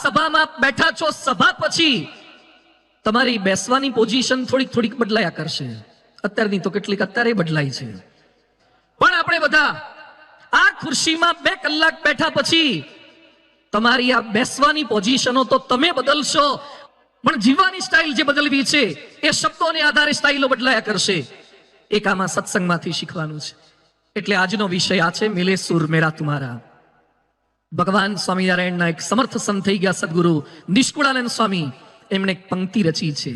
સભામાં બેઠા છો, સભા પછી તમારી બેસવાની પોઝિશન થોડીક બદલાયા કરશે. અત્યારની તો કેટલીક અત્યારે બદલાય છે, પણ આપણે બધા આ ખુરશીમાં 2 કલાક બેઠા પછી તમારી આ બેસવાની પોઝિશનો તો તમે બદલશો, પણ જીવવાની સ્ટાઇલ જે બદલવી છે એ શબ્દોને આધારે સ્ટાઇલો બદલાયા કરશે. એક આમાં સત્સંગમાંથી શીખવાનું છે. એટલે આજનો વિષય આ છે, મિલે સુર મેરા તુમારા. ભગવાન સ્વામિનારાયણના એક સમર્થ સંત થઈ ગયા સદગુરુ નિષ્કુળાનંદ સ્વામી, એમણે એક પંક્તિ રચી છે,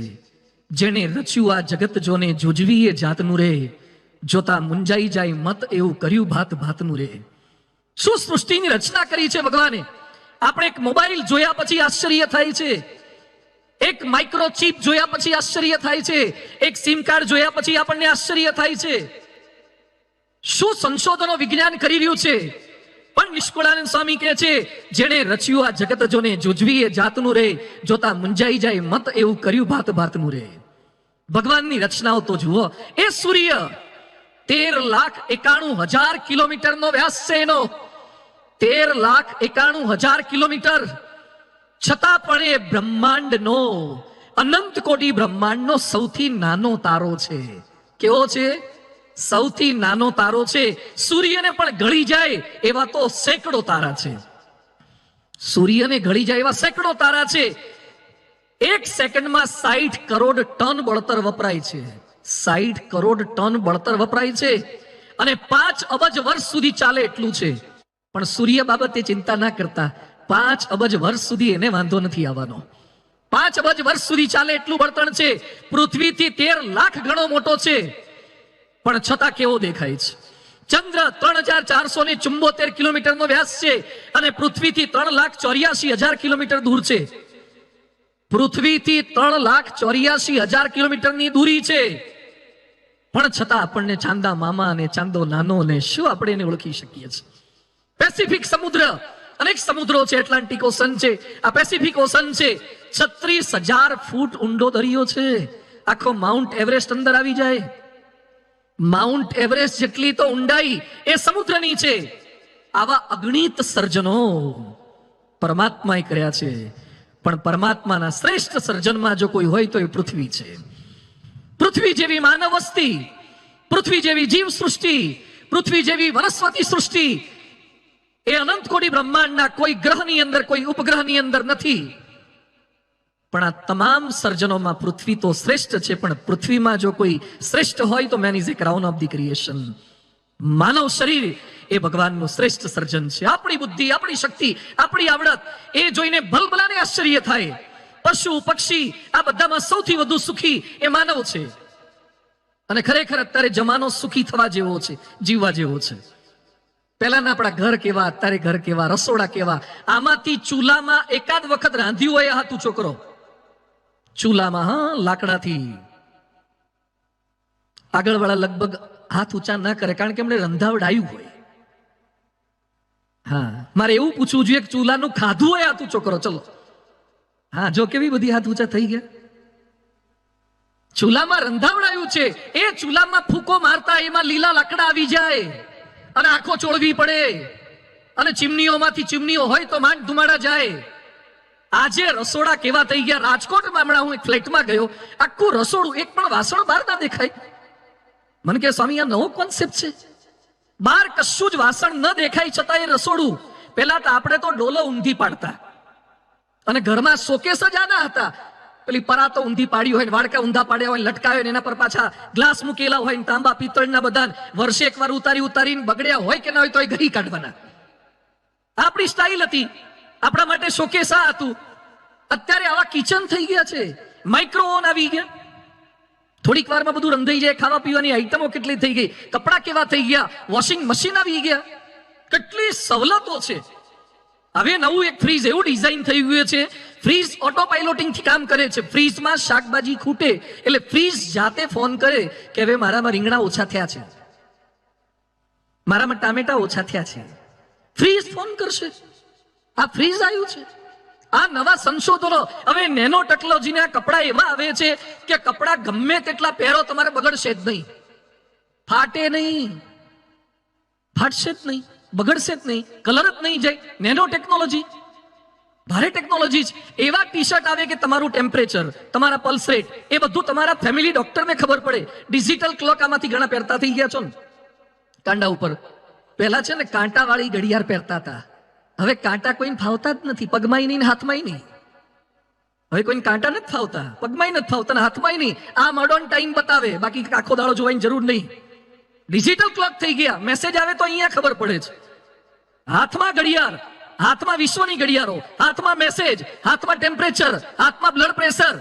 જેને રચ્યું આ જગત જોને જોજવી એ જાતનું રે, જોતા મુંજાઈ જાય મત એવું કર્યું ભાત ભાતનું રે. શું સૃષ્ટિની રચના કરી છે ભગવાને! આપણે એક મોબાઈલ જોયા પછી આશ્ચર્ય થાય છે, એક માઇક્રોચિપ જોયા પછી આશ્ચર્ય થાય છે, એક સિમ કાર્ડ જોયા પછી આપણને આશ્ચર્ય થાય છે. શું સંશોધનો વિજ્ઞાન કરી રહ્યું છે! પણ નિષ્કુળાનંદ સ્વામી કહે છે, જેણે રચ્યું આ જગત જોને જોજવી એ જાતનું રે, જોતા મુંજાઈ જાય મત એવું કર્યું ભાત ભાતનું રે. ભગવાનની રચનાઓ તો જુઓ. એ સૂર્ય 13,91,000 કિલોમીટરનો વ્યાસ છે એનો, 13,91,000 કિલોમીટર. છતાં પણ એ બ્રહ્માંડનો, અનંત કોટી બ્રહ્માંડનો સૌથી નાનો તારો છે. કેવો છે? સૌથી નાનો તારો છે. સૂર્યને પણ ગળી જાય એવા તો સેંકડો તારા છે. સૂર્યને ગળી જાય એવા સેંકડો તારા છે. 1 સેકન્ડમાં 60 કરોડ ટન બળતર વપરાય છે. 60 કરોડ ટન બળતર વપરાય છે, અને 5 અબજ વર્ષ સુધી ચાલે એટલું છે. પણ સૂર્ય બાબતે ચિંતા ના કરતા, 5 અબજ વર્ષ સુધી એને વાંધો નથી આવવાનો. 5 અબજ વર્ષ સુધી ચાલે એટલું બળતણ છે. પૃથ્વીથી 13 લાખ ગણો મોટો છે, પણ છતાં કેવો દેખાય છે! ચંદ્ર 3,474 કિલોમીટરનો વ્યાસ છે, અને પૃથ્વીથી 3,84,000 કિલોમીટર દૂર છે. પૃથ્વીથી 3,84,000 કિલોમીટરની દૂરી છે, પણ છતાં આપણને ચાંદા મામા અને ચાંદો નાનો ને શું આપણે એને ઓળખી શકીએ છીએ. પેસિફિક સમુદ્ર, અનેક સમુદ્રો છે, એટલાન્ટિક ઓશન છે, આ પેસિફિક ઓશન છે. 36,000 ફૂટ ઊંડો દરિયો છે. આખો માઉન્ટ એવરેસ્ટ અંદર આવી જાય. માઉન્ટ એવરેસ્ટ જેટલી તો ઊંડાઈ એ સમુદ્રની છે. આવા અગણિત સર્જનો પરમાત્માએ કર્યા છે, પણ પરમાત્માના શ્રેષ્ઠ સર્જનમાં જો કોઈ હોય તો એ પૃથ્વી છે. પૃથ્વી જેવી માનવ વસ્તી, પૃથ્વી જેવી જીવ સૃષ્ટિ, પૃથ્વી જેવી વનસ્પતિ સૃષ્ટિ એ અનંત કોટી બ્રહ્માંડના કોઈ ગ્રહની અંદર, કોઈ ઉપગ્રહની અંદર નથી. પણ આ તમામ સર્જનોમાં પૃથ્વી તો શ્રેષ્ઠ છે. પણ પૃથ્વીમાં જો કોઈ શ્રેષ્ઠ હોય તો man is a crown of the creation. માનવ શરીર એ ભગવાનનું શ્રેષ્ઠ સર્જન છે. આપણી બુદ્ધિ, આપણી શક્તિ, આપણી આવડત એ જોઈને ભલભલાને આશ્ચર્ય થાય. પશુ પક્ષી આ બધામાં સૌથી વધુ સુખી એ માનવ છે. અને ખરેખર અત્યારે જમાનો સુખી થવા જેવો છે, જીવવા જેવો છે. પહેલાના આપણા ઘર કેવા, અત્યારે ઘર કેવા, રસોડા કેવા. આમાંથી ચૂલામાં એકાદ વખત રાંધ્યું હોય આ તું છોકરો, ચૂલામાં, હા, લાકડાથી. આગળવાળા લગભગ હાથ ઊંચા ના કરે, કારણ કે એમણે રંધાવડાયું હોય. હા, મારે એવું પૂછવું જોઈએ કે ચૂલાનું ખાધું હોય આ તું છોકરો? ચલો, હા, જો કેવી બધી હાથ ઊંચા થઈ ગયા. ચૂલામાં રંધાવડાયું છે, એ ચૂલામાં ફૂંકો મારતા એમાં લીલા લાકડા આવી જાય અને આંખો ચોળવી પડે, અને ચીમનીઓમાંથી ચીમનીઓ હોય તો માંડ ધુમાડા જાય. આજે રસોડા કેવા થઈ ગયા! રાજકોટમાં હમણાં હું એક ફ્લેટમાં ગયો, આખું રસોડું, એક પણ વાસણ બહાર ના દેખાય. મને કે સ્વામી આ નવો કોન્સેપ્ટ છે, બહાર કશું જ વાસણ ન દેખાય છતાં એ રસોડું. પેલા તો આપણે તો ડોલો ઊંધી પાડતા, અને ઘરમાં શોકેસ જ આના હતા. પેલી પરાતો ઊંધી પાડી હોય, વાડકા ઊંધા પાડ્યા હોય, લટકાવ્યા હોય, એના પર પાછા ગ્લાસ મૂકેલા હોય, તાંબા પિત્તળના બધા વર્ષે એકવાર ઉતારીને બગડ્યા હોય કે ના હોય તો એ ઘી કાઢવાના. આપણી સ્ટાઇલ હતી, આપણા માટે શોકેસ આ હતું. અત્યારે આવા કિચન થઈ ગયા છે, માઇક્રોઓવન આવી ગયા, થોડીક વારમાં બધું રંધાઈ જાય. ખાવા પીવાની આઈટમો કેટલી થઈ ગઈ, કપડા કેવા થઈ ગયા, વોશિંગ મશીન આવી ગયા, કેટલી સવલતો છે. હવે નવું એક ફ્રીજ એવું ડિઝાઇન થઈ ગયું છે, ફ્રીજ ઓટો પાયલોટિંગ થી કામ કરે છે. ફ્રીજમાં શાકભાજી ખૂટે એટલે ફ્રીજ જાતે ફોન કરે કે હવે મારામાં રીંગણા ઓછા થયા છે, મારામાં ટામેટા ઓછા થયા છે. ફ્રીજ ફોન કરશે. આ ફ્રીજ આવ્યું છે. આ નવા સંશોધનો. હવે નેનો ટેકનોલોજીના કપડા એવા આવે છે કે કપડા ગમે તેટલા પહેરો તમારે બગડશે જ નહીં, ફાટે નહીં, ફાટશે જ નહીં, બગડશે જ નહીં, કલર જ નહીં જાય. Nano technology. ભારે ટેકનોલોજી છે. એવા ટી શર્ટ આવે કે તમારું ટેમ્પરેચર, તમારા પલ્સ રેટ, એ બધું તમારા ફેમિલી ડોક્ટરને ખબર પડે. ડિજિટલ ક્લોક આમાંથી ઘણા પહેરતા થઈ ગયા છો ને કાંડા ઉપર. પહેલા છે ને કાંટા વાળી ઘડિયાળ પહેરતા હતા. હવે કાંટા કોઈને ફાવતા જ નથી, પગમાંય નહીં ને હાથમાંય નહીં. હવે કોઈને કાંટા નથી ફાવતા, પગમાંય નથી ફાવતા ને હાથમાંય નહીં. આ મોડર્ન ટાઈમ બતાવે, બાકી આખો દાડો જોવાની જરૂર નહીં. ડિજિટલ ક્લોક થઈ ગયા. મેસેજ આવે તો અહીંયા ખબર પડે છે. હાથમાં ઘડિયાળ, હાથમાં વિશ્વની ઘડિયાળો, હાથમાં મેસેજ, હાથમાં ટેમ્પરેચર, હાથમાં બ્લડ પ્રેશર.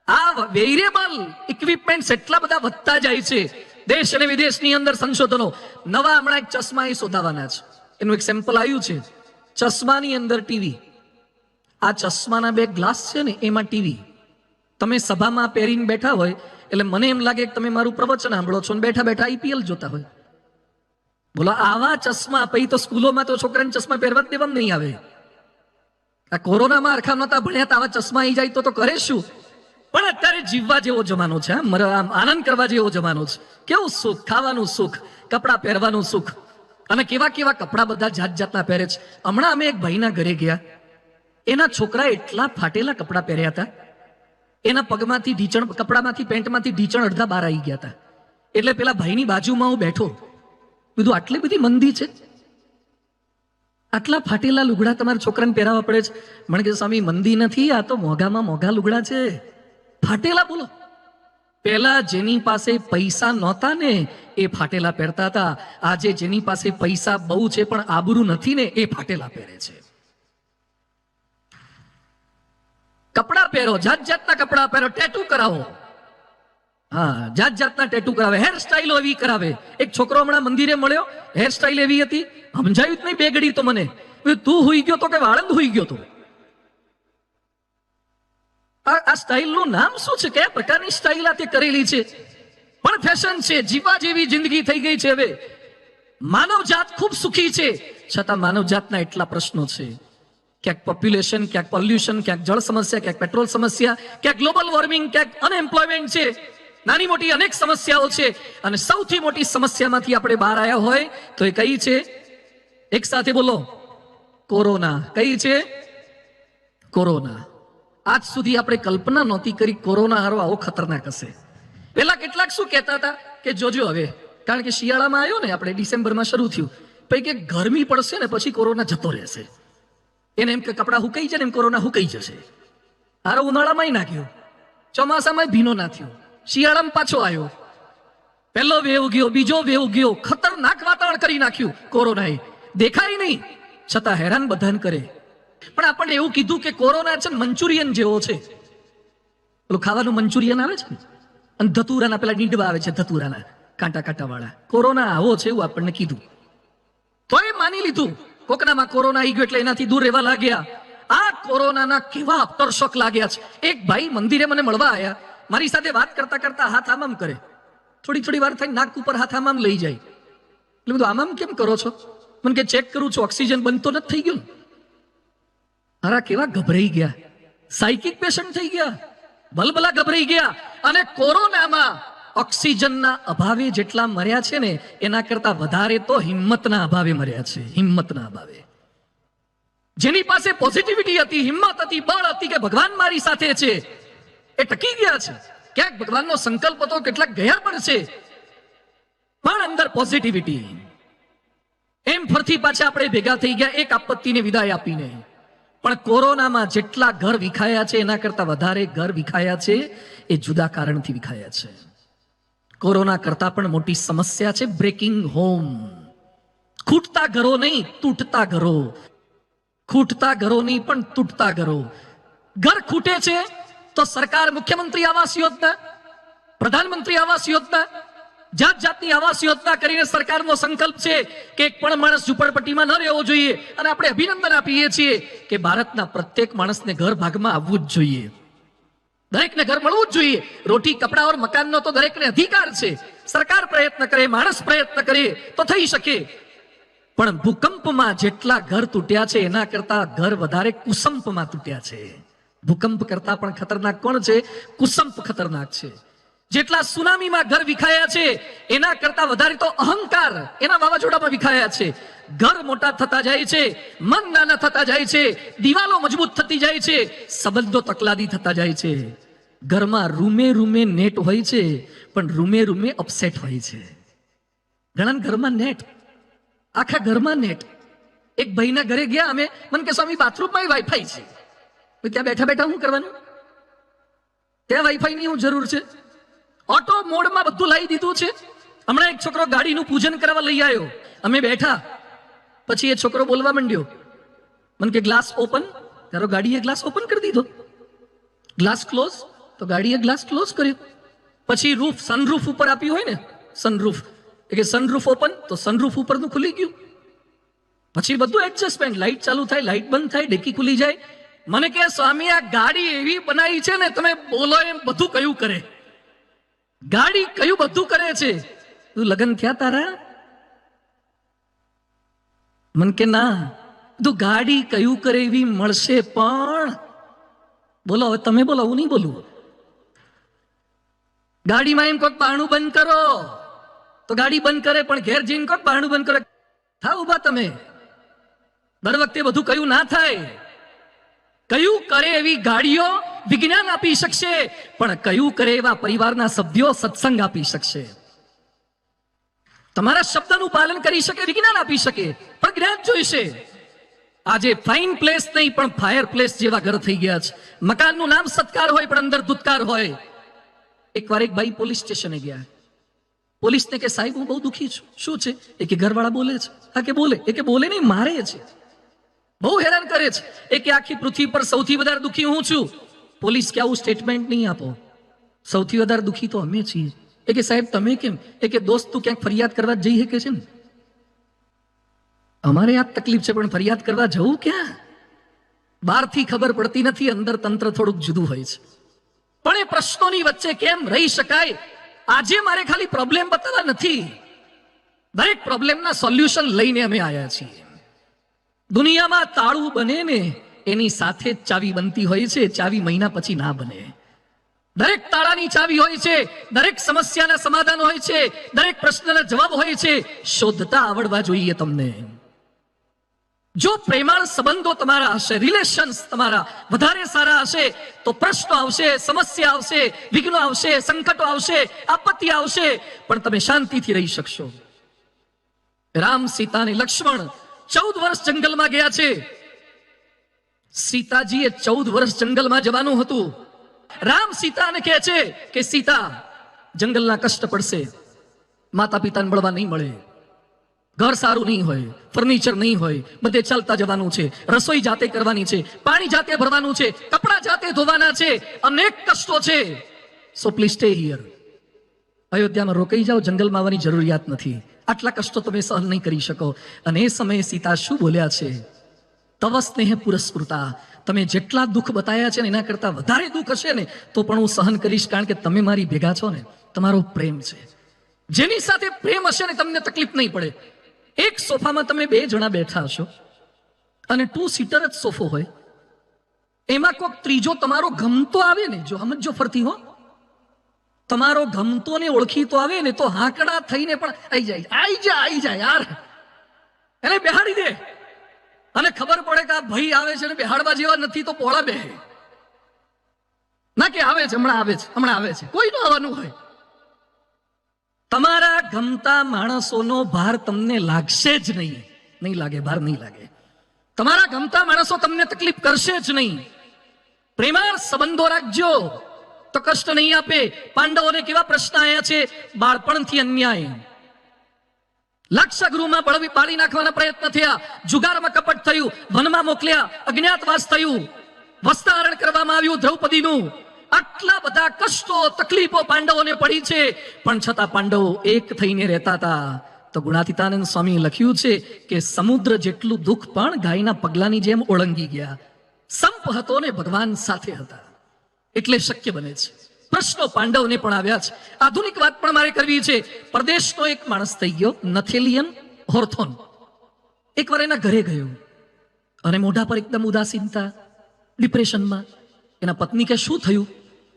આ વેરિયેબલ ઇક્વિપમેન્ટ્સ એટલા બધા વધતા જાય છે. દેશ અને વિદેશની અંદર સંશોધનો નવા હમણાં એક ચશ્મા એ શોધાવાના છે. એનું એક સેમ્પલ આવ્યું છે. ચશ્માની અંદર ટીવી. આ ચશ્માના બે ગ્લાસ છે ને એમાં ટીવી. તમે સભામાં પહેરીને બેઠા હોય એટલે મને એમ લાગે કે તમે મારું પ્રવચન સાંભળો છો ને બેઠા બેઠા આઈપીએલ જોતા હોય. બોલો, આવા ચશ્મા પછી તો સ્કૂલોમાં તો છોકરાને ચશ્મા પહેરવા જ દેવામાં નહીં આવે. આ કોરોનામાં અરખા નહોતા ભણ્યા તો આવા ચશ્મા આવી જાય તો કરે શું? પણ અત્યારે જીવવા જેવો જમાનો છે, આનંદ કરવા જેવો જમાનો છે. કેવું સુખ, ખાવાનું સુખ, કપડાં પહેરવાનું સુખ, અને કેવા કેવા કપડાં બધા જાત જાતના પહેરે છે. હમણાં અમે એક ભાઈના ઘરે ગયા. એના છોકરા એટલા ફાટેલા કપડાં પહેર્યા હતા, એના પગમાંથી ઢીચણ, કપડામાંથી પેન્ટમાંથી ઢીચણ અડધા બહાર આવી ગયા હતા. એટલે પેલા ભાઈની બાજુમાં હું બેઠો, કીધું આટલી બધી મંદી છે, આટલા ફાટેલા લુગડા તમારા છોકરાને પહેરાવા પડે છે? મને કે સ્વામી મંદી નથી, આ તો મોંઘામાં મોંઘા લુગડા છે. ફાટેલા બોલો. પેલા જેની પાસે પૈસા નહોતા ને એ ફાટેલા પહેરતા હતા. આજે જેની પાસે પૈસા બહુ છે પણ આબરૂ નથી ને એ ફાટેલા પહેરે છે. કપડા પહેરો, જાત જાતના કપડા પહેરો, ટેટુ કરાવો. હા, જાત જાતના ટેટુ કરાવે, હેર સ્ટાઈલો એવી કરાવે. એક છોકરો હમણાં મંદિરે મળ્યો, હેર સ્ટાઈલ એવી હતી, સમજાયું જ નહીં બે ઘડી તો મને. તું હુઈ ગયો તો કે વાળંદ હુઈ ગયો તો? આ સ્ટાઇલનું નામ શું છે? કયા પ્રકારની સ્ટાઇલ આ તે કરેલી છે? પણ ફેશન છે, જીવા જેવી જિંદગી થઈ ગઈ છે. હવે માનવજાત ખૂબ સુખી છે, છતાં માનવજાતના એટલા પ્રશ્નો છે. ક્યાંક પોપ્યુલેશન, ક્યાંક પોલ્યુશન, ક્યાંક જળ સમસ્યા, ક્યાંક પેટ્રોલ સમસ્યા, ક્યાંક ગ્લોબલ વોર્મિંગ, ક્યાંક અનએમ્પ્લોયમેન્ટ છે. નાની મોટી અનેક સમસ્યાઓ છે. અને સૌથી મોટી સમસ્યામાંથી આપણે બહાર આવ્યા હોય તો એ કઈ છે? એક સાથે બોલો, કોરોના. કઈ છે? કોરોના. આજ સુધી આપણે કલ્પના નહોતી કરી કોરોના હારો આવો ખતરનાક હશે. પેલા કેટલાક શું કહેતા હતા કે જોજો હવે, કારણ કે શિયાળામાં આવ્યો ને, આપણે ડિસેમ્બરમાં શરૂ થયું, પછી કે ગરમી પડશે ને પછી કોરોના જતો રહેશે. એને એમ કે કપડા હુકાઈ જાય ને એમ કોરોના હુકાઈ જશે. હારો ઉનાળામાં નાખ્યો, ચોમાસામાં ભીનો ના થયો, શિયાળામાં પાછો આવ્યો. પહેલો વેવ ગયો, બીજો વેવ ગયો, ખતરનાક વાતાવરણ કરી નાખ્યું કોરોનાએ. દેખાય નહીં છતાં હેરાન બધાને કરે. પણ આપણને એવું કીધું કે કોરોના છે ને મંચુરિયન જેવો છે. પેલું ખાવાનું મંચુરિયન આવે છે ને, અને ધતુરાના પેલા ડીંડવા આવે છે, ધતુરાના કાંટા કાંટા વાળા. કોરોના આવો છે એવું આપણને કીધું, તો એ માની લીધું. કોકનામાં કોરોના આવી ગયો એટલે એનાથી દૂર રહેવા લાગ્યા. આ કોરોનાના કેવા આફ્ટરશોક લાગ્યા છે. એક ભાઈ મંદિરે મને મળવા આવ્યા, મારી સાથે વાત કરતા કરતા હાથ આમામ કરે, થોડી થોડી વાર થાય નાક ઉપર હાથ આમામ લઈ જાય. એટલે બધું આમામ કેમ કરો છો? મને કે ચેક કરું છું, ઓક્સિજન બનતો નથી થઈ ગયો. અરે કેવા ગભરાઈ ગયા, સાયકિક પેશન્ટ થઈ ગયા, ભલભલા ગભરાઈ ગયા. અને કોરોનામાં ઓક્સિજનના અભાવે જેટલા મર્યા છે ને એના કરતા વધારે તો હિંમતના અભાવે મર્યા છે. હિંમતના અભાવે. જેની પાસે પોઝિટિવિટી હતી, હિંમત હતી, બળ હતી કે ભગવાન મારી સાથે છે, એ ટકી ગયા છે. ક્યાંક ભગવાનનો સંકલ્પ હતો, કેટલાક ગયા પણ છે, પણ અંદર પોઝિટિવિટી. એમ ફરતી પાછા આપણે ભેગા થઈ ગયા એક આપત્તિને વિદાય આપીને. પણ કોરોનામાં જેટલા ઘર વિખાયા છે એના કરતા વધારે ઘર વિખાયા છે એ જુદા કારણથી વિખાયા છે. કોરોના કરતા પણ મોટી સમસ્યા છે બ્રેકિંગ હોમ. ખૂટતા ઘરો નહીં, તૂટતા ઘરો. ખૂટતા ઘરો નહીં પણ તૂટતા ઘરો. ઘર ખૂટે છે તો સરકાર મુખ્યમંત્રી આવાસ યોજના, પ્રધાનમંત્રી આવાસ યોજના, જાત જાતની આવાસ યોજના કરીને સરકારનો સંકલ્પ છે કે એક પણ માણસ ઝૂંપડપટ્ટીમાં ન રહેવો જોઈએ. અને આપણે અભિનંદન આપીએ છીએ કે ભારતના પ્રત્યેક માણસને ઘર ભાગમાં આવવું જ જોઈએ, દરેકને ઘર મળવું જ જોઈએ. રોટી, કપડા ઓર મકાનનો તો દરેકને અધિકાર છે. સરકાર પ્રયત્ન કરે, માણસ પ્રયત્ન કરે તો થઈ શકે. પણ ભૂકંપમાં જેટલા ઘર તૂટ્યા છે એના કરતા ઘર વધારે કુસંપમાં તૂટ્યા છે. ભૂકંપ કરતા પણ ખતરનાક કોણ છે? કુસંપ ખતરનાક છે. જેટલા સુનામીમાં ઘર વિખાયા છે એના કરતા વધારે તો અહંકાર એના વાવાઝોડામાં વિખાયા છે. ઘર મોટા થતા જાય છે, મન નાના થતા જાય છે, દિવાલો મજબૂત થતી જાય છે, સંબંધો તકલાદી થતા જાય છે. ઘરમાં રૂમે રૂમે નેટ હોય છે, પણ રૂમે રૂમે અપસેટ હોય છે. ઘણા ઘરમાં નેટ, આખા ઘરમાં નેટ. એક ભાઈના ઘરે ગયા અમે, મને કે સ્વામી બાથરૂમમાં વાઈફાઈ છે. ત્યાં બેઠા બેઠા શું કરવાનું? ત્યાં વાઈફાઈ ની શું જરૂર છે? ઓટો મોડમાં બધું લાવી દીધું છે. હમણાં એક છોકરો ગાડીનું પૂજન કરવા લઈ આવ્યો, અમે બેઠા, પછી એ છોકરો બોલવા માંડ્યો, મને કે ગ્લાસ ઓપન. તારો ગાડીએ ગ્લાસ ઓપન કરી દીધો. ગ્લાસ ક્લોઝ, તો ગાડીએ ગ્લાસ ક્લોઝ કર્યો. પછી રૂફ, સનરૂફ ઉપર આપ્યું હોય ને, સનરૂફ, કે સનરૂફ ઓપન, તો સનરૂફ ઉપરનું ખુલી ગયું. પછી બધું એડજસ્ટમેન્ટ, લાઈટ ચાલુ થાય, લાઈટ બંધ થાય, ડેકી ખુલી જાય. મને કે સ્વામી આ ગાડી એવી બનાવી છે ને, તમે બોલો એમ બધું કયું કરે. ગાડી કયું બધું કરે છે. તું લગ્ન થયા તારા? મન કે ના. તું ગાડી કયું કરે એવી મળશે, પણ બોલો હવે તમે બોલો, હું નહીં બોલું. ગાડીમાં એમ કોક બારણું બંધ કરો તો ગાડી બંધ કરે, પણ ઘેર જઈને કોક બારણું બંધ કરે. થાવ ઉભા તમે. દર વખતે બધું કયું ના થાય. કયું કરે એવી ગાડીઓ વિજ્ઞાન આપી શકશે, પણ કયું કરે એવા પરિવારના સભ્યો સત્સંગ આપી શકશે. તમારા શબ્દનું પાલન કરી શકે, વિજ્ઞાન આપી શકે, પણ જ્ઞાન જોઈશે. આજે ફાઇન પ્લેસ નહીં પણ ફાયર પ્લેસ જેવા ઘર થઈ ગયા છે. મકાનનું નામ સત્કાર હોય પણ અંદર ધુત્કાર હોય. એકવાર એક ભાઈ પોલીસ સ્ટેશને ગયા. પોલીસને કે સાહેબ હું બહુ દુખી છું. શું છે? એ કે ઘરવાળા બોલે છે. હા કે બોલે? એ કે બોલે નહીં, મારે છે, બહુ હેરાન કરે છે. એ કે આખી પૃથ્વી પર સૌથી વધારે દુખી હું છું. પોલીસ કે આવું સ્ટેટમેન્ટ નહીં આપો, સૌથી વધારે દુખી તો અમે છીએ. એ કે સાહેબ તમે કેમ? એ કે દોસ્ત તું ક્યાંક ફરિયાદ કરવા જઈ શકે છે ને, અમારે આ તકલીફ છે પણ ફરિયાદ કરવા જવું ક્યાં? બહારથી ખબર પડતી નથી, અંદર તંત્ર થોડુંક જુદું હોય છે. પણ એ પ્રશ્નોની વચ્ચે કેમ રહી શકાય? આજે મારે ખાલી પ્રોબ્લેમ બતાવવા નથી, દરેક પ્રોબ્લેમના સોલ્યુશન લઈને અમે આવ્યા છીએ. દુનિયામાં તાળું બને ને એની સાથે જ ચાવી બનતી હોય છે, ચાવી મહિના પછી ના બને. દરેક તાળાની ચાવી હોય છે, દરેક સમસ્યાના સમાધાન હોય છે, દરેક પ્રશ્નના જવાબ હોય છે. શોધતા આવડવા જોઈએ તમને. જો પ્રેમાળ સંબંધો તમારા હશે, રિલેશન્સ તમારા વધારે સારા હશે, તો પ્રશ્નો આવશે, સમસ્યા આવશે, વિઘ્નો આવશે, સંકટો આવશે, આપત્તિ આવશે, પણ તમે શાંતિથી રહી શકશો. રામ, સીતા અને લક્ષ્મણ 14 વર્ષ જંગલમાં ગયા છે. સીતાજીએ 14 વર્ષ જંગલમાં જવાનું હતું. રામ સીતાને કહે છે કે સીતા, જંગલના કષ્ટ પડશે, માતા પિતાને મળવા નહીં મળે, ઘર સારું નહીં હોય, ફર્નિચર નહીં હોય, બધે ચાલતા જવાનું છે, રસોઈ જાતે કરવાની છે, પાણી જાતે ભરવાનું છે, કપડા જાતે ધોવાના છે, અનેક કષ્ટો છે. So please stay here. અયોધ્યામાં રોકાઈ જાઓ, જંગલમાં આવવાની જરૂરિયાત નથી, આટલા કષ્ટો તમે સહન નહીં કરી શકો. અને એ સમયે સીતા શું બોલ્યા છે? તવ સ્નેહ પુરસ્કૃતા, તમે જેટલા દુઃખ બતાવ્યા છે ને એના કરતા વધારે દુઃખ હશે ને તો પણ હું સહન કરીશ, કારણ કે તમે મારી ભેગા છો ને, તમારો પ્રેમ છે. જેની સાથે પ્રેમ હશે ને તમને તકલીફ નહીં પડે. એક સોફામાં તમે 2 જણા બેઠા હશો અને 2 સીટર જ સોફો હોય, એમાં કોઈક ત્રીજો તમારો ગમતો આવે ને, જો સમજો ફરતી હો, તમારો ગમતો ને ઓળખીતો આવે ને તો હાંકડા થઈને પણ આવી જાય યાર, એને બેહાડી દે. અને ખબર પડે કે આ ભાઈ આવે છે ને બેહાડવા જેવા નથી તો પોળા બેહે ના, કે આવે છે હમણાં આવે છે, હમણાં આવે છે, કોઈ નું આવવાનું હોય. તમારા ગમતા માણસોનો ભાર તમને લાગશે જ નહીં, નહીં લાગે, ભાર નહીં લાગે. તમારા ગમતા માણસો તમને તકલીફ કરશે જ નહીં. પ્રેમાળ સંબંધો રાખજો તો કષ્ટ નહીં આપે. પાંડવોને કેવા પ્રશ્ન આવ્યા છે? બાળપણથી અન્યાય, લાક્ષાગૃહમાં બાળી નાખવાના પ્રયત્ન થયા, જુગારમાં કપટ થયું, વનમાં મોકલ્યા, અજ્ઞાતવાસ થયું, વસ્ત્રાહરણ કરવામાં આવ્યું દ્રૌપદીનું. આટલા બધા કષ્ટો, તકલીફો પાંડવોને પડી છે, પણ છતાં પાંડવો એક થઈને રહેતા હતા. તો ગુણાતીતાનંદ સ્વામી લખ્યું છે કે સમુદ્ર જેટલું દુઃખ પણ ગાયના પગલાની જેમ ઓળંગી ગયા. સંપ હતો ને ભગવાન સાથે હતા, એટલે શક્ય બને છે. પ્રશ્નો પાંડવને પણ આવ્યા છે. આધુનિક વાત પણ મારે કરવી છે. પરદેશનો એક માણસ થઈ ગયો, નથેલિયન હોર્થોન. એકવાર એના ઘરે ગયો અને મોઢા પર એકદમ ઉદાસીનતા, ડિપ્રેશનમાં. એના પત્ની કે શું થયું?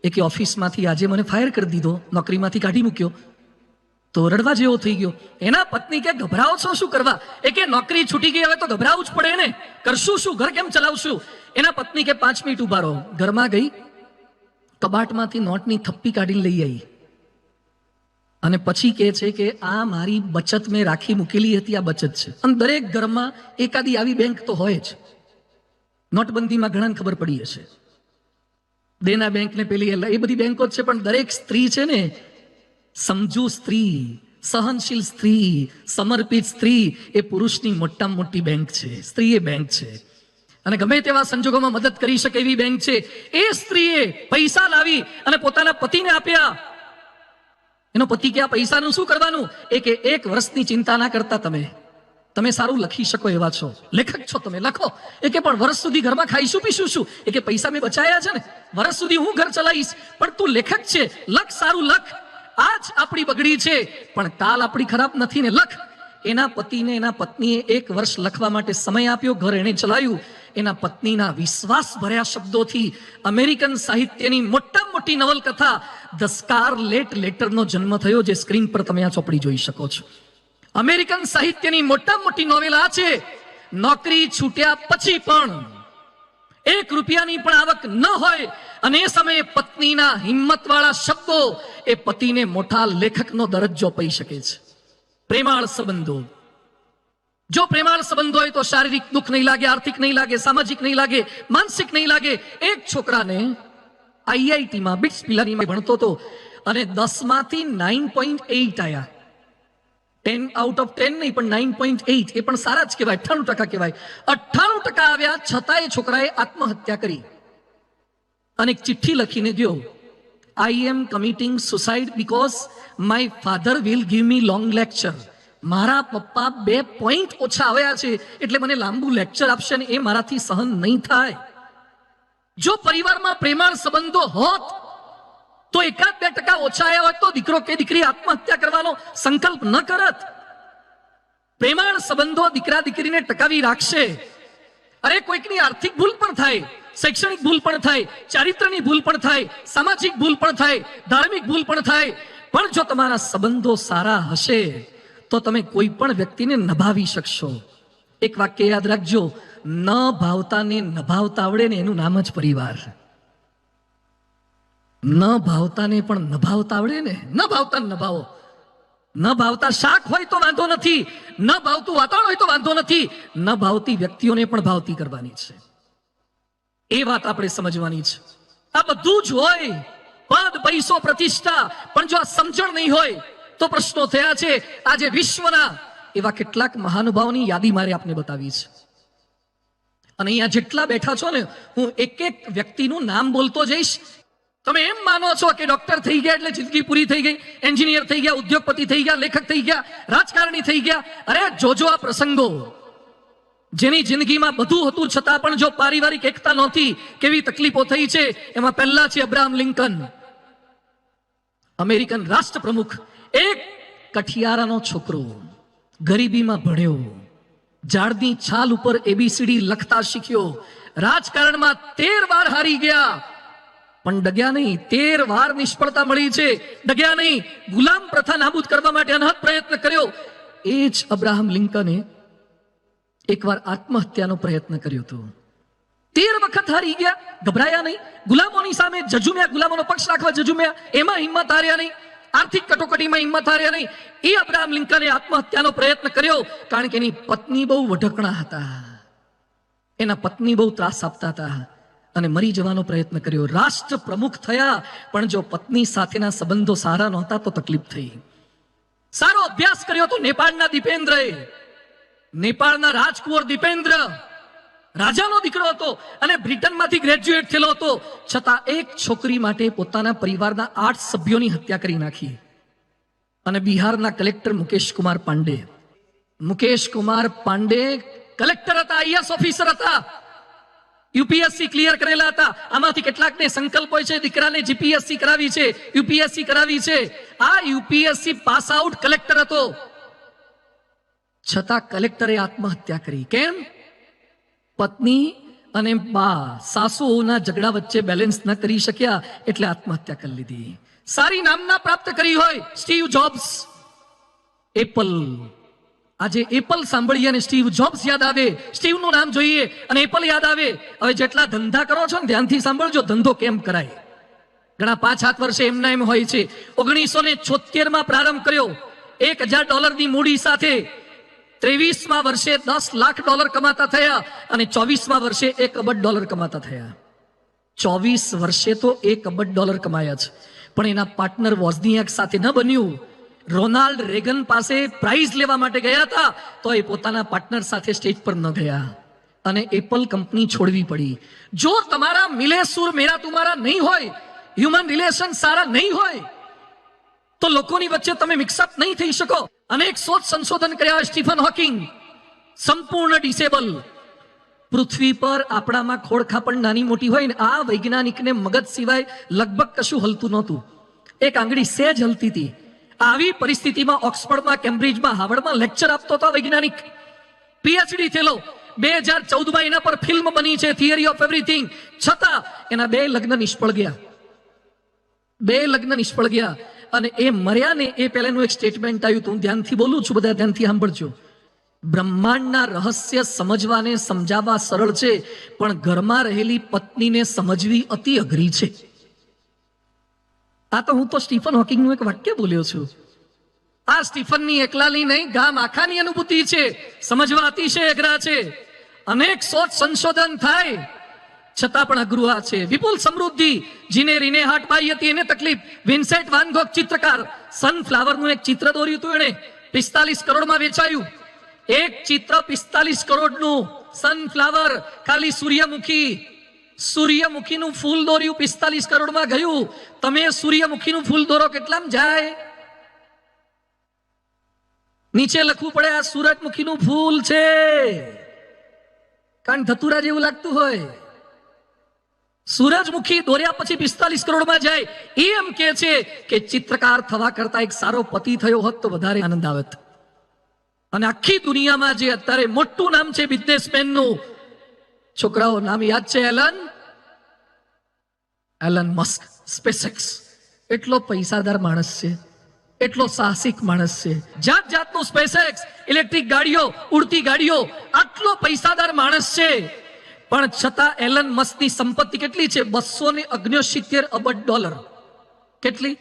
એ કે ઓફિસમાંથી આજે મને ફાયર કરી દીધો, નોકરીમાંથી કાઢી મૂક્યો. તો રડવા જેવો થઈ ગયો. એના પત્ની કે ગભરાવો છો શું કરવા? એ કે નોકરી છૂટી ગઈ, હવે તો ગભરાવું જ પડે ને, કરશું શું, ઘર કેમ ચલાવશું? એના પત્ની કે 5 મિનિટ ઉભા રહો. ઘરમાં ગઈ, કબાટમાંથી નોટની થપ્પી કાઢીને લઈ આવી અને પછી કહે છે કે આ મારી બચત મેં રાખી મૂકેલી હતી, આ બચત છે. અને દરેક ઘરમાં એકાદી આવી બેંક તો હોય જ. નોટબંધીમાં ઘણાને ખબર પડી હશે, દેના બેંક ને પેલી એ બધી બેંકો જ છે. પણ દરેક સ્ત્રી છે ને, સમજુ સ્ત્રી, સહનશીલ સ્ત્રી, સમર્પિત સ્ત્રી એ પુરુષની મોટામાં મોટી બેંક છે. સ્ત્રી એ બેંક છે અને ગમે તેવા સંજોગોમાં મદદ કરી શકે એવી બેંક છે. એ સ્ત્રીએ પૈસા લાવી અને પોતાના પતિને આપ્યા. એનો પતિ કે આ પૈસાનું શું કરવાનું? એ કે 1 વર્ષની ચિંતા ના કરતા, તમે સારું લખી શકો એવા છો, લેખક છો, તમે લખો. એ કે પણ વર્ષ સુધી ઘરમાં ખાઈશું પીશું શું? એ કે પૈસા મેં બચાયા છે ને, વર્ષ સુધી હું ઘર ચલાવીશ. પણ તું લેખક છે, લખ, સારું લખ. આજ આપણી બગડી છે પણ કાલ આપણી ખરાબ નથી ને, લખ. એના પતિને એના પત્નીએ 1 વર્ષ લખવા માટે સમય આપ્યો, ઘર એણે ચલાવ્યું. એના પત્નીના વિશ્વાસ ભર્યા શબ્દોથી અમેરિકન સાહિત્યની મોટામાં મોટી નવલકથા ધ સ્કારલેટ લેટરનો જન્મ થયો, જે સ્ક્રીન પર તમે આ ચોપડી જોઈ શકો છો. અમેરિકન સાહિત્યની મોટામાં મોટી નોવેલ આ છે. નોકરી છૂટ્યા પછી પણ 1 રૂપિયાની પણ આવક ન હોય અને એ સમયે પત્નીના હિંમતવાળા શબ્દો એ પતિને મોટા લેખકનો દરજ્જો અપાઈ શકે છે. પ્રેમાળ સંબંધો, જો પ્રેમાળ સંબંધો હોય તો શારીરિક દુઃખ નહીં લાગે, આર્થિક નહીં લાગે, સામાજિક નહીં લાગે, માનસિક નહીં લાગે. એક છોકરાને આઈઆઈટીમાં બિટ્સ પિલાનીમાં ભણતો હતો અને 10માંથી 9.8 આયા. 10 આઉટ ઓફ 10 નહીં પણ 9.8, એ પણ સારા જ કહેવાય, 98% કહેવાય. 98% આવ્યા છતાં એ છોકરાએ આત્મહત્યા કરી અને એક ચિઠ્ઠી લખીને ગયો, I am committing suicide because my father will give me long lecture. મારા પપ્પા 2 પોઈન્ટ ઓછા આવ્યા છે એટલે મને લાંબુ લેક્ચર આપશે ને એ મારાથી સહન નહીં થાય. જો પરિવારમાં પ્રેમાળ સંબંધો હોત તો 1-2% ઓછા આવ્યા હોત તો દીકરો કે દીકરી આત્મહત્યા કરવાનો સંકલ્પ ન કરત. પ્રેમાળ સંબંધો દીકરા દીકરીને ટકાવી રાખશે. અરે કોઈકની આર્થિક ભૂલ પણ થાય, શૈક્ષણિક ભૂલ પણ થાય, ચારિત્રની ભૂલ પણ થાય, સામાજિક ભૂલ પણ થાય, ધાર્મિક ભૂલ પણ થાય, પણ જો તમારા સંબંધો સારા હશે તો તમે કોઈ પણ વ્યક્તિને નભાવી શકશો. એક વાક્ય યાદ રાખજો, ન ભાવતાને નભાવતા આવડે ને એનું નામ જ પરિવાર. ન ભાવતાને પણ નભાવતા આવડે ને, ન ભાવતા નભાવો. ન ભાવતા શાક હોય તો વાંધો નથી, ન ભાવતું વાતાવરણ હોય તો વાંધો નથી, ન ભાવતી વ્યક્તિઓને પણ ભાવતી કરવાની છે. એ વાત આપણે સમજવાની છે. આ બધું જ હોય, પદ, પૈસો, પ્રતિષ્ઠા, પણ જો આ સમજણ નહીં હોય તો પ્રશ્નો થયા છે. આજે વિશ્વના એવા કેટલાક મહાનુભાવોની યાદી મારે આપને બતાવી છે અને અહીંયા જેટલા બેઠા છો ને, હું એક એક વ્યક્તિનું નામ બોલતો જઈશ. તમે એમ માનો છો કે ડોક્ટર થઈ ગયા એટલે જિંદગી પૂરી થઈ ગઈ, એન્જિનિયર થઈ ગયા, ઉદ્યોગપતિ થઈ ગયા, લેખક થઈ ગયા, રાજકારણી થઈ ગયા. અરે જોજો આ પ્રસંગો, જેની જિંદગીમાં બધું હતું છતાં પણ જો પારિવારિક એકતા નહોતી, કેવી તકલીફો થઈ છે. એમાં પહેલા છે અબ્રાહમ લિંકન, અમેરિકન રાષ્ટ્રપ્રમુખ. એક કઠિયારાનો છોકરો, ગરીબીમાં ભણ્યો, ઝાડની છાલ ઉપર ABCD લખતા શીખ્યો, રાજકારણમાં 13 વાર હારી ગયા પણ ડગ્યા નહીં. 13 વાર નિષ્ફળતા મળી છે, ડગ્યા નહીં. ગુલામ પ્રથા નાબૂદ કરવા માટે અનહદ પ્રયત્ન કર્યો. એ જ અબ્રાહમ લિંકને એકવાર આત્મહત્યાનો પ્રયત્ન કર્યો હતો. 13 વખત હારી ગયા, ગભરાયા નહીં. ગુલામોની સામે જજુમ્યા, ગુલામોનો પક્ષ રાખવા જજુમ્યા, એમાં હિંમત હાર્યા નહીં. આર્થિક કટોકટીમાં હિંમત હાર્યા નહીં. એ અબ્રાહમ લિંકને આત્મહત્યાનો પ્રયત્ન કર્યો કારણ કે એની પત્ની બહુ વઢકણા હતા, એના પત્ની બહુ ત્રાસ આપતા હતા અને મરી જવાનો પ્રયત્ન કર્યો. રાષ્ટ્ર પ્રમુખ થયા પણ જો પત્ની સાથેના સંબંધો સારા નહોતા તો તકલીફ થઈ. સારો અભ્યાસ કર્યો તો નેપાળના દીપેન્દ્રએ, નેપાળના રાજકુંવર દીપેન્દ્ર રાજાનો દીકરો હતો અને બ્રિટનમાંથી ગ્રેજ્યુએટ થયેલો હતો, છતાં એક છોકરી માટે પોતાના પરિવારના 8 સભ્યોની હત્યા કરી નાખી. અને બિહારના કલેક્ટર મુકેશ કુમાર પાંડે કલેક્ટર હતા, IAS ઓફિસર હતા, UPSC ક્લિયર કરેલા હતા. આમાંથી કેટલાકને સંકલ્પ હોય છે દીકરાને GPSC કરાવી છે, UPSC કરાવી છે. આ UPSC પાસ આઉટ કલેક્ટર હતો, છતાં કલેક્ટરે આત્મહત્યા કરી. કેમ? પત્ની અને બા સાસુઓના ઝઘડા વચ્ચે બેલેન્સ ન કરી શક્યા એટલે આત્મહત્યા કરી લીધી. સારી નામના પ્રાપ્ત કરી હોય સ્ટીવ જોબ્સ, એપલ. આજે એપલ સાંભળીએ અને સ્ટીવ જોબ્સ યાદ આવે, સ્ટીવનું નામ જોઈએ અને એપલ યાદ આવે. હવે જેટલા ધંધા કરો છો ને ધ્યાનથી સાંભળજો, ધંધો કેમ કરાય. ઘણા 5-7 વર્ષે એમના એમ હોય છે. 1976 પ્રારંભ કર્યો $1,000 મૂડી સાથે. 23મા વર્ષે $10 લાખ કમાતા થયા અને 24મા વર્ષે $1 અબજ કમાતા થયા. 24 વર્ષે તો $1 અબજ કમાયા છે. પણ એના પાર્ટનર વોઝનિયાક સાથે ન બન્યું. રોનાલ્ડ રેગન પાસે પ્રાઇઝ લેવા માટે ગયા હતા તો એ પોતાના પાર્ટનર સાથે સ્ટેજ પર ન ગયા અને એપલ કંપની છોડવી પડી. જો તમારા મિલે સુર મેરા તુમારા નહીં હોય, હ્યુમન રિલેશન સારા નહીં હોય, તો લોકોની વચ્ચે તમે મિક્સઅપ નહીં થઈ શકો. અનેક શોધ સંશોધન કર્યા. સ્ટીફન હોકિંગ સંપૂર્ણ ડિસેબલ. પૃથ્વી પર આપણામાં ખોળખા પણ નાની મોટી હોય ને આ વૈજ્ઞાનિકને મગજ સિવાય લગભગ કશું હલતું નહોતું. એક આંગળી સહેજ હલતી હતી. આવી પરિસ્થિતિમાં ઓક્સફર્ડમાં, કેમ્બ્રિજમાં, હાર્વર્ડમાં લેક્ચર આપતો હતો વૈજ્ઞાનિક. પીએચડી થયેલો. 2014માં એના પર ફિલ્મ બની છે, થિયરી ઓફ એવરીથિંગ. છતાં એના 2 લગ્ન નિષ્ફળ ગયા. 2 લગ્ન નિષ્ફળ ગયા અને એ મર્યા ને એ પહેલાનું એક સ્ટેટમેન્ટ આવ્યું. હું ધ્યાનથી બોલું છું, બધા ધ્યાનથી સાંભળજો. બ્રહ્માંડના રહસ્ય સમજવાને સમજાવવા સરળ છે, પણ ઘરમાં રહેલી પત્નીને સમજવી અતિ અઘરી છે. આ તો હું તો સ્ટીફન હોકિંગનું એક વાક્ય બોલ્યો છું. આ સ્ટીફનની એકલાની નહીં, ગામ આખાની અનુભૂતિ છે. સમજવા અતિશય અઘરા છે. અનેક શોધ સંશોધન થાય છતાં પણ અઘરું આ છે. વિપુલ સમૃદ્ધિ જીને રીને હાટ પાઈ હતી એને તકલીફ. વિન્સેન્ટ વાન ગોગ ચિત્રકાર, સનફ્લાવરનું એક ચિત્ર દોર્યું હતું એણે. 45 કરોડમાં વેચાયું. એક ચિત્ર 45 કરોડનું. સનફ્લાવર, ખાલી સૂર્યમુખીનું ફૂલ દોર્યું, 45 કરોડમાં ગયું. તમે સૂર્યમુખીનું ફૂલ દોરો કેટલામાં જાય? નીચે લખવું પડે આ સૂરજમુખીનું ફૂલ છે, કારણ ધતુરા જેવું લાગતું હોય. સૂરજમુખી દોર્યા પછી 45 કરોડમાં જાય. એમ કે છે કે ચિત્રકાર થવા કરતા એક સારો પતિ થયો હોત તો વધારે આનંદ આવત. અને આખી દુનિયામાં જે અત્યારે મોટું નામ છે બિઝનેસમેનનું, છોકરાઓ નામ યાદ છે? Elon Musk, SpaceX. એટલો પૈસાદાર માણસ છે, એટલો સાહસિક માણસ છે. જાત જાતનું સ્પેસએક્સ, ઇલેક્ટ્રિક ગાડીઓ, ઉડતી ગાડીઓ, આટલો પૈસાદાર માણસ છે. પણ છતાં એલન મસ્કની સંપત્તિ કેટલી છે? $269 અબજ. કેટલી?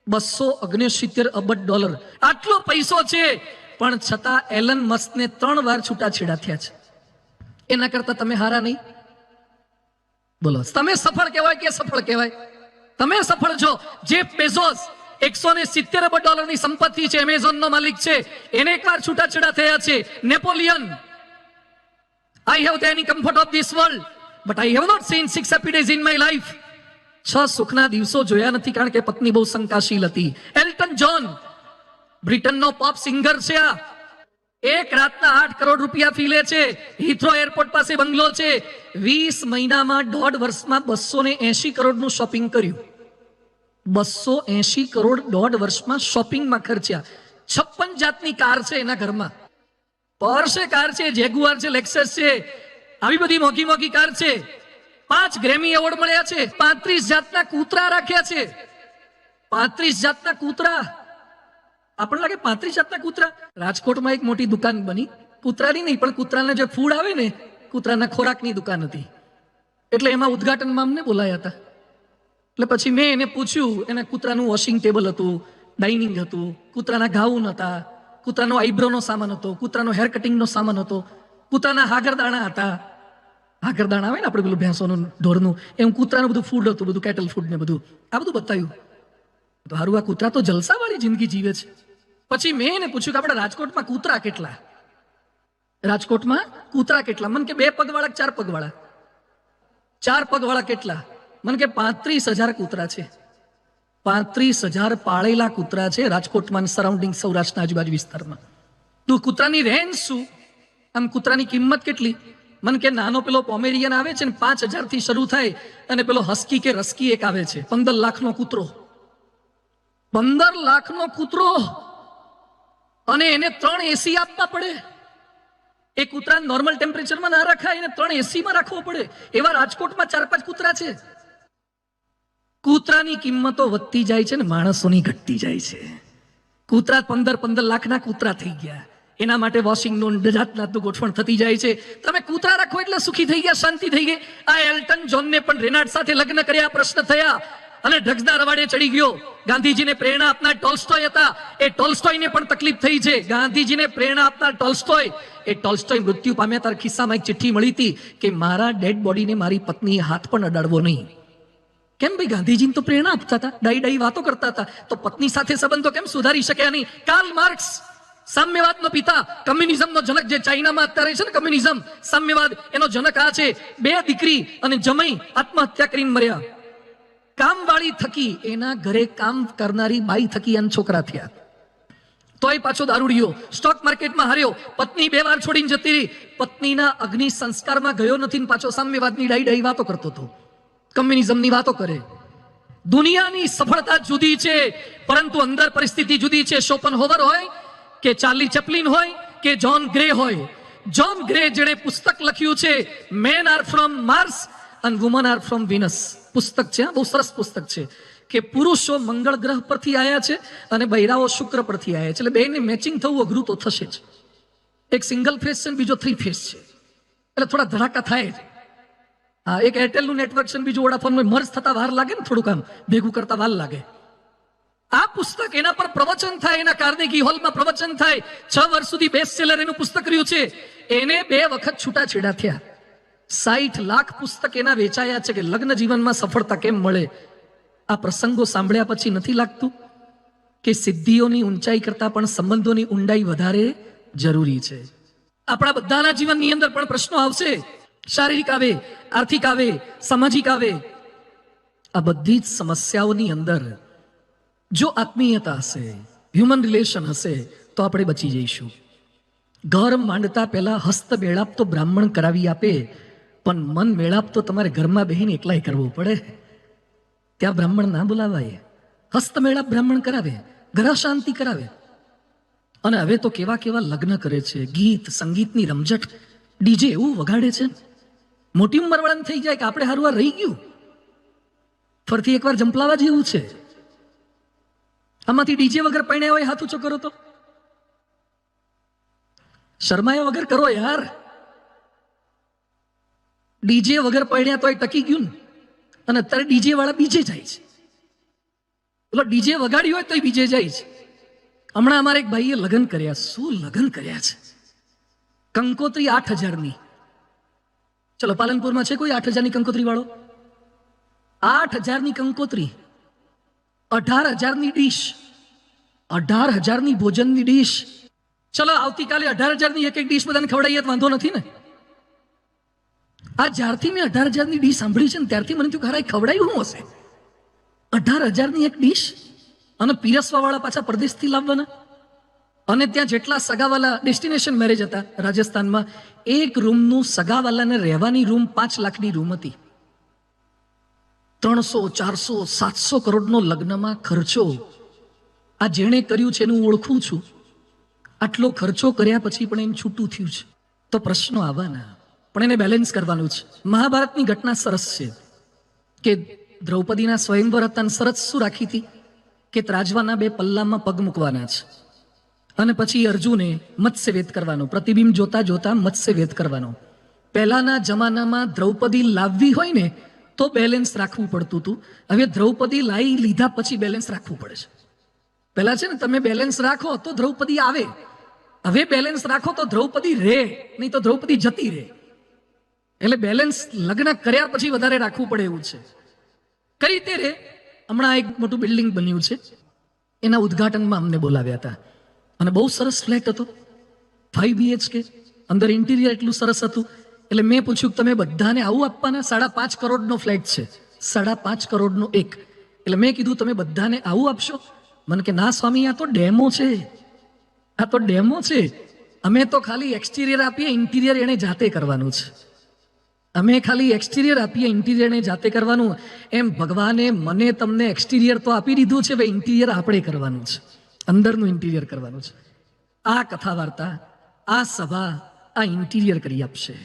$269 અબજ. આટલો પૈસો છે પણ છતાં એલન મસ્કને 3 વાર છૂટાછેડા થયા છે. એના કરતા તમે હારા નહીં? બોલો, તમે સફળ કહેવાય કે સફળ કહેવાય? તમે સફળ છો. જેફ બેઝોસ, $170 અબજ સંપત્તિ છે, એમેઝોનનો માલિક છે, એને એકવાર છૂટાછેડા થયા છે. Napoleon, I have any comfort of this world, but I have not seen 6 happy days in my life. 6 સુખના દિવસો જોયા નથી કારણ કે પત્ની બહુ શંકાશીલ હતી. એલ્ટન જ્હોન, બ્રિટનનો પોપ સિંગર છે. આ એક રાતના 8 કરોડ રૂપિયા ફી લે છે. હિથ્રો એરપોર્ટ પાસે બંગલો છે. 20 મહિનામાં 1.5 વર્ષમાં 280 કરોડનું શોપિંગ કર્યું. 280 કરોડ 1.5 વર્ષમાં શોપિંગમાં ખર્ચ્યા. 56 જાતની કાર છે એના ઘરમાં. પોર્શે કાર છે, જેગુઆર છે, લેક્સસ છે, આવી બધી મોઘી મોઘી કાર છે. 5 ગ્રેમી એવોર્ડ મળ્યા છે. 35 જાતના કૂતરા રાખ્યા છે. 35 જાતના કૂતરા. આપણને લાગે 35 જાતના કૂતરા. રાજકોટમાં એક મોટી દુકાન બની, કૂતરાની નહીં પણ કૂતરાને જે ફૂડ આવે ને, કૂતરાના ખોરાકની દુકાન હતી. એટલે એમાં ઉદ્ઘાટનમાં અમને બોલાયા હતા. એટલે પછી મેં એને પૂછ્યું. એના કૂતરાનું વોશિંગ ટેબલ હતું, ડાઇનિંગ હતું, કૂતરાના ગાઉન હતા, કૂતરાનો આઈબ્રોનો સામાન હતો, કૂતરાનો હેર કટિંગનો સામાન હતો, કૂતરાના હાગરદાણા હતા. હાગરદાણા આવે ને આપણે પેલું ભેંસોનું, ઢોરનું, એમ કૂતરાનું બધું ફૂડ હતું, બધું કેટલ ફૂડ ને બધું. આ બધું બતાવ્યું. તો હારું, આ કૂતરા તો જલસાવાળી જિંદગી જીવે છે. પછી મેં એને પૂછ્યું કે આપણે રાજકોટમાં કૂતરા કેટલા? રાજકોટમાં કૂતરા કેટલા? મને કે 2 પગવાળા 4 પગવાળા? 4 પગવાળા કેટલા? મને કે 35,000 કૂતરા છે. 35,000 પાળેલા કૂતરા છે રાજકોટમાં, સરાઉન્ડિંગ સૌરાષ્ટ્રના આજુબાજુ વિસ્તારમાં. તો કૂતરાની રેન્જ શું? આમ કૂતરાની કિંમત કેટલી? મને કે નાનો પેલો પોમેરિયન આવે છે ને 5,000 થી શરૂ થાય, અને પેલો હસ્કી કે રસ્કી એક આવે છે 15 લાખનો કૂતરો. 15 લાખનો કૂતરો, અને એને 3 એસી આપવા પડે. એ કૂતરા નોર્મલ ટેમ્પરેચરમાં ના રખાય, એને 3 AC માં રાખવો પડે. એવા રાજકોટમાં 4-5 કૂતરા છે. કૂતરાની કિંમતો વધતી જાય છે ને માણસોની ઘટતી જાય છે. કૂતરા 15 લાખના કૂતરા થઈ ગયા. એના માટે વોશિંગનું જાતનું ગોઠવણ થતી જાય છે. તમે કૂતરા રાખો એટલે સુખી થઈ ગયા, શાંતિ થઈ ગઈ. આ એલ્ટન જોનને પણ રેનાલ્ડ સાથે લગ્ન કર્યા, પ્રશ્ન થયા અને ડ્રગ્સના રવાડે ચડી ગયો. ગાંધીજીને પ્રેરણા આપનાર ટોલ્સ્ટોય હતા, એ ટોલ્સ્ટોયને પણ તકલીફ થઈ છે. ગાંધીજીને પ્રેરણા આપનાર ટોલ્સ્ટોય, એ ટોલ્સ્ટોય મૃત્યુ પામ્યા તાર ખિસ્સામાં એક ચિઠ્ઠી મળી હતી કે મારા ડેડ બોડીને મારી પત્નીએ હાથ પણ અડાડવો નહીં. કેમ ભાઈ? ગાંધીજીને તો પ્રેરણા આપતા હતા, ડાઈ વાતો કરતા હતા, તો પત્ની સાથે સંબંધો કેમ સુધારી શક્યા નહીં? કાર્લ માર્ક્સ, સામ્યવાદનો પિતા, કમ્યુનિઝમનો જનક, જે ચાઇનામાં અત્યારે છે ને કમ્યુનિઝમ, સામ્યવાદ, એનો જનક આ છે. 2 દીકરી અને જમાઈ આત્મહત્યા કરીને મર્યા. કામવાળી થકી, એના ઘરે કામ કરનારી બાઈ થકી એના છોકરા થયા. તોય પાછો દારૂડિયો, સ્ટોક માર્કેટમાં હાર્યો, પત્ની 2 વાર છોડીને જતી રહી, પત્નીના અગ્નિ સંસ્કારમાં ગયો નથી, પાછો સામ્યવાદની ડાઈ વાતો કરતો હતો, કમ્યુનિઝમની વાતો કરે. દુનિયાની સફળતા જુદી છે, પરંતુ અંદર પરિસ્થિતિ જુદી છે. શોપનહોવર હોય કે ચાર્લી ચેપ્લિન હોય કે જ્હોન ગ્રે હોય. જ્હોન ગ્રે જેણે પુસ્તક લખ્યું છે મેન આર ફ્રોમ માર્સ અને વુમન આર ફ્રોમ વિનસ, પુસ્તક છે, બહુ સરસ પુસ્તક છે, કે પુરુષો મંગળ ગ્રહ પરથી આવ્યા છે અને બૈરાઓ શુક્ર પરથી આવ્યા છે, એટલે બેને મેચિંગ થવું અઘરું તો થશે જ. એક સિંગલ ફેસ છે, બીજો 3 ફેસ છે, એટલે થોડા ધડાકા થાય છે. હા, એક એરટેલનું નેટવર્ક છે, બીજું વોડાફોનનું, મર્જ થતા વાર લાગે ને, થોડું કામ ભેગું કરતા વાર લાગે. આ પુસ્તક, એના પર પ્રવચન થાય, એના કાર્નેગી હોલમાં પ્રવચન થાય. 6 વર્ષ સુધી બેસ્ટ સેલર એનું પુસ્તક રહ્યું છે. એને 2 વખત છૂટાછેડા થયા. 60 લાખ પુસ્તક એના વેચાયા છે કે લગ્ન જીવનમાં સફળતા કેમ મળે. આ પ્રસંગો સાંભળ્યા પછી નથી લાગતું કે સિદ્ધિઓની ઊંચાઈ કરતા પણ સંબંધોની ઊંડાઈ વધારે જરૂરી છે? આપણા બધાના જીવનની અંદર પણ પ્રશ્નો આવશે. શારીરિક આવે, આર્થિક આવે, સામાજિક આવે. આ બધી જ સમસ્યાઓની અંદર જો આત્મીયતા હશે, હ્યુમન રિલેશન હશે, તો આપણે બચી જઈશું. ઘર માંડતા પહેલા હસ્ત મેળાપ તો બ્રાહ્મણ કરાવી આપે, પણ મન મેળાપ તો તમારે ઘરમાં બેહીને એકલાય કરવો પડે. ત્યાં બ્રાહ્મણ ના બોલાવાય. હસ્ત મેળાપ બ્રાહ્મણ કરાવે, ઘર શાંતિ કરાવે. અને હવે તો કેવા કેવા લગ્ન કરે છે, ગીત સંગીતની રમઝટ, ડીજે એવું વગાડે છે. મોટી ઉંમર વાળાને થઈ જાય કે આપણે હારું આ રહી ગયું, ફરતી એકવાર જંપલાવા જેવું છે. આમાંથી ડીજે વગર પરણ્યા હોય હાથ ઊંચો કરો તો. શર્માયા વગર કરો યાર. ડીજે વગર પરણ્યા તોય ટકી ગયું ને, અને અત્યારે ડીજે વાળા બીજે જાય છે. એટલે ડીજે વગાડ્યું હોય તોય બીજે જાય છે. હમણાં અમારે એક ભાઈએ લગ્ન કર્યા. શું લગ્ન કર્યા છે! કંકોત્રી 8,000ની. ચલો, પાલનપુરમાં છે કોઈ 8,000ની કંકોત્રી વાળો? 8,000ની કંકોત્રી, 18,000ની ડીશ, 18,000ની ભોજનની ડીશ. ચલો, આવતીકાલે 18,000ની એક ડીશ બધાને ખવડાવીએ તો વાંધો નથી ને? આ જ્યારથી મેં 18,000ની ડીશ સાંભળી છે ને ત્યારથી મને થયું ખરા ખવડાયું શું હશે? 18,000ની એક ડીશ, અને પીરસવા વાળા પાછા પરદેશથી લાવવાના. અને ત્યાં જેટલા સગાવાલા, ડેસ્ટિનેશન મેરેજ હતા રાજસ્થાનમાં, એક રૂમનું સગાવાલાને રહેવાની રૂમ 5 લાખની રૂમ હતી. 300, 400, 700 કરોડનો લગ્નમાં ખર્ચો. આ જેણે કર્યું છે એનું ઓળખું છું. આટલો ખર્ચો કર્યા પછી પણ એને છૂટું થયું છે. તો પ્રશ્નો આવવાના, પણ એને બેલેન્સ કરવાનું છે. મહાભારતની ઘટના સરસ છે કે દ્રૌપદીના સ્વયંવર હતા, શરત શું રાખી હતી કે ત્રાજવાના 2 પલ્લામાં પગ મૂકવાના છે, અને પછી અર્જુને મત્સ્યવેદ કરવાનો, પ્રતિબિંબ જોતા જોતા મત્સ્યવેદ કરવાનો. પહેલાના જમાનામાં દ્રૌપદી લાવવી હોય ને તો બેલેન્સ રાખવું પડતું હતું. હવે દ્રૌપદી લાવી લીધા પછી બેલેન્સ રાખવું પડે છે. પહેલા છે ને તમે બેલેન્સ રાખો તો દ્રૌપદી આવે, હવે બેલેન્સ રાખો તો દ્રૌપદી રહે, નહીં તો દ્રૌપદી જતી રહે. એટલે બેલેન્સ લગ્ન કર્યા પછી વધારે રાખવું પડે એવું છે. કઈ રીતે રે? હમણાં એક મોટું બિલ્ડિંગ બન્યું છે, એના ઉદ્ઘાટનમાં અમને બોલાવ્યા હતા, અને બહુ સરસ ફ્લેટ હતો, 5 BHK, અંદર ઇન્ટિરિયર એટલું સરસ હતું. એટલે મેં પૂછ્યું તમે બધાને આવું આપવાના? 5.5 કરોડનો ફ્લેટ છે, 5.5 કરોડનો એક. એટલે મેં કીધું તમે બધાને આવું આપશો? મને કે ના સ્વામી, આ તો ડેમો છે, આ તો ડેમો છે. અમે તો ખાલી એક્સટિરિયર આપીએ, ઇન્ટિરિયર એને જાતે કરવાનું છે. અમે ખાલી એક્સટિરિયર આપીએ, ઇન્ટિરિયર એને જાતે કરવાનું. એમ ભગવાને મને તમને એક્સટિરિયર તો આપી દીધું છે, હવે ઇન્ટિરિયર આપણે કરવાનું છે, અંદરનું ઇન્ટિરિયર કરવાનું છે. આ કથા વાર્તા, આ સભા, આ ઇન્ટિરિયર કરી આપશે.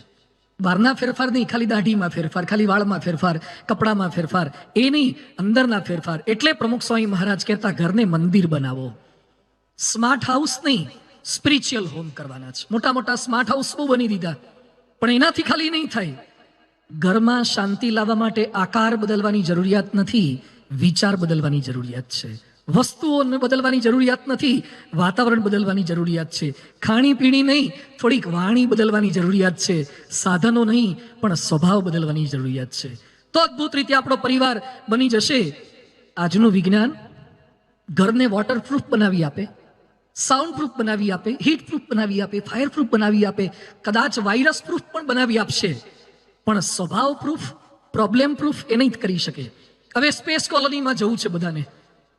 બહારના ફેરફાર નહીં, ખાલી દાઢીમાં ફેરફાર, ખાલી વાળમાં ફેરફાર, કપડામાં ફેરફાર, એ નહીં, અંદરના ફેરફાર. એટલે પ્રમુખ સ્વામી મહારાજ કહેતા ઘરને મંદિર બનાવો, સ્માર્ટ હાઉસ નહીં, સ્પિરિચ્યુઅલ હોમ કરવાના છે. મોટા મોટા સ્માર્ટ હાઉસ બહુ બની દીધા, પણ એનાથી ખાલી નહીં થાય. ઘરમાં શાંતિ લાવવા માટે આકાર બદલવાની જરૂરિયાત નથી, વિચાર બદલવાની જરૂરિયાત છે. વસ્તુઓને બદલવાની જરૂરિયાત નથી, વાતાવરણ બદલવાની જરૂરિયાત છે. ખાણીપીણી નહીં, થોડીક વાણી બદલવાની જરૂરિયાત છે. સાધનો નહીં, પણ સ્વભાવ બદલવાની જરૂરિયાત છે. તો અદ્ભુત રીતે આપણો પરિવાર બની જશે. આજનું વિજ્ઞાન ઘરને વોટરપ્રૂફ બનાવી આપે, સાઉન્ડ પ્રૂફ બનાવી આપે, હીટ પ્રૂફ બનાવી આપે, ફાયર પ્રૂફ બનાવી આપે, કદાચ વાયરસ પ્રૂફ પણ બનાવી આપશે, પણ સ્વભાવ પ્રૂફ, પ્રોબ્લેમ પ્રૂફ એ નહીં કરી શકે. હવે સ્પેસ કોલોનીમાં જવું છે બધાને.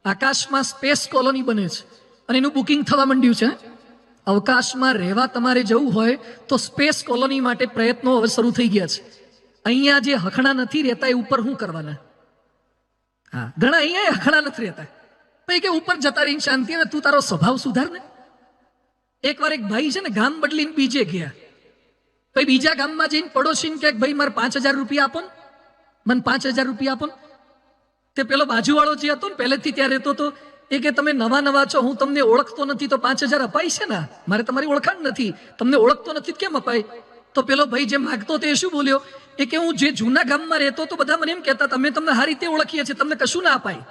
આકાશમાં સ્પેસ કોલોની બને છે અને એનું બુકિંગ થવા માંડ્યું છે. અવકાશમાં રહેવા તમારે જવું હોય તો સ્પેસ કોલોની માટે પ્રયત્નો હવે શરૂ થઈ ગયા છે. અહીંયા જે હખણા નથી રહેતા એ ઉપર શું કરવાના? હા, ઘણા અહીંયા હખણા નથી રહેતા, પછી કે ઉપર જતા રહીને શાંતિ. હવે તું તારો સ્વભાવ સુધાર ને. એકવાર એક ભાઈ છે ને ગામ બદલીને બીજે ગયા, પછી બીજા ગામમાં જઈને પડોશીને કે ભાઈ મારે 5,000 રૂપિયા આપો ને, મને 5,000 રૂપિયા આપો ને. તે પેલો બાજુવાળો જે હતો ને પહેલેથી ત્યાં રહેતો હતો, એ કે તમે નવા નવા છો, હું તમને ઓળખતો નથી તો 5,000 અપાય છે ને? મારે તમારી ઓળખાણ નથી, તમને ઓળખતો નથી કેમ અપાય? તો પેલો ભાઈ જે માગતો તે શું બોલ્યો, એ કે હું જે જૂના ગામમાં રહેતો તો બધા મને એમ કહેતા તમે તમને સારી રીતે ઓળખીએ છીએ, તમને કશું ના અપાય.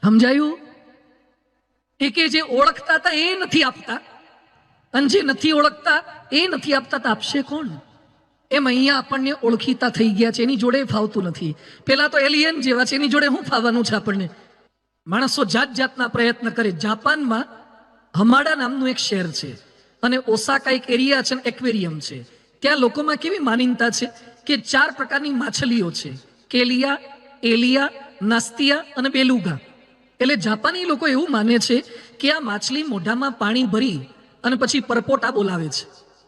સમજાયું? એ કે જે ઓળખતા હતા એ નથી આપતા, અને જે નથી ઓળખતા એ નથી આપતા, તો આપશે કોણ? એમ અહીંયા આપણને ઓળખીતા થઈ ગયા છે, એની જોડે ફાવતું નથી. પેલા તો એલિયન જેવા છે, એની જોડે શું ફાવવાનું છે આપણને? માણસો જાત જાતના પ્રયત્ન કરે. જાપાનમાં હમાડા નામનું એક શહેર છે અને ઓસાકા એક એરિયા છે, એક્વેરિયમ છે. ત્યાં લોકોમાં કેવી માનીનતા છે કે 4 પ્રકારની માછલીઓ છે, કેલિયા, એલિયા, નાસ્તિયા અને બેલુગા. એટલે જાપાની લોકો એવું માને છે કે આ માછલી મોઢામાં પાણી ભરી અને પછી પરપોટા બોલાવે છે.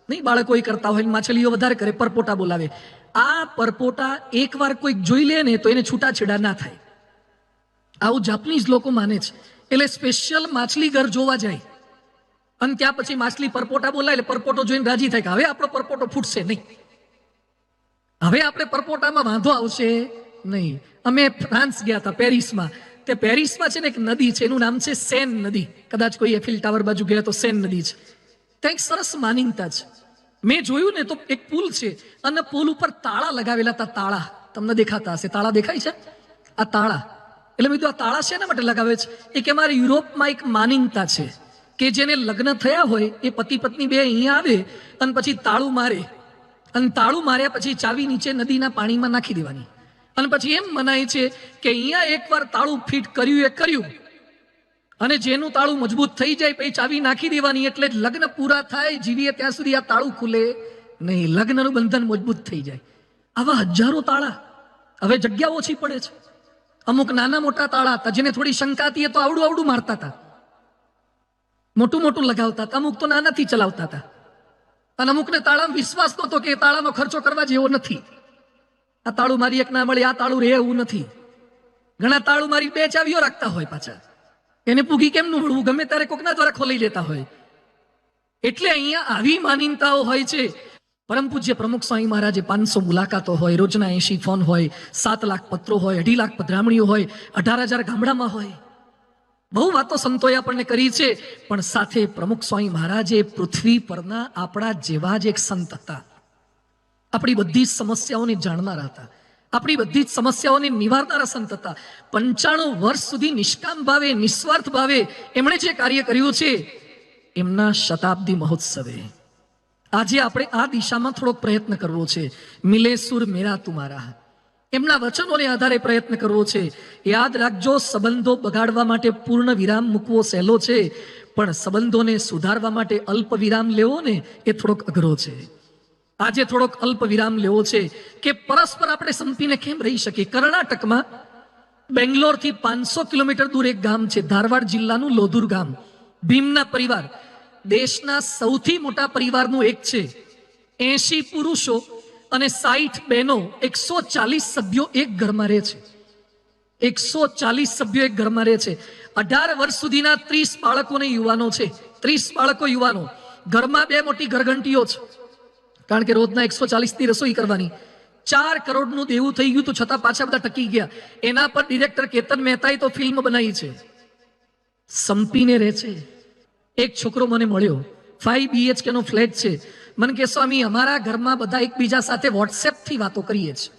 નહીં, બાળકો કરતા હોય, માછલીઓ વધારે કરે, પરપોટા બોલાવે. આ પરપોટા એકવાર કોઈક જોઈ લે ને તો એને છૂટાછેડા ના થાય, આવું જાપાનીઝ લોકો માને છે. એટલે સ્પેશિયલ માછલી ઘર જોવા જાય અને ત્યાં પછી માછલી પરપોટા બોલાય એટલે પરપોટો જોઈને રાજી થાય કે હવે આપણો પરપોટો ફૂટશે નહીં, હવે આપણે પરપોટામાં વાંધો આવશે નહીં. અમે ફ્રાન્સ ગયા હતા, પેરિસમાં. તે પેરિસમાં છે ને એક નદી છે, એનું નામ છે સેન નદી. કદાચ કોઈ એફિલ ટાવર બાજુ ગયા તો સેન નદી છે. ત્યાં એક સરસ માનીનતા છે. મેં જોયું ને તો એક પુલ છે અને પુલ ઉપર તાળા લગાવેલા હતા. તાળા તમને દેખાતા હશે, તાળા દેખાય છે? આ તાળા, એટલે મેં કીધું આ તાળા શેના માટે લગાવે છે? એ કે અમારે યુરોપમાં એક માનીનતા છે કે જેને લગ્ન થયા હોય એ પતિ પત્ની બે અહીંયા આવે અને પછી તાળું મારે, અને તાળું માર્યા પછી ચાવી નીચે નદીના પાણીમાં નાખી દેવાની. અને પછી એમ મનાય છે કે અહીંયા એકવાર તાળું ફિટ કર્યું એ કર્યું, અને જેનું તાળું મજબૂત થઈ જાય પછી ચાવી નાખી દેવાની, એટલે લગ્ન પૂરા થાય જીવીએ ત્યાં સુધી આ તાળું ખુલે નહીં, લગ્નનું બંધન મજબૂત થઈ જાય. આવા હજારો તાળા. હવે જગ્યા ઓછી પડે છે. અમુક નાના મોટા તાળા હતા, જેને થોડી શંકા હતી તો આવડું આવડું મારતા હતા, મોટું મોટું લગાવતા હતા. અમુક તો નાનાથી ચલાવતા હતા, અને અમુકને તાળામાં વિશ્વાસ નહોતો કે તાળાનો ખર્ચો કરવા જેવો નથી. આ તાળું મારી એક ના મળે, આ તાળું રે એવું નથી. ઘણા તાળું મારી 2 ચાવીઓ રાખતા હોય, પાછા એને પૂગી કેમનું મળવું, ગમે ત્યારે કોકના દ્વારા ખોલી લેતા હોય. એટલે અહીંયા આવી માનીનતાઓ હોય છે. પરમ પૂજ્ય પ્રમુખ સ્વામી મહારાજે 500 મુલાકાતો હોય, રોજના 80 ફોન હોય, 7 લાખ પત્રો હોય, 2.5 લાખ પધરામણીઓ હોય, 18,000 ગામડામાં હોય. બહુ વાતો સંતોએ આપણને કરી છે, પણ સાથે પ્રમુખ સ્વામી મહારાજે પૃથ્વી પરના આપણા જેવા જ એક સંત હતા. આપણી બધી જ સમસ્યાઓને જાણનારા હતા, આપણી બધી જ સમસ્યાઓને નિવારનારા સંત હતા. 95 વર્ષ સુધી નિષ્કામ ભાવે, નિસ્વાર્થ ભાવે એમણે જે કાર્ય કર્યું છે, એમના શતાબ્દી મહોત્સવે આજે આપણે આ દિશામાં થોડોક પ્રયત્ન કરવો છે. મિલે સુર મેરા તુમારા, એમના વચનોને આધારે પ્રયત્ન કરવો છે. યાદ રાખજો, સંબંધો બગાડવા માટે પૂર્ણ વિરામ મૂકવો સહેલો છે, પણ સંબંધોને સુધારવા માટે અલ્પ વિરામ લેવો ને એ થોડોક અઘરો છે. આજે થોડોક અલ્પ વિરામ લેવો છે કે પરસ્પર આપણે સંપીને કેમ રહી શકીએ. કર્ણાટકમાં બેંગ્લોરથી 500 કિલોમીટર દૂર એક ગામ છે, ધારવાડ જિલ્લાનું લોધુર ગામ. ભીમના પરિવાર દેશના સૌથી મોટા પરિવારનું એક છે. 80 પુરુષો અને 60 બહેનો, 140 સભ્યો એક ઘરમાં રહે છે. 140 સભ્યો એક ઘરમાં રહે છે. 18 વર્ષ સુધીના 30 બાળકોને યુવાનો છે, 30 બાળકો યુવાનો. ઘરમાં બે મોટી ઘરઘંટીઓ છે, કારણ કે રોજના 140 ની રસોઈ કરવાની. 4 કરોડનું દેવું થઈ ગયું તો છતાં પાછા બધા ટકી ગયા. એના પર ડિરેક્ટર કેતન મહેતાએ તો ફિલ્મ બનાવી છે. સંપીને રહે છે. એક છોકરો મને મળ્યો, 5 BHK નો ફ્લેટ છે. મને કે સ્વામી અમારા ઘરમાં બધા એકબીજા સાથે વોટ્સએપ થી વાતો કરીએ છીએ.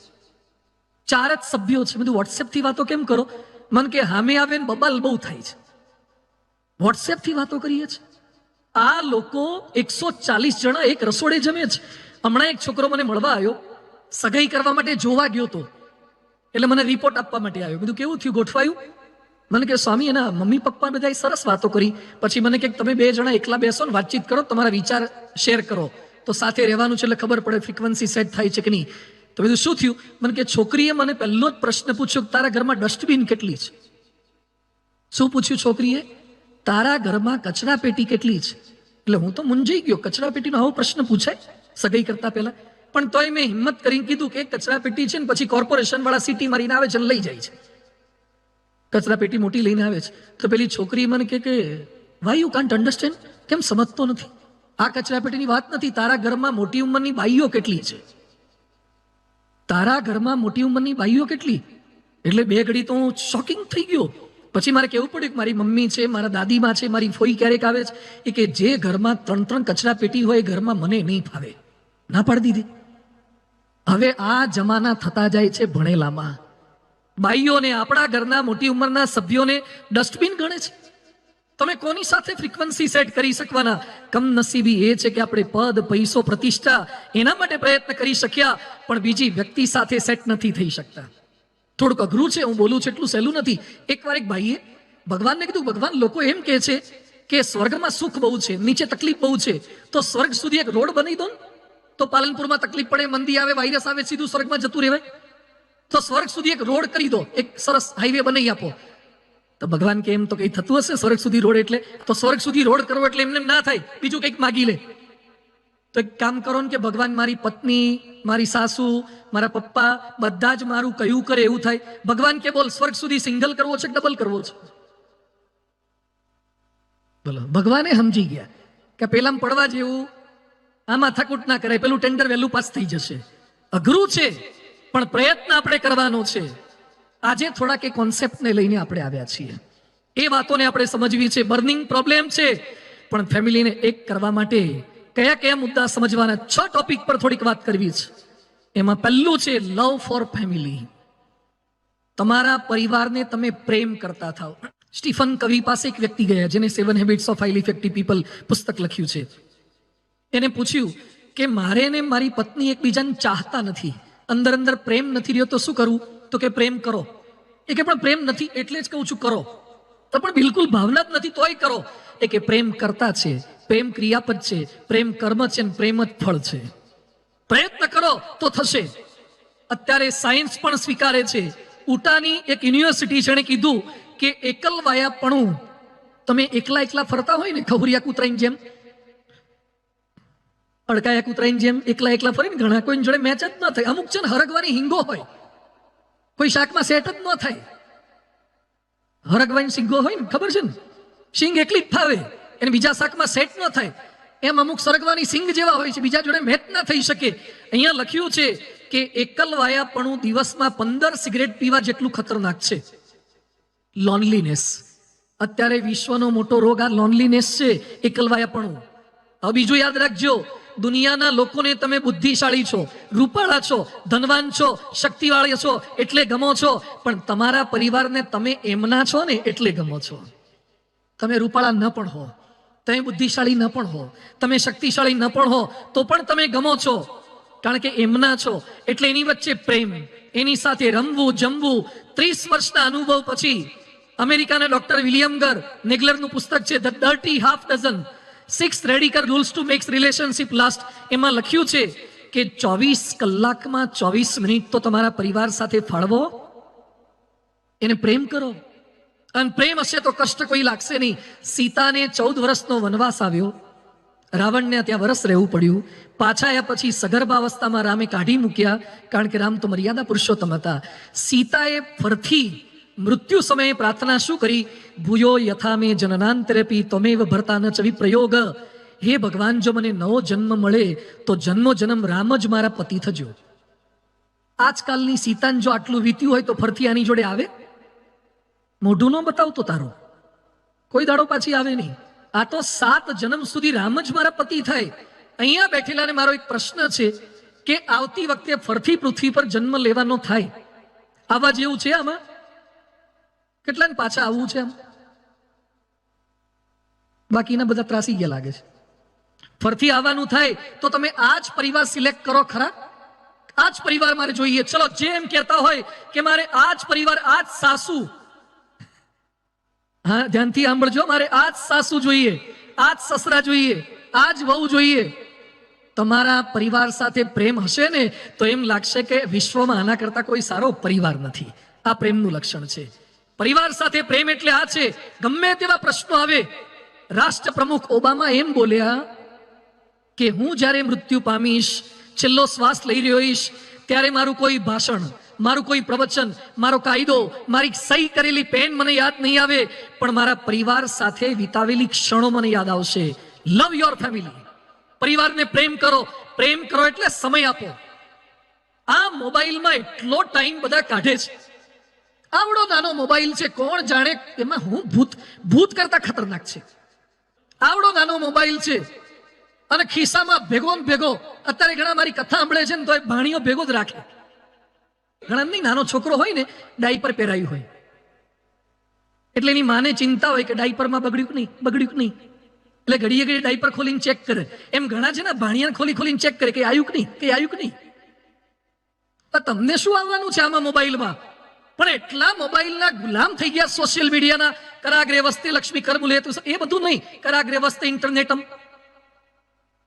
4 જ સભ્યો છે. બધું વોટ્સએપ થી વાતો કેમ કરો? મને કે હામે આવે ને બબાલ બહુ થાય છે, વોટ્સએપ થી વાતો કરીએ છીએ. આ લોકો 140 જણા એક રસોડે જમે છે. હમણાં એક છોકરો મને મળવા આવ્યો, સગાઈ કરવા માટે જોવા ગયો તો, એટલે મને રિપોર્ટ આપવા માટે આવ્યો. બધું કેવું થયું, ગોઠવાયું? મને કે સ્વામી એના મમ્મી પપ્પા બધા સરસ વાતો કરી. પછી મને કે તમે 2 જણા એકલા બેસો ને વાતચીત કરો, તમારા વિચાર શેર કરો, તો સાથે રહેવાનું છે એટલે ખબર પડે ફ્રીક્વન્સી સેટ થાય છે કે નહીં. તો બધું શું થયું? મને કે છોકરીએ મને પહેલો જ પ્રશ્ન પૂછ્યો કે તારા ઘરમાં ડસ્ટબિન કેટલી છે? શું પૂછ્યું છોકરીએ? તારા ઘરમાં કચરા પેટી કેટલી છે? એટલે હું તો મૂંઝાઈ ગયો, કચરા પેટીનો આવો પ્રશ્ન પૂછાય સગાઈ કરતા પહેલા? પણ તોય મેં હિંમત કરીને કીધું કે કચરા પેટી છે ને પછી કોર્પોરેશન વાળા સિટી મારીને આવે છે, લઈ જાય છે. કચરા પેટી મોટી લઈને આવે છે. તો પેલી છોકરી મને કે વાય યુ કાન્ટ અન્ડરસ્ટેન્ડ, કેમ સમજતો નથી? આ કચરા પેટીની વાત નથી, તારા ઘરમાં મોટી ઉંમરની બાઈઓ કેટલી છે? તારા ઘરમાં મોટી ઉંમરની બાઈઓ કેટલી? એટલે 2 ઘડી તો હું શોકિંગ થઈ ગયો. પછી મારે કહેવું પડ્યું કે મારી મમ્મી છે, મારા દાદીમાં છે, મારી ફોઈ ક્યારેક આવે છે. એ કે જે ઘરમાં 3 કચરા પેટી હોય એ ઘરમાં મને નહીં ફાવે, ના પાડી દીધી. હવે આ જમાના થતા જાય છે ભણેલામાં. બાઈઓને, આપણા ઘરના મોટી ઉંમરના સભ્યોને ડસ્ટબિન ગણે છે. તમે કોની સાથે ફ્રીક્વન્સી સેટ કરી શકવાના? કમનસીબી એ છે કે આપણે પદ, પૈસો, પ્રતિષ્ઠા એના માટે પ્રયત્ન કરી શક્યા, પણ બીજી વ્યક્તિ સાથે સેટ નથી થઈ શકતા. થોડુંક અઘરું છે, હું બોલું છું એટલું સહેલું નથી. એકવાર એક ભાઈએ ભગવાનને કીધું, ભગવાન લોકો એમ કહે છે કે સ્વર્ગમાં સુખ બહુ છે, નીચે તકલીફ બહુ છે, તો સ્વર્ગ સુધી એક રોડ બનાવી દો ને, તો પાલનપુરમાં તકલીફ પડે, મંદી આવે, વાયરસ આવે, સીધું સ્વર્ગમાં જતું રહેવાય. તો સ્વર્ગ સુધી એક રોડ કરી દો, એક સરસ હાઈવે બનાવી આપો. તો ભગવાન કે એમ તો કઈ થતું હશે સ્વર્ગ સુધી રોડ? એટલે તો સ્વર્ગ સુધી રોડ કરવો એટલે એમને ના થાય, બીજું કંઈક માગી લે. તો એક કામ કરો ને કે ભગવાન મારી પત્ની, મારી સાસુ, મારા પપ્પા બધા જ મારું કયું કરે એવું થાય. ભગવાન કે બોલ સ્વર્ગ સુધી સિંગલ કરવો છે કે ડબલ કરવો છે? બોલો. ભગવાને સમજી ગયા કે પેલા પડવા જેવું, આમાં થકૂટ ના કરાય, પેલું ટેન્ડર વહેલું પાસ થઈ જશે. અઘરું છે પણ પ્રયત્ન આપણે કરવાનો છે. આજે થોડાક એ કોન્સેપ્ટને લઈને આપણે આવ્યા છીએ. એ વાતોને આપણે સમજવી છે. બર્નિંગ પ્રોબ્લેમ છે, પણ ફેમિલીને એક કરવા માટે કયા કયા મુદ્દા સમજવાના? 6 ટોપિક પર થોડીક વાત કરવી છે. એમાં પહેલું છે લવ ફોર ફેમિલી. તમારા પરિવારને તમે પ્રેમ કરતા થાઓ. સ્ટીફન કવી પાસે એક વ્યક્તિ ગયા જેને 7 habits of highly effective people પુસ્તક લખ્યું છે. એને પૂછ્યું કે મારે ને મારી પત્ની એકબીજાને ચાહતા નથી, અંદર અંદર પ્રેમ નથી રહ્યો, તો શું કરવું? તો કે પ્રેમ કરો. એ કે પણ પ્રેમ નથી એટલે જ કહું છું કરો. તો પણ બિલકુલ ભાવના જ નથી તોય કરો. એ કે પ્રેમ કરતા છે, પ્રેમ ક્રિયાપદ છે, પ્રેમ કર્મ છે, પ્રેમ જ ફળ છે. પ્રયત્ન કરો તો થશે. અત્યારે સાયન્સ પણ સ્વીકારે છે. ઉટાની એક યુનિવર્સિટી છે, એણે કીધું કે એકલવાયાપણું, તમે એકલા એકલા ફરતા હોય ને ખબરિયા કૂતરાની જેમ, અડકાયા કૂતરાની જેમ એકલા એકલા ફરીને ઘણા કોઈ જોડે મેચ જ ન થાય. અમુક છે ને હરગવાની હિંગો હોય, કોઈ શાકમાં સેટ જ ન થાય. હરગવાની સિંગો હોય ને, ખબર છે ને, સિંગ એકલી જ ફાવે, એને બીજા શાકમાં સેટ ન થાય. એમ અમુક સરગવાની સિંગ જેવા હોય છે, બીજા જોડે મેચ ના થઈ શકે. અહીંયા લખ્યું છે કે એકલવાયાપણું દિવસમાં 15 સિગરેટ પીવા જેટલું ખતરનાક છે. લોનલીનેસ, અત્યારે વિશ્વનો મોટો રોગ આ લોનલીનેસ છે, એકલવાયાપણું. હવે બીજું યાદ રાખજો, દુનિયાના લોકોને તમે બુદ્ધિશાળી છો, રૂપાળા છો, ધનવાન છો, શક્તિવાળી છો એટલે ગમો છો, પણ તમારા પરિવારને તમે એમના છો ને એટલે ગમો છો. તમે રૂપાળા ન પણ હો, તમે બુદ્ધિશાળી ન પણ હો, તમે શક્તિશાળી ન પણ હો, તો પણ તમે ગમો છો, કારણ કે એમના છો. એટલે એની વચ્ચે પ્રેમ, એની સાથે રમવું, જમવું. 30 વર્ષના અનુભવ પછી અમેરિકાના ડોક્ટર વિલિયમ નેગલરનું પુસ્તક છે the dirty half dozen, 6 radical rules to makes relationship last. એમાં લખ્યું છે કે 24 કલાકમાં 24 મિનિટ તો તમારા પરિવાર સાથે ફાળવો, એને પ્રેમ કરો. અને પ્રેમ હશે તો કષ્ટ કોઈ લાગશે નહીં. સીતાને 14 વર્ષનો વનવાસ આવ્યો, રાવણને ત્યાં વર્ષ રહેવું પડ્યું. પાછા આવ્યા પછી સગર્ભાવસ્થામાં રામે કાઢી મૂક્યા, કારણ કે રામ તો મર્યાદા પુરુષોત્તમ હતા. સીતાએ ફરથી મૃત્યુ સમયે પ્રાર્થના શું કરી? ભૂયો યથા મે જનનાંતરેપી ત્વમેવ ભર્તા ન ચ વિપ્રયોગ. હે ભગવાન, જો મને નવો જન્મ મળે તો જન્મો જન્મ રામ જ મારા પતિ થજો. આજકાલની સીતાન જો આટલું વીત્યું હોય તો ફરતી આની જોડે આવે? મોઢું ન બતાવતો તારો, કોઈ દાડો પાછી આવે નહીં. આ તો 7 જન્મ સુધી રામ જ મારા પતિ થાય. અહીંયા બેઠેલાને મારો એક પ્રશ્ન છે કે આવતી વખતે ફરતી પૃથ્વી પર જન્મ લેવાનો થાય, આવા જેવું છે આમાં? કેટલાને પાછા આવવું છે આમ? બાકીના બધા ત્રાસી ગયા લાગે છે. ફરતી આવવાનું થાય તો તમે આ જ પરિવાર સિલેક્ટ કરો ખરા? આ જ પરિવાર મારે જોઈએ. ચલો, જે એમ કહેતા હોય કે મારે આ જ પરિવાર, આ જ સાસુ, હા ધ્યાનથી સાંભળજો, મારે આ જ સાસુ જોઈએ, આ જ સસરા જોઈએ, આ જ વહુ જોઈએ. તમારા પરિવાર સાથે પ્રેમ હશે ને તો એમ લાગશે કે વિશ્વમાં આના કરતા કોઈ સારો પરિવાર નથી. આ પ્રેમનું લક્ષણ છે. પરિવાર સાથે પ્રેમ એટલે આ છે. ગમે તેવા પ્રશ્નો આવે, રાષ્ટ્ર પ્રમુખ ઓબામા એમ બોલ્યા કે હું જ્યારે મૃત્યુ પામીશ, છેલ્લો શ્વાસ લઈ રહ્યો હોઈશ, ત્યારે મારું કોઈ ભાષણ, મારું કોઈ પ્રવચન, મારો કાયદો, મારી સહી કરેલી પેન મને યાદ નહીં આવે, પણ મારા પરિવાર સાથે વિતાવેલી ક્ષણો મને યાદ આવશે. લવ યોર ફેમિલી. પરિવારને પ્રેમ કરો. પ્રેમ કરો એટલે સમય આપો. આ મોબાઈલમાં એટલો ટાઈમ બધા કાઢે છે. આવડો નાનો મોબાઈલ છે, કોણ જાણે એમાં હું ભૂત કરતા ખતરનાક છે. આવડો નાનો મોબાઈલ છે અને ખિસ્સામાં ભેગો ને ભેગો. અત્યારે ઘણા મારી કથા સાંભળે છે ને તો એ ભાણીઓ ભેગો જ રાખે. ઘણા નહીં, નાનો છોકરો હોય ને ડાયપર પહેરાયું હોય એટલે એની માને ચિંતા હોય કે ડાયપરમાં બગડ્યું કે નહીં, એટલે ઘડીએ ઘડી ડાયપર ખોલીને ચેક કરે. એમ ઘણા છે ને ભાણિયાને ખોલીને ચેક કરે કે આવ્યું કે નહીં. તમને શું આવવાનું છે આમાં મોબાઈલમાં? પણ એટલા મોબાઈલના ગુલામ થઈ ગયા, સોશિયલ મીડિયાના. કરાગ્રે વસ્તે લક્ષ્મી કરમુલે, એ બધું નહીં. કરાગ્રે વસ્તે ઇન્ટરનેટમ.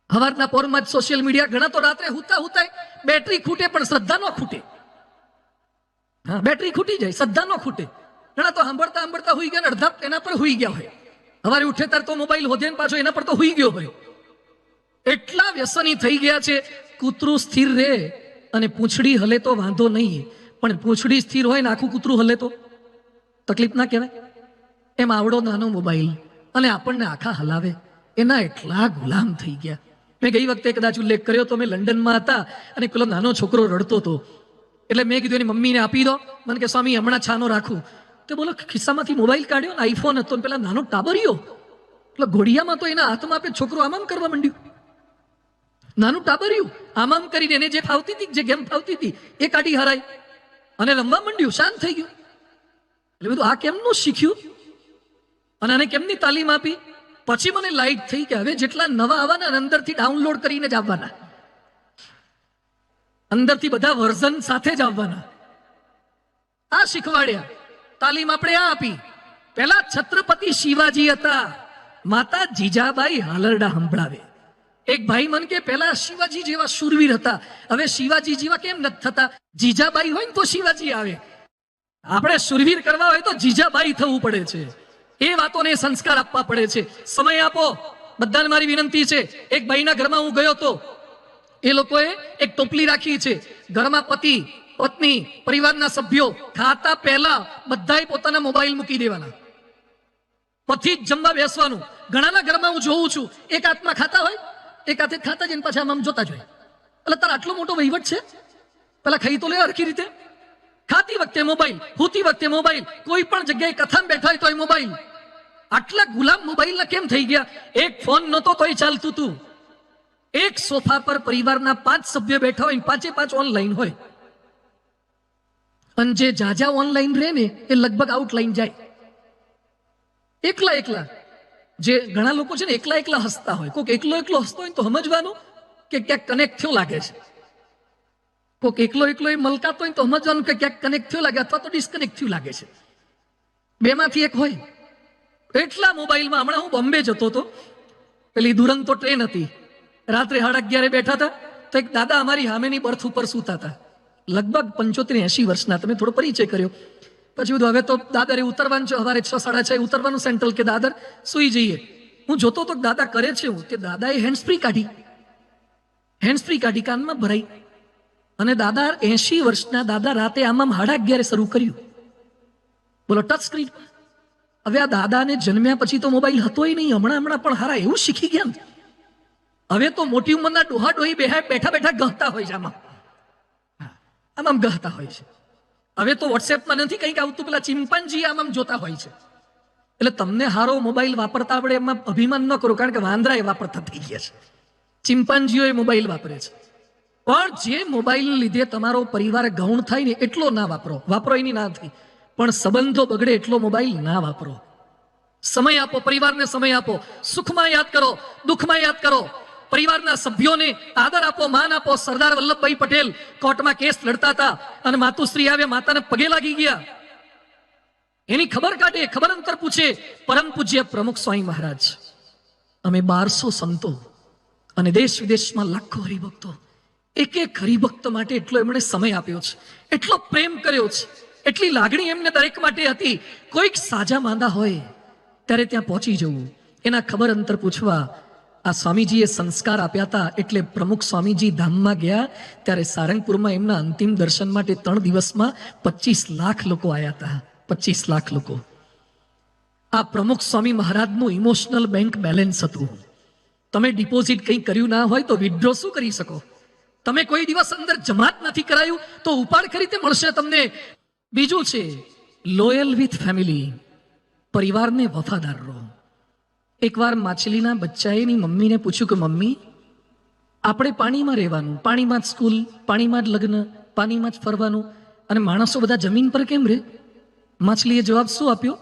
હવારના પોરમાં જ સોશિયલ મીડિયા. ઘણા તો રાત્રે હુતા બેટરી ખૂટે પણ શ્રદ્ધા ન ખૂટે. હા, બેટરી ખૂટી જાય, શ્રદ્ધા ન ખૂટે. ઘણા તો સાંભળતા હુઈ ગયા, અડધા એના પર હુઈ ગયા હોય. હવારે ઉઠે ત્યારે તો મોબાઈલ હોધે પાછો એના પર તો હુઈ ગયો હોય. એટલા વ્યસની થઈ ગયા છે. કૂતરું સ્થિર રહે અને પૂંછડી હલે તો વાંધો નહીં, પણ પૂંછડી સ્થિર હોય ને આખું કૂતરું હલે તો તકલીફ ના કહેવાય? એમ આવડો નાનો મોબાઈલ અને આપણને આખા હલાવે, એના એટલા ગુલામ થઈ ગયા. મેં ગઈ વખતે કદાચ ઉલ્લેખ કર્યો તો, મેં લંડનમાં હતા અને પેલો નાનો છોકરો રડતો હતો. એટલે મેં કીધું એની મમ્મીને આપી દો. મને કે સ્વામી હમણાં છાનો રાખું. તો બોલો, ખિસ્સામાંથી મોબાઈલ કાઢ્યો ને આઈફોન હતો ને પેલા નાનો ટાબરિયો, એટલે ઘોડિયામાં તો એના હાથમાં આપે, છોકરો આમામ કરવા માંડ્યું. નાનું ટાબરિયું આમામ કરીને એને જે ફાવતી હતી, જે ગેમ ફાવતી હતી એ કાઢી હરાય અને રમવા માંડ્યું. શાંત થઈ ગયું. એટલે બધું આ કેમનું શીખ્યું અને આને કેમની તાલીમ આપી? પછી મને લાઈટ થઈ કે હવે જેટલા નવા આવવાના અંદરથી ડાઉનલોડ કરીને જ આવવાના, અંદરથી બધા વર્ઝન સાથે જ આવવાના. આ શીખવાડ્યા, તાલીમ આપણે આ આપી. પેલા છત્રપતિ શિવાજી હતા, માતા જીજાબાઈ હાલરડા સંભળાવે. એક ભાઈ મન કે પેલા શિવાજી જેવા શૂરવીર હતા, હવે શિવાજી જેવા કેમ નથી થતા? જીજાબાઈ હોય ને તો શિવાજી આવે. આપણે શૂરવીર કરવા હોય તો જીજાબાઈ થવું પડે છે. એ વાતોને સંસ્કાર આપવા પડે છે. સમય આપો. બધાને મારી વિનંતી છે. એક ભાઈના ઘરમાં હું ગયો તો, એ લોકોએ એક ટોપલી રાખી છે. ઘરમાં પતિ, પત્ની, પરિવારના સભ્યો ખાતા પહેલા બધાએ પોતાના મોબાઈલ મૂકી દેવાના, પછી જ જમવા બેસવાનું. ઘણાના ઘરમાં હું જોઉં છું, એક હાથમાં ખાતા હોય, એક હાથે ખાતા જઈને પાછા આમ જોતા જ હોય. એટલે તાર આટલો મોટો વહીવટ છે? પેલા ખાઈ તો લે હરખી રીતે. ખાતી વખતે મોબાઈલ, હોતી વખતે મોબાઈલ, કોઈ પણ જગ્યાએ કથામાં બેઠા હોય તો મોબાઈલ. આટલા ગુલામ મોબાઈલના કેમ થઈ ગયા? એક ફોન નહોતો તોય ચાલતું હતું. એક સોફા પર પરિવારના 5 સભ્યો બેઠા હોય, 5 ઓનલાઈન હોય. અને જે જાજા ઓનલાઈન રહે ને એ લગભગ આઉટલાઈન જાય. એકલા જે ઘણા લોકો છે ને એકલા હસતા હોય. કોઈક એકલો હસતો હોય તો સમજવાનું કે ક્યાંક કનેક્ટ થયો લાગે છે. કોઈક એકલો એ મલકાતો હોય તો સમજવાનું કે ક્યાંક કનેક્ટ થયો લાગે, અથવા તો ડિસ્કનેક્ટ થયું લાગે છે. બેમાંથી એક હોય. એટલા મોબાઈલમાં. હમણાં હું બોમ્બે જતો હતો, પેલી દુરંતો ટ્રેન હતી, રાત્રે 11:30 બેઠા હતા તો એક દાદા અમારી સામેની બર્થ ઉપર સૂતા હતા, લગભગ 75-80 વર્ષના. તમે થોડો પરિચય કર્યો. પછી બધું હવે તો દાદરે ઉતરવાનું છે, સવારે 6-6:30 ઉતરવાનું સેન્ટ્રલ કે દાદર સુઈ જઈએ. હું જોતો તો દાદા કરે છે હું, કે દાદાએ હેન્ડ્સ ફ્રી કાઢી કાનમાં ભરાઈ, અને દાદા 80 વર્ષના દાદા રાતે આમાં 11:30 શરૂ કર્યું. બોલો, ટચ સ્ક્રીન. હવે આ દાદાને જન્મ્યા પછી તો મોબાઈલ હતો નહીં. હમણાં પણ હારા એવું શીખી ગયા. હવે તો મોટી ઉંમરના ડોહા ડોહી બેઠા બેઠા ગહતા હોય છે આમ ગહતા હોય છે. હવે તો વોટ્સએપમાં નથી કંઈક આવતું, પેલા ચિમ્પાન્જી આમ જોતા હોય છે. એટલે તમને હારો મોબાઈલ વાપરતા આવડે એમાં અભિમાન ન કરો, કારણ કે વાંદરા એ વાપરતા થઈ ગયા છે, ચિમ્પાન્જીઓ એ મોબાઈલ વાપરે છે. પણ જે મોબાઈલ લીધે તમારો પરિવાર ગૌણ થાય ને એટલો ના વાપરો એની ના થઈ, પણ સંબંધો બગડે એટલો મોબાઈલ ના વાપરો. સમય આપો, પરિવારને સમય આપો, સુખમાં યાદ કરો, દુઃખમાં યાદ કરો, પરિવારના સભ્યોને આદર આપો, માન આપો. સરદાર વલ્લભભાઈ પટેલ કોર્ટમાં કેસ લડતા હતા અને માતુશ્રી આવ્યા, માતાને પગે લાગી ગયા, એની ખબર કાઢે, ખબર અંતર પૂછે. પરમ પૂજ્ય પ્રમુખ સ્વામી મહારાજ, અમે 1200 સંતો અને દેશ વિદેશમાં લાખો હરિભક્તો, એક એક હરિભક્ત માટે એટલો એમણે સમય આપ્યો છે, એટલો પ્રેમ કર્યો છે, એટલી લાગણી એમને દરેક માટે હતી. કોઈક સાજા માંદા હોય ત્યારે ત્યાં પહોંચી જવું, એના ખબર અંતર પૂછવા. આ સ્વામીજીએ સંસ્કાર આપ્યા હતા. એટલે પ્રમુખ સ્વામીજી ધામમાં ગયા ત્યારે સારંગપુરમાં એમના અંતિમ દર્શન માટે 3 દિવસમાં 25 લાખ લોકો આવ્યા હતા. 25 લાખ લોકો. આ પ્રમુખ સ્વામી મહારાજનું ઇમોશનલ બેંક બેલેન્સ હતું. તમે ડિપોઝિટ કંઈ કર્યું ના હોય તો વિથડ્રો શું કરી શકો? તમે કોઈ દિવસ અંદર જમાત નથી કરાયું તો ઉપાડ ખરી રીતે મળશે તમને. બીજું છે લોયલ વિથ ફેમિલી, પરિવારને વફાદાર રહો. એકવાર માછલીના બચ્ચાએ એની મમ્મીને પૂછ્યું કે મમ્મી, આપણે પાણીમાં રહેવાનું, પાણીમાં જ સ્કૂલ, પાણીમાં જ લગ્ન, પાણીમાં જ ફરવાનું, અને માણસો બધા જમીન પર કેમ રહે? માછલીએ જવાબ શું આપ્યો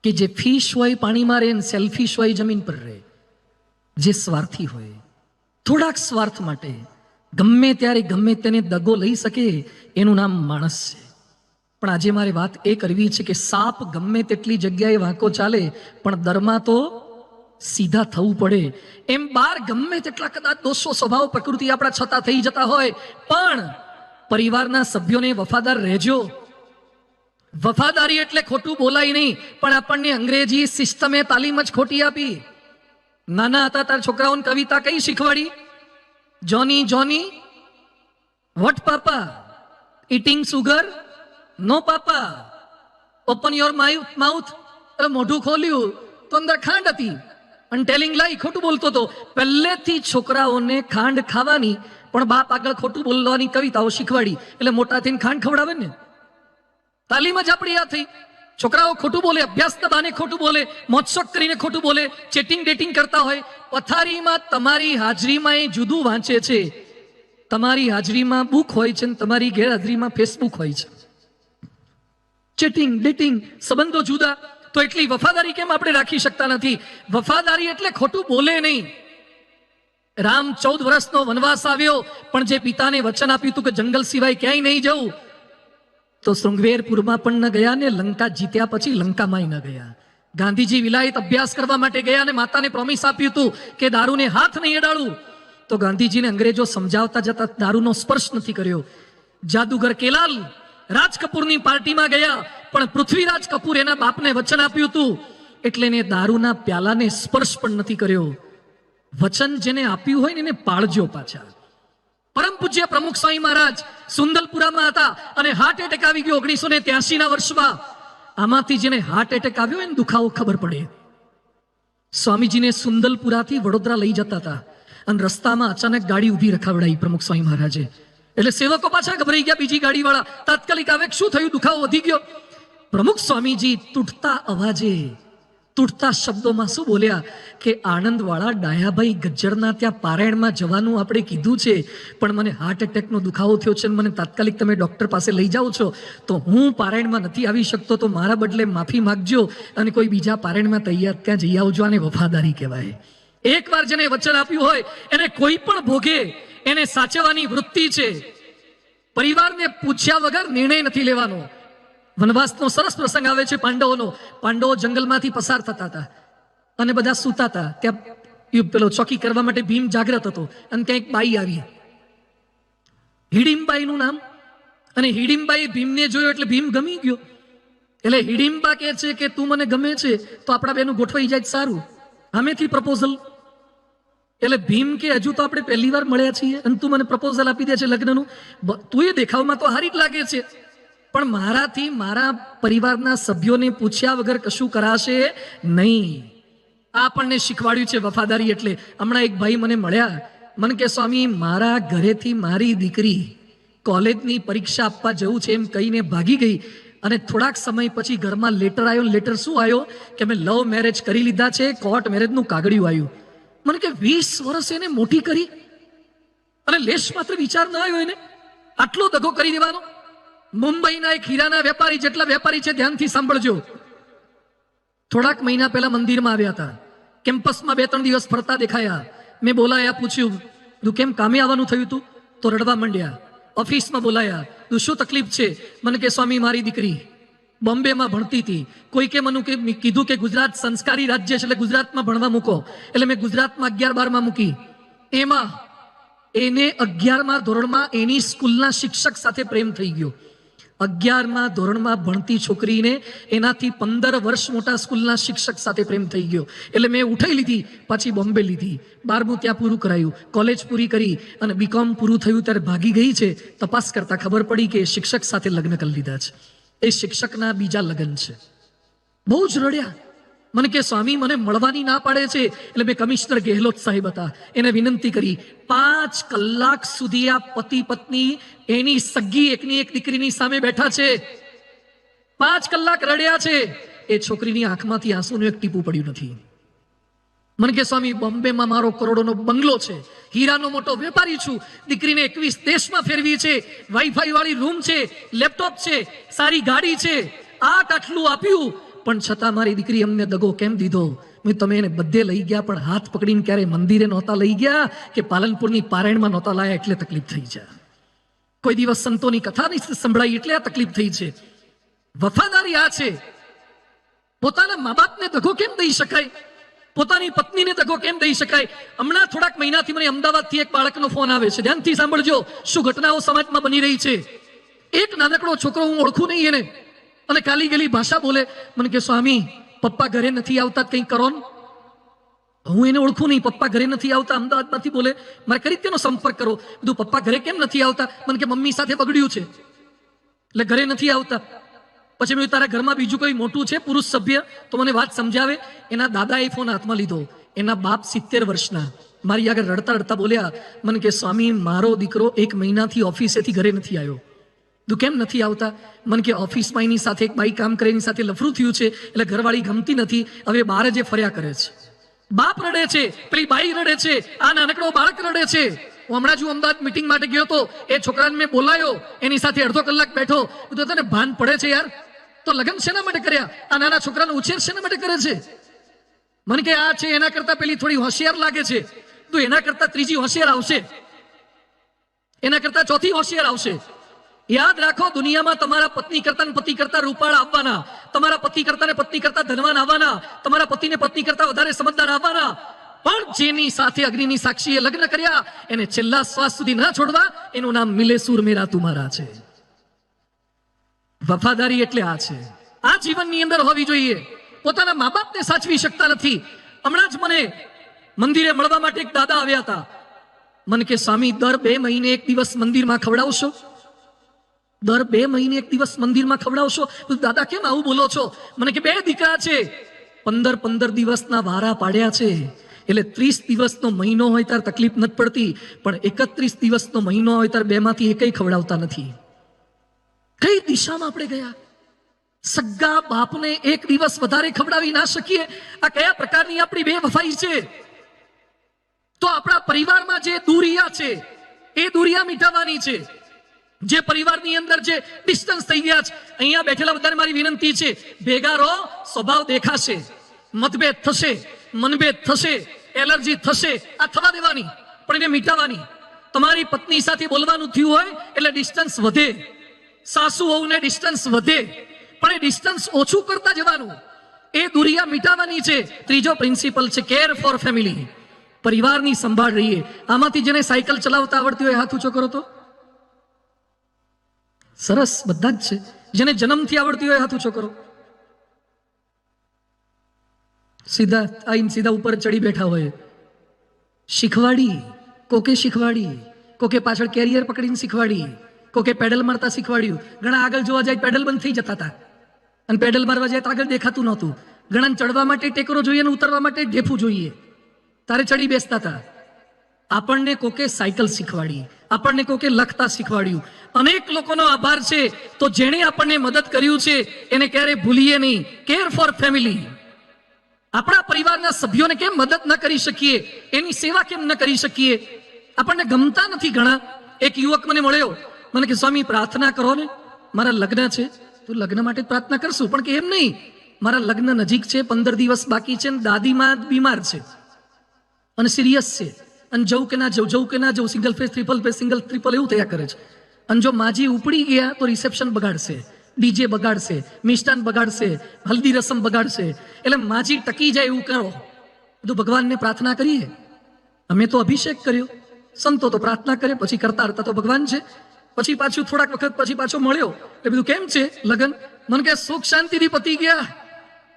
કે જે ફિશ હોય પાણીમાં રહે, સેલ્ફિશ હોય જમીન પર રહે. જે સ્વાર્થી હોય, થોડાક સ્વાર્થ માટે ગમે ત્યારે ગમે તેને દગો લઈ શકે, એનું નામ માણસ છે. પણ આજે મારે વાત એ કરવી છે કે સાપ ગમે તેટલી જગ્યાએ વાંકો ચાલે પણ દરમાં તો સીધા થવું પડે. એમ બહાર ગમે તેટલા કદાચ દોષો, સ્વભાવ, પ્રકૃતિ આપણા છતાં થઈ જતા હોય, પણ પરિવારના સભ્યોને વફાદાર રહેજો. વફાદારી એટલે ખોટું બોલાય નહીં, પણ આપણને અંગ્રેજી સિસ્ટમે તાલીમ જ ખોટી આપી. નાના હતા તાર છોકરાઓને કવિતા કઈ શીખવાડી? Johnny Johnny what papa, eating sugar no papa, open your mouth. મોઢું ખોલ્યું તો અંદર ખાંડ હતી, અને ટેલિંગ લાઈ, ખોટું બોલતો હતો. પહેલેથી છોકરાઓને ખાંડ ખાવાની પણ બાપ આગળ ખોટું બોલવાની કવિતાઓ શીખવાડી, એટલે મોટા થઈને ખાંડ ખવડાવે ને. તાલીમ જ આપણી આ થઈ. છોકરાઓ ખોટું બોલે, અભ્યાસના બહાને ખોટું બોલે, મોજશોખ કરીને ખોટું બોલે, ચેટિંગ ડેટિંગ કરતા હોય. પથારીમાં તમારી હાજરીમાં એ જુદું વાંચે છે. તમારી હાજરીમાં બુક હોય છે ને તમારી ગેરહાજરીમાં ફેસબુક હોય છે. ચેટિંગ ડેટિંગ, સંબંધો જુદા. તો એટલી વફાદારી કેમ આપણે રાખી શકતા નથી? વફાદારી એટલે ખોટું બોલે નહીં. રામ 14 વર્ષનો વનવાસ આવ્યો, પણ જે પિતાને વચન આપ્યું હતું કે જંગલ સિવાય ક્યાંય નહીં જવું, તો શૃંગવેરપુરમાં પણ ન ગયા ને લંકા જીત્યા પછી લંકામાંય ન ગયા. ગાંધીજી વિલાયત અભ્યાસ કરવા માટે ગયા અને માતાને પ્રોમિસ આપ્યું હતું કે દારૂને હાથ નહીં અડાડું. તો ગાંધીજીને અંગ્રેજો સમજાવતા જતા દારૂનો સ્પર્શ નથી કર્યો. જાદુગર કેલાલ રાજ કપૂરની પાર્ટીમાં ગયા, પણ પૃથ્વીરાજ કપૂર એના બાપને વચન આપ્યું હતું એટલે એને દારૂના પ્યાલાને સ્પર્શ પણ નથી કર્યો. વચન જેને આપ્યું હોય ને એને પાળજો પાછા. પરમ પૂજ્ય પ્રમુખ સ્વામી મહારાજ સુંદલપુરામાં હતા અને હાર્ટ એટેક આવી ગયો 1983ના વર્ષમાં. આમાંથી જેને હાર્ટ એટેક આવ્યો એને દુખાવો ખબર પડે. સ્વામીજીને સુંદલપુરાથી વડોદરા લઈ જતા હતા અને રસ્તામાં અચાનક ગાડી ઊભી રખાવડાઈ પ્રમુખ સ્વામી મહારાજે. એટલે સેવકો પાછા ગભરાઈ ગયા, બીજી ગાડી વાળા તાત્કાલિક આવે, શું થયું? દુખાવો વધી ગયો. પ્રમુખ સ્વામીજી તૂટતા અવાજે, તૂટતા શબ્દોમાં શું બોલ્યા કે આણંદવાળા ડાયાભાઈ ગજ્જરના ત્યાં પારાયણમાં જવાનું આપણે કીધું છે, પણ મને હાર્ટ એટેકનો દુખાવો થયો છે, મને તાત્કાલિક તમે ડોક્ટર પાસે લઈ જાઓ છો, તો હું પારાયણમાં નથી આવી શકતો, તો મારા બદલે માફી માગજો અને કોઈ બીજા પારાયણમાં તૈયાર ત્યાં જઈ આવજો. આને વફાદારી કહેવાય. એકવાર જેને વચન આપ્યું હોય એને કોઈ પણ ભોગે એને સાચવવાની વૃત્તિ છે. પરિવારને પૂછ્યા વગર નિર્ણય નથી લેવાનો. વનવાસનો સરસ પ્રસંગ આવે છે પાંડવોનો. પાંડવો જંગલમાંથી પસાર થતા હતા અને બધા સૂતા હતા. ત્યાં પેલો ચોકી કરવા માટે ભીમ જાગ્રત હતો અને ત્યાં એક બાઈ આવી, હિડીમ્બાઈનું નામ. અને હિડીમ્બાઈએ ભીમને જોયો એટલે ભીમ ગમી ગયો. એટલે હિડીમ્બા કહે છે કે તું મને ગમે છે તો આપણા બેનું ગોઠવાઈ જાય સારું, આમેથી પ્રપોઝલ. એટલે ભીમ કે હજુ તો આપણે પહેલી વાર મળ્યા છીએ અને તું મને પ્રપોઝલ આપી દે છે લગ્નનું. તું એ દેખાવમાં તો હારી જ લાગે છે, પણ મારાથી મારા પરિવારના સભ્યોને પૂછ્યા વગર કશું કરાશે નહીં. આ આપણને શીખવાડ્યું છે વફાદારી એટલે. હમણાં એક ભાઈ મને મળ્યા, મને કે સ્વામી મારા ઘરેથી મારી દીકરી કોલેજની પરીક્ષા આપવા જવું છે એમ કહીને ભાગી ગઈ, અને થોડાક સમય પછી ઘરમાં લેટર આવ્યો. લેટર શું આવ્યો કે મેં લવ મેરેજ કરી લીધા છે, કોર્ટ મેરેજનું કાગળિયું આવ્યું. મને કે 20 વર્ષ એને મોટી કરી અને લેશ માત્ર વિચાર ન આવ્યો એને આટલો દગો કરી દેવાનો. મુંબઈના એક હીરાના વેપારી, જેટલા વેપારી છે ધ્યાનથી સાંભળજો, થોડાક મહિના પહેલા મંદિરમાં આવ્યા હતા. કેમ્પસમાં 2-3 દિવસ ફરતા દેખાયા. મેં બોલાયા, પૂછ્યું તું કેમ કામે આવવાનું થયું તું? તો રડવા માંડ્યા. ઓફિસમાં બોલાયા, તું શું તકલીફ છે? મને કે સ્વામી મારી દીકરી બોમ્બેમાં ભણતી હતી, કોઈકે મને કીધું કે ગુજરાત સંસ્કારી રાજ્ય છે એટલે ગુજરાતમાં ભણવા મૂકો. એટલે મેં ગુજરાતમાં 11-12માં મૂકી. એમાં એને 11મા ધોરણમાં એની સ્કૂલના શિક્ષક સાથે પ્રેમ થઈ ગયો. 11મા ધોરણમાં ભણતી છોકરીને એનાથી 15 વર્ષ મોટા સ્કૂલના શિક્ષક સાથે પ્રેમ થઈ ગયો. એટલે મેં ઉઠાઈ લીધી, પાછી બોમ્બે લીધી. 12મું ત્યાં પૂરું કરાયું, કોલેજ પૂરી કરી અને બીકોમ પૂરું થયું ત્યારે ભાગી ગઈ છે. તપાસ કરતા ખબર પડી કે શિક્ષક સાથે લગ્ન કરી લીધા છે. એ શિક્ષકના બીજા લગ્ન છે. બહુ જ રડ્યા. મને કે સ્વામી મને મળવાની ના પાડે છે. એટલે મેં કમિશનર ગેહલોત સાહેબ હતા, એને વિનંતી કરી. 5 કલાક સુધી આ પતિ પત્ની એની સગી એકની એક દીકરીની સામે બેઠા છે. 5 કલાક રડ્યા છે. એ છોકરીની આંખમાંથી આંસુનું એક ટીપું પડ્યું નથી. મને કે સ્વામી બોમ્બેમાં મારો કરોડોનો બંગલો છે, હીરાનો મોટો વેપારી છું, દીકરીને 21 દેશમાં ફેરવી છે, વાઈફાઈ વાળી રૂમ છે, લેપટોપ છે, સારી ગાડી છે, આટલું આપ્યું, પણ છતાં મારી દીકરી અમને દગો કેમ દીધો? તમે એને બધે લઈ ગયા પણ હાથ પકડીને ક્યારે મંદિરે નહોતા લઈ ગયા કે પાલનપુરની પારાયણમાં નહોતા લાયા એટલે તકલીફ થઈ છે. કોઈ દિવસ સંતોની કથા નહીં સંભળાઈ એટલે આ તકલીફ થઈ છે. વફાદારી આ છે. પોતાના મા બાપને દગો કેમ દઈ શકાય? પોતાની પત્નીને દગો કેમ દઈ શકાય? હમણાં થોડાક મહિનાથી મને અમદાવાદથી એક બાળકનો ફોન આવે છે. ધ્યાનથી સાંભળજો શું ઘટનાઓ સમાજમાં બની રહી છે. એક નાનકડો છોકરો, હું ઓળખું નહીં એને, અને કાલી ગલી ભાષા બોલે. મને કે સ્વામી પપ્પા ઘરે નથી આવતા, કંઈ કરો ને. હું એને ઓળખું નહીં, પપ્પા ઘરે નથી આવતા, અમદાવાદમાંથી બોલે, મારે કઈ રીતેનો સંપર્ક કરો? બધું પપ્પા ઘરે કેમ નથી આવતા? મને કે મમ્મી સાથે બગડ્યું છે એટલે ઘરે નથી આવતા. પછી મેં તારા ઘરમાં બીજું કોઈ મોટું છે પુરુષ સભ્ય તો મને વાત સમજાવે. એના દાદાએ ફોન હાથમાં લીધો. એના બાપ 70 વર્ષના મારી આગળ રડતા રડતા બોલ્યા, મને કે સ્વામી મારો દીકરો 1 મહિનાથી ઓફિસેથી ઘરે નથી આવ્યો. તું કેમ નથી આવતા? મને કે ઓફિસમાં એની સાથે એક બાઈ કામ કરે, એની સાથે લફરું થયું છે એટલે ઘરવાળી ગમતી નથી, હવે બહાર જે ફર્યા કરે છે. બાપ રડે છે, પેલી બાઈ રડે છે, આ નાનકડો બાળક રડે છે. હું હમણાં જ અમદાવાદ મીટિંગ માટે ગયો હતો, એ છોકરાને મેં બોલાયો, એની સાથે અડધો કલાક બેઠો. બધું તને ભાન પડે છે યાર? તો લગ્ન શેના માટે કર્યા? આ નાના છોકરાનો ઉછેર શેના માટે કરે છે? મને કે આ છે એના કરતા પેલી થોડી હોશિયાર લાગે છે. તો એના કરતા ત્રીજી હોશિયાર આવશે, એના કરતા ચોથી હોશિયાર આવશે. યાદ રાખો, દુનિયામાં તમારા પત્ની કરતા પતિ કરતા રૂપાળા આવવાના, તમારા પતિ કરતા ને પત્ની કરતા ધનવાન આવવાના, તમારા પતિને પત્ની કરતા વધારે સમજદાર આવવાના. પણ જેની સાથે અગ્નિની સાક્ષીએ લગ્ન કર્યા એને છેલ્લા શ્વાસ સુધી ના છોડવા, એનું નામ મિલે સૂર મેરા તુમારા છે. વફાદારી એટલે આ છે. આ જીવનની અંદર હોવી જોઈએ. પોતાના મા બાપને સાચવી શકતા નથી. હમણાં જ મને મંદિરે મળવા માટે એક દાદા આવ્યા હતા. મને કે સ્વામી દર 2 મહિને એક દિવસ મંદિરમાં ખવડાવશો? દર 2 મહિને એક દિવસ મંદિરમાં ખવડાવશો? દાદા કેમ આવું બોલો છો? મને કે 2 દીકરા છે, 15 દિવસના વારા પાડ્યા છે, એટલે 30 દિવસનો મહિનો હોય ત્યારે તકલીફ નથી પડતી, પણ 31 દિવસનો મહિનો હોય ત્યારે 2 માંથી એકય ખવડાવતા નથી. કઈ દિશામાં આપણે ગયા? સગા બાપને 1 દિવસ વધારે ખવડાવી ના શકીએ? આ કયા પ્રકારની આપણી બેવફાઈ છે? તો આપણા પરિવારમાં જે દૂરિયા છે એ દૂરિયા મિટાવવાની છે. જે પરિવારની અંદર જે ડિસ્ટન્સ થઈ ગયા છે, અહીંયા બેઠેલા બધાને મારી વિનંતી છે, ભેગા રહો, સ્વભાવ દેખાશે, મતભેદ થશે, મનભેદ થશે, એલર્જી થશે, આ થવા દેવાની, પણ એને મિટાવવાની. તમારી પત્ની સાથે બોલવાનું થયું હોય એટલે ડિસ્ટન્સ વધે, સાસુ વહુને ડિસ્ટન્સ વધે, પણ એ ડિસ્ટન્સ ઓછું કરતા જવાનું. એ દુરિયા મિટાવવાની છે. ત્રીજો પ્રિન્સિપલ છે કેર ફોર ફેમિલી, પરિવારની સંભાળ રહીએ. આમાંથી જેને સાયકલ ચલાવતા આવડતી હોય હાથ ઊંચો કરો તો. સરસ, બધા જ છે. જેને જન્મથી આવડતી હોય હાથ ઊંચો કરો. સીધા આઈને સીધા ઉપર ચડી બેઠા હોય. શીખવાડી, કોકે શીખવાડી, કોકે પાછળ કેરિયર પકડીને શીખવાડી, કોકે પેડલ મારતા શીખવાડ્યું. ઘણા આગળ જોવા જાય પેડલ બંધ થઈ જતા હતા, અને પેડલ મારવા જાય તો આગળ દેખાતું નહોતું. ઘણા ચડવા માટે ટેકરો જોઈએ અને ઉતરવા માટે ઢેફું જોઈએ, તારે ચડી બેસતા હતા. આપણને કોકે સાયકલ શીખવાડી, આપણને કોકે લખતા શીખવાડ્યું. અનેક લોકોનો આભાર છે. તો જેણે આપણને મદદ કર્યું છે એને ક્યારે ભૂલીએ નહીં. Care for family. આપણા પરિવારના સભ્યોને કેમ મદદ ન કરી શકીએ, એની સેવા કેમ ન કરી શકીએ? આપણને ગમતા નથી ઘણા. એક યુવક મને મળ્યો, મને કે સ્વામી પ્રાર્થના કરો ને, મારા લગ્ન છે. તો લગ્ન માટે પ્રાર્થના કરશું, પણ કે એમ નહીં, મારા લગ્ન નજીક છે, 15 દિવસ બાકી છે, દાદીમાં બીમાર છે અને સિરિયસ છે, અને જવું કે ના જવું, single phase, triple face, single triple એવું થયા કરે છે. અને જો માજી ઉપડી ગયા તો રિસેપ્શન બગાડશે, ડીજે બગાડશે, મિષ્ટાન બગાડશે, હલ્દી રસમ બગાડશે. એટલે માજી ટકી જાય એવું કરો. બધું ભગવાનને પ્રાર્થના કરીએ. અમે તો અભિષેક કર્યો, સંતો તો પ્રાર્થના કરે, પછી કરતા કરતા તો ભગવાન છે. પછી પાછું થોડાક વખત પછી પાછો મળ્યો, એ બધું કેમ છે લગ્ન? મને કે સુખ શાંતિથી પતી ગયા,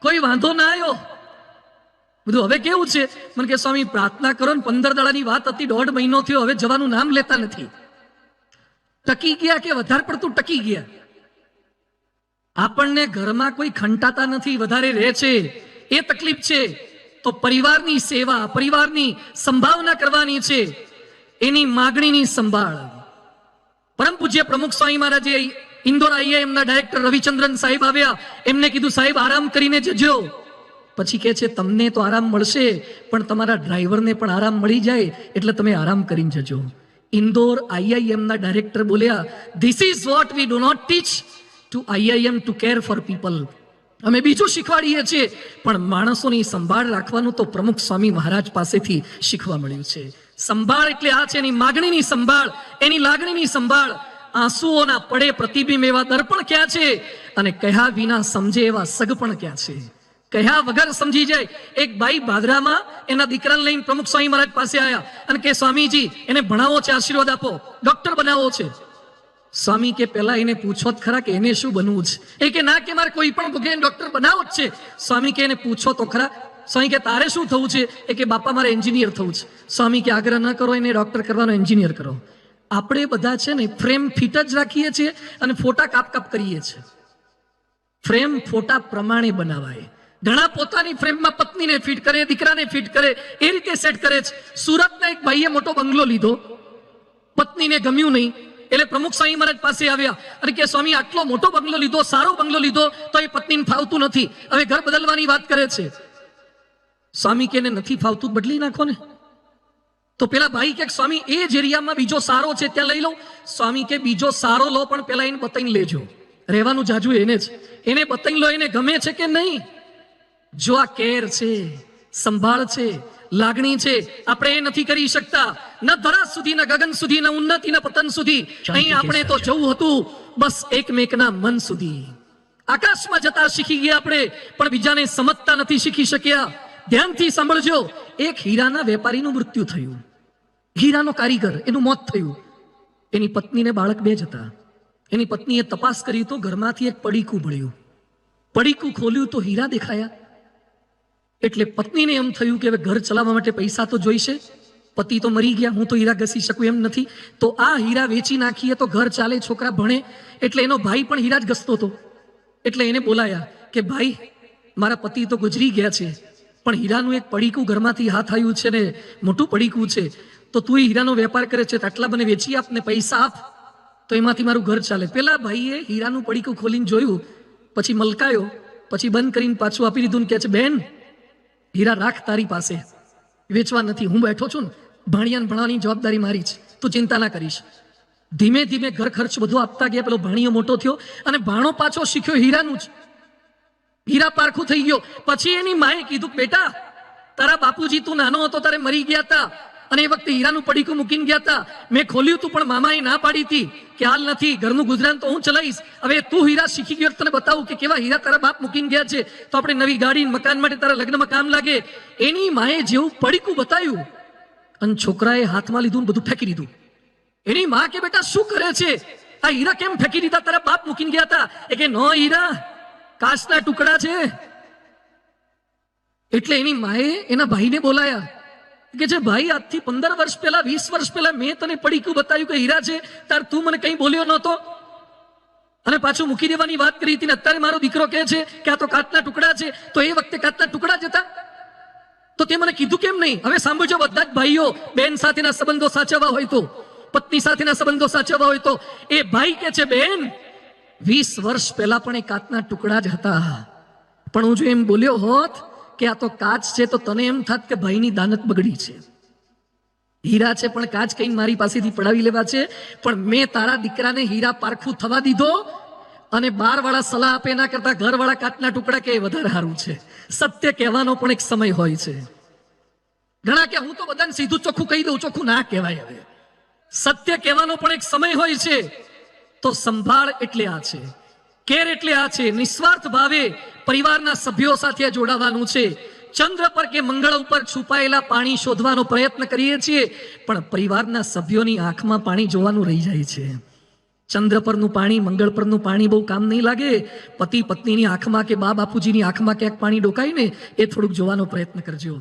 કોઈ વાંધો ના આવ્યો. બધું હવે કેવું છે? મને કે સ્વામી પ્રાર્થના કરો ને, 15 દાડાની વાત હતી, 1.5 મહિનો થયો, હવે જવાનું નામ લેતા નથી. ટકી ગયા કે વધારે પડતું ટકી ગયા? આપણને ઘરમાં કોઈ ખંટાતા નથી, વધારે રહે છે, એ તકલીફ છે. તો પરિવારની સેવા, પરિવારની સંભાવના કરવાની છે, એની માગણીની સંભાળ. પરમ પૂજ્ય પ્રમુખ સ્વામી મહારાજે ઇન્દોર IIM ના ડાયરેક્ટર રવિચંદ્રન સાહેબ આવ્યા, એમને કીધું સાહેબ આરામ કરીને જજો. પછી કે છે તમને તો આરામ મળશે, પણ તમારા ડ્રાઈવરને પણ આરામ મળી જાય, એટલે તમે આરામ કરીને જજો. ઇન્દોર IIM ના ડાયરેક્ટર બોલ્યા, this is what we do not teach to IIM to care for people. અમે બીજું શીખવાડીએ છીએ, પણ માણસોની સંભાળ રાખવાનું તો પ્રમુખ સ્વામી મહારાજ પાસેથી શીખવા મળ્યું છે. સંભાળ એટલે આ છે, એની માગણીની સંભાળ, એની લાગણીની સંભાળ. આંસુઓના પડે પ્રતિબિંબ એવા દર્પણ ક્યાં છે, અને કહ્યા વિના સમજે એવા સગપણ ક્યાં છે? કહ્યા વગર સમજી જાય. એક ભાઈ બાદરામાં એના દીકરાને લઈને પ્રમુખ સ્વામી મહારાજ પાસે આવ્યા અને કે સ્વામીજી એને ભણાવો છે, આશીર્વાદ આપો, ડોક્ટર બનાવવો છે. સ્વામી કે પહેલા એને પૂછો જ ખરા કે એને શું બનવું છે? એ કે ના, કે મારે કોઈ પણ ભોગે ડોક્ટર બનાવો જ છે. સ્વામી કે એને પૂછો તો ખરા. સ્વામી કે તારે શું થવું છે? એ કે બાપા મારે એન્જિનિયર થવું છે. સ્વામી કે આગ્રહ ન કરો, એને ડોક્ટર કરવાનો, એન્જિનિયર કરો. આપણે બધા છે ને ફ્રેમ ફિટ જ રાખીએ છીએ અને ફોટા કાપ કરીએ છીએ. ફ્રેમ ફોટા પ્રમાણે બનાવાય. ઘણા પોતાની ફ્રેમમાં પત્નીને ફિટ કરે, દીકરાને ફિટ કરે, એ રીતે સેટ કરે છે. સુરતના એક ભાઈએ મોટો બંગલો લીધો, પત્નીને ગમ્યું નહીં, એટલે પ્રમુખ સ્વામી મહારાજ પાસે આવ્યા અને કે સ્વામી આટલો મોટો બંગલો લીધો, સારો બંગલો લીધો, તો એ પત્નીને ફાવતું નથી, હવે ઘર બદલવાની વાત કરે છે. સ્વામી કે નથી ફાવતું, બદલી નાખો ને. તો પેલા ભાઈ કે સ્વામી એ જ એરિયામાં બીજો સારો છે, ત્યાં લઈ લો. સ્વામી કે બીજો સારો લો, પણ પેલા એને બતાવીને લેજો. રહેવાનું જાજુ એને જ, એને બતાવી લો, એને ગમે છે કે નહીં. જો આ કેર છે, સંભાળ છે, લાગણી છે, આપણે એ નથી કરી શકતા. ન ધરા સુધી, ન ગગન સુધી, ન ઉન્નતિ, ન પતન સુધી. અહીં આપણે તો જવું હતું બસ એકમેકના મન સુધી. આકાશમાં જતા શીખી ગયા આપણે, પણ બીજાને સમજતા નથી શીખી શક્યા. ધ્યાનથી સાંભળજો. એક હીરાના વેપારીનું મૃત્યુ થયું, હીરાનો કારીગર, એનું મોત થયું. એની પત્નીને બાળક 2 જ હતા. એની પત્નીએ તપાસ કરી તો ઘરમાંથી એક પડીકું મળ્યું. પડીકું ખોલ્યું તો હીરા દેખાયા. એટલે પત્નીને એમ થયું કે હવે ઘર ચલાવવા માટે પૈસા તો જોઈશે, પતિ તો મરી ગયા, હું તો હીરા ઘસી શકું એમ નથી, તો આ હીરા વેચી નાખીએ તો ઘર ચાલે, છોકરા ભણે. એટલે એનો ભાઈ પણ હીરા જ ઘસતો હતો. એટલે એને બોલાયા કે ભાઈ મારા પતિ તો ગુજરી ગયા છે, પણ હીરાનું એક પડીકું ઘરમાંથી હાથ આવ્યું છે ને મોટું પડીકું છે, તો તું હીરાનો વેપાર કરે છે, આટલા મને વેચી આપ ને પૈસા આપ, તો એમાંથી મારું ઘર ચાલે. પેલા ભાઈએ હીરાનું પડીકું ખોલીને જોયું, પછી મલકાયો, પછી બંધ કરીને પાછું આપી દીધું ને કહે છે બેન હીરા રાખ તારી પાસે, વેચવા નથી, હું બેઠો છું ને, ભાણિયાને ભણવાની જવાબદારી મારી છે, તું ચિંતા ના કરીશ. ધીમે ધીમે ઘર ખર્ચ બધું આપતા ગયા. પેલો ભાણિયો મોટો થયો અને ભાણો પાછો શીખ્યો હીરાનું જ. હીરા પારખું થઈ ગયો. પછી એની માએ કીધું બેટા તારા બાપુજી તું નાનો હતો ત્યારે મરી ગયા હતા, અને એ વખતે હીરાનું પડીકું મૂકીને ગયા હતા, મેં ખોલ્યું તું, પણ મામાએ ના પાડી હતી કે હાલ નથી, ઘરનું ગુજરાન તો હું ચલાવીશ. હવે તું હીરા શીખી ગયો, તને બતાવું કે કેવા હીરા તારા બાપ મૂકીને ગયા છે, તો આપણે નવી ગાડી મકાન માટે તારા લગ્નમાં કામ લાગે. એની માએ જેવું પડીકું બતાવ્યું અને છોકરાએ હાથમાં લીધું ને બધું ફેંકી દીધું. એની માં કે બેટા શું કરે છે, આ હીરા કેમ ફેંકી દીધા, તારા બાપ મૂકીને ગયા હતા? એ કે નો, હીરા કાચના ટુકડા છે. એટલે એની માએ એના ભાઈને બોલાયા કે છે ભાઈ આજથી 15 વર્ષ પહેલા, 20 વર્ષ પહેલા મેં તને પડીકું બતાવ્યું કે હીરા છે, તાર તું મને કઈ બોલ્યો નહોતો, અને પાછું મૂકી દેવાની વાત કરી હતી ને અત્યારે મારો દીકરો કહે છે કે આ તો કાચના ટુકડા છે, તો એ વખતે કાચના ટુકડા જ હતા તો તે મને કીધું કેમ નહીં? હવે સાંભળજો બધા જ ભાઈઓ, બેન સાથેના સંબંધો સાચવવા હોય તો, પત્ની સાથેના સંબંધો સાચવવા હોય તો એ ભાઈ કે છે બેન 20 વર્ષ પહેલા પણ એ કાચના ટુકડા જ હતા, પણ હું જો એમ બોલ્યો હોત કે આ તો કાચ છે તો તને એમ થાત કે ભાઈની દાનત બગડી છે, હીરા છે પણ કાચ કઈ મારી પાસેથી પડાવી લેવા છે, પણ મેં તારા દીકરાને હીરા પારખું થવા દીધો અને 12 વાળા સલાહ આપે એના કરતા ઘરવાળા કાચના ટુકડા કે વધારે સારું છે. સત્ય કહેવાનો પણ એક સમય હોય છે. ઘણા કે હું તો બધાને સીધું ચોખ્ખું કહી દઉં, ચોખ્ખું ના કહેવાય. હવે સત્ય કહેવાનો પણ એક સમય હોય છે. તો સંભાળ એટલે આ છે, કેર એટલે આ છે, નિસ્વાર્થ ભાવે પરિવારના સભ્યો સાથે જોડાવાનું છે. ચંદ્ર પર કે મંગળ ઉપર છુપાયેલા પાણી શોધવાનો પ્રયત્ન કરીએ છીએ, પણ પરિવારના સભ્યોની આંખમાં પાણી જોવાનું રહી જાય છે. ચંદ્ર પરનું પાણી, મંગળ પરનું પાણી બહુ કામ નહીં લાગે. પતિ પત્નીની આંખમાં કે બા બાપુજીની આંખમાં ક્યાંક પાણી ડોકાય ને એ થોડુંક જોવાનો પ્રયત્ન કરજો.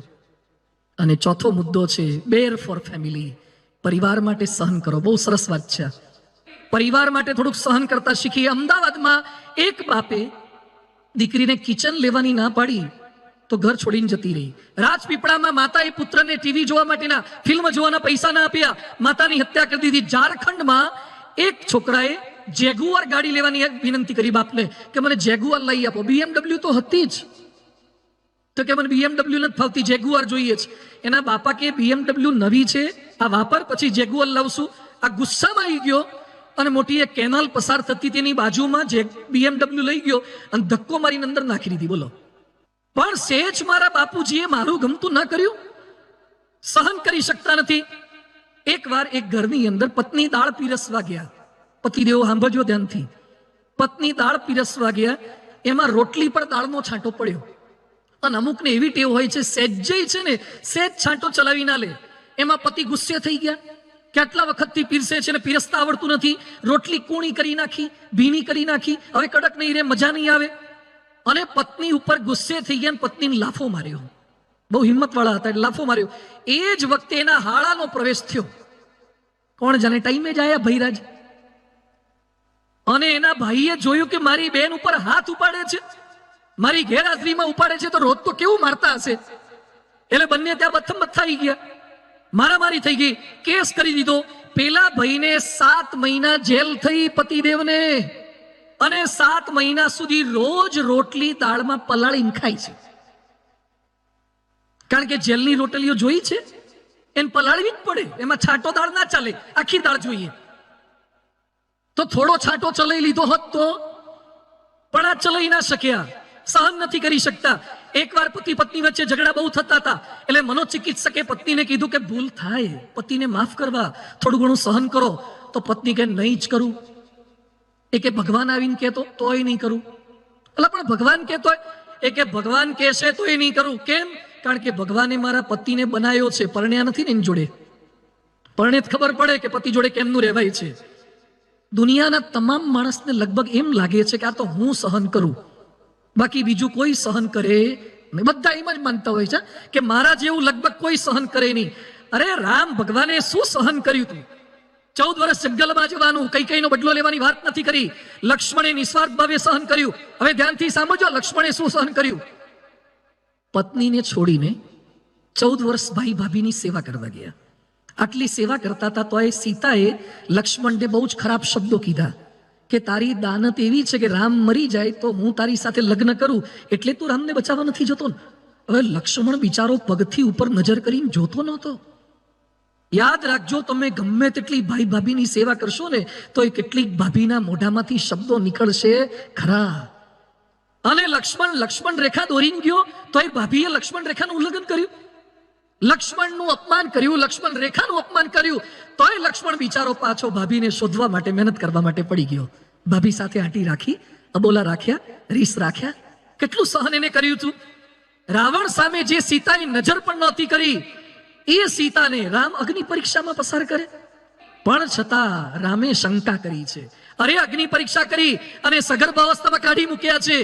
અને ચોથો મુદ્દો છે બેર ફોર ફેમિલી, પરિવાર માટે સહન કરો. બહુ સરસ વાત છે. પરિવાર માટે થોડુંક સહન કરતા શીખીએ. અમદાવાદમાં એક બાપે દીકરીને કિચન લેવાની ના પાડી તો ઘર છોડીને જતી રહી. રાજપીપળામાં માતાએ પુત્રને ટીવી જોવા માટેના, ફિલ્મ જોવાના પૈસા ના આપ્યા, માતાની હત્યા કરી દીધી. ઝારખંડમાં એક છોકરાએ જેગુઆર ગાડી લેવાની વિનંતી કરી બાપને કે મને જેગુઆર લઈ આપો. BMW તો હતી જ, તો કે મને BMW નથી ફાવતી, જેગુઆર જોઈએ છે. એના બાપા કે BMW નવી છે, આ વાપર, પછી જેગુઆર લાવશું. આ ગુસ્સામાં આવી ગયો અને મોટી એક કેનાલ પસાર થતી તેની બાજુમાં BMW લઈ ગયો અને ધક્કો મારીને અંદર નાખી દીધી. બોલો, પણ સેજ મારા બાપુજીએ મારું ગમતું ના કર્યું, સહન કરી શકતા નથી. એક વાર એક ઘરની અંદર પત્ની દાળ પીરસવા ગયા. પતિદેવ સાંભળજો ધ્યાનથી. પત્ની દાળ પીરસવા ગયા, એમાં રોટલી પર દાળનો છાંટો પડ્યો. અને અમુકને એવી ટેવ હોય છે, સહેજ છે ને સહેજ છાંટો ચલાવી ના લે. એમાં પતિ ગુસ્સે થઈ ગયા, કેટલા વખતથી પીરસે છે ને પીરસતા આવડતું નથી, રોટલી કૂણી કરી નાખી, ભીની કરી નાખી, હવે કડક નહીં રે, મજા નહીં આવે. અને પત્ની ઉપર ગુસ્સે થઈ ગયા, પત્નીને લાફો માર્યો. બહુ હિંમત વાળા હતા, લાફો માર્યો. એ જ વખતે એના હાળાનો પ્રવેશ થયો. કોણ જાણે ટાઈમે જ આયા ભૈરાજ. અને એના ભાઈએ જોયું કે મારી બેન ઉપર હાથ ઉપાડે છે, મારી ગેરહાજરીમાં ઉપાડે છે, તો રોજ તો કેવું મારતા હશે. એટલે બંને ત્યાં બથમ થઈ ગયા, મારામારી થઈ ગઈ, કેસ કરી દીધો. પેલા ભાઈને 7 મહિના જેલ થઈ પતિદેવને, અને 7 મહિના સુધી રોજ રોટલી દાળમાં પલાળીને ખાય છે. કારણ કે જેલની રોટલીઓ જોઈ છે, એને પલાળવી જ પડે, એમાં છાંટો દાળ ના ચાલે, આખી દાળ જોઈએ. તો થોડો છાંટો ચલાવી લીધો હોત તો, પણ આ ચલાવી ના શક્યા, સહન નથી કરી શકતા. એકવાર પતિ પત્ની વચ્ચે ઝઘડા બહુ થતા હતા, એટલે મનોચિકિત્સકે પત્નીને કીધું કે ભૂલ થાય, પતિને માફ કરવા, થોડું ઘણું સહન કરો. તો પત્ની કે નહીં જ કરું. એ કે ભગવાન આવીને કહેતો તોય નહીં કરું. એટલે પણ ભગવાન કહેતો, એ કે ભગવાન કહેશે તોય નહીં કરું. કેમ? કારણ કે ભગવાને મારા પતિને બનાવ્યો છે, પરણ્યા નથી ને એની જોડે. પરણે જ ખબર પડે કે પતિ જોડે કેમનું રહેવાય છે. દુનિયાના તમામ માણસને લગભગ એમ લાગે છે કે આ તો હું સહન કરું, બાકી બીજું કોઈ સહન કરે નહીં. બધા એમ જ માનતા હોય છે કે મારા જેવું લગભગ કોઈ સહન કરે નહીં. અરે રામ ભગવાને શું સહન કર્યું હતું? 14 વર્ષ જંગલમાં જવાનું, કઈકઈનો બદલો લેવાની વાત નથી કરી. લક્ષ્મણે નિસ્વાર્થ ભાવે સહન કર્યું. હવે ધ્યાનથી સાંભળજો, લક્ષ્મણે શું સહન કર્યું. પત્નીને છોડીને 14 વર્ષ ભાઈ ભાભીની સેવા કરવા ગયા. આટલી સેવા કરતા હતા તો એ સીતાએ લક્ષ્મણને બહુ જ ખરાબ શબ્દો કીધા કે તારી દાનત એવી છે કે રામ મરી જાય તો હું તારી સાથે લગ્ન કરું, એટલે તું રામને બચાવવા નથી જતો. હવે લક્ષ્મણ બિચારો પગથી ઉપર નજર કરીને જોતો નહોતો. યાદ રાખજો, તમે ગમે તેટલી ભાઈ ભાભીની સેવા કરશો ને તો એ કેટલીક ભાભીના મોઢામાંથી શબ્દો નીકળશે ખરા. અને લક્ષ્મણ રેખા દોરીને ગયો તો એ ભાભીએ લક્ષ્મણ રેખાનું ઉલ્લંઘન કર્યું, લક્ષ્મણનું અપમાન કર્યું, લક્ષ્મણ રેખાનું અપમાન કર્યું. તોય લક્ષ્મણ બિચારો પાછો ભાભીને શોધવા માટે, મહેનત કરવા માટે પડી ગયો. ભાભી સાથે આંટી રાખી, અબોલા રાખ્યા, રીસ રાખ્યા. કેટલું સહન એને કર્યું હતું. રાવણ સામે જે સીતાએ નજર પણ નહોતી કરી, એ સીતાને રામ અગ્નિ પરીક્ષામાં પસાર કરે. પણ છતાં રામે શંકા કરી છે. અરે અગ્નિ પરીક્ષા કરી અને સગર્ભ અવસ્થામાં કાઢી મૂક્યા છે,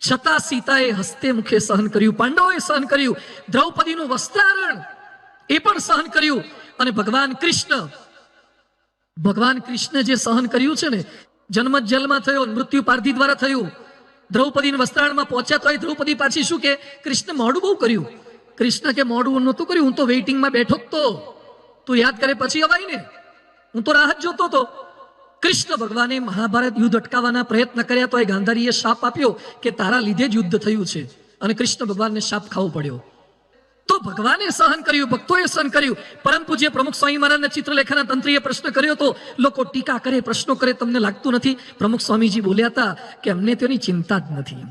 છતાં સીતાએ હસ્તે મુખે સહન કર્યું, પાંડવોએ સહન કર્યું, દ્રૌપદીનું વસ્ત્રારણ એ પણ સહન કર્યું. અને ભગવાન કૃષ્ણ જે સહન કર્યું છે ને, જન્મ જ જેલમાં થયો, મૃત્યુ પારધી દ્વારા થયું. દ્રૌપદીને વસ્ત્રાળમાં પહોંચ્યા તો દ્રૌપદી પાછી શું કે, કૃષ્ણ મોડું બહુ કર્યું. કૃષ્ણ કે મોડું નહોતું કર્યું, હું તો વેઇટિંગમાં બેઠો જ તો, તું યાદ કરે પછી અવાય ને, હું તો રાહ જ જોતો હતો. કૃષ્ણ ભગવાને મહાભારત યુદ્ધ અટકાવવાના પ્રયત્ન કર્યા તો એ ગાંધારીએ શાપ આપ્યો કે તારા લીધે જ યુદ્ધ થયું છે, અને કૃષ્ણ ભગવાનને શાપ ખાવો પડ્યો. તો ભગવાને સહન કર્યું, ભક્તોએ સહન કર્યું. પરમ પૂજ્ય પ્રમુખ સ્વામી મહારાજના ચિત્રલેખાના તંત્રીએ પ્રશ્ન કર્યો તો લોકો ટીકા કરે, પ્રશ્નો કરે, તમને લાગતું નથી? પ્રમુખ સ્વામીજી બોલ્યા હતા કે અમને તેની ચિંતા જ નથી.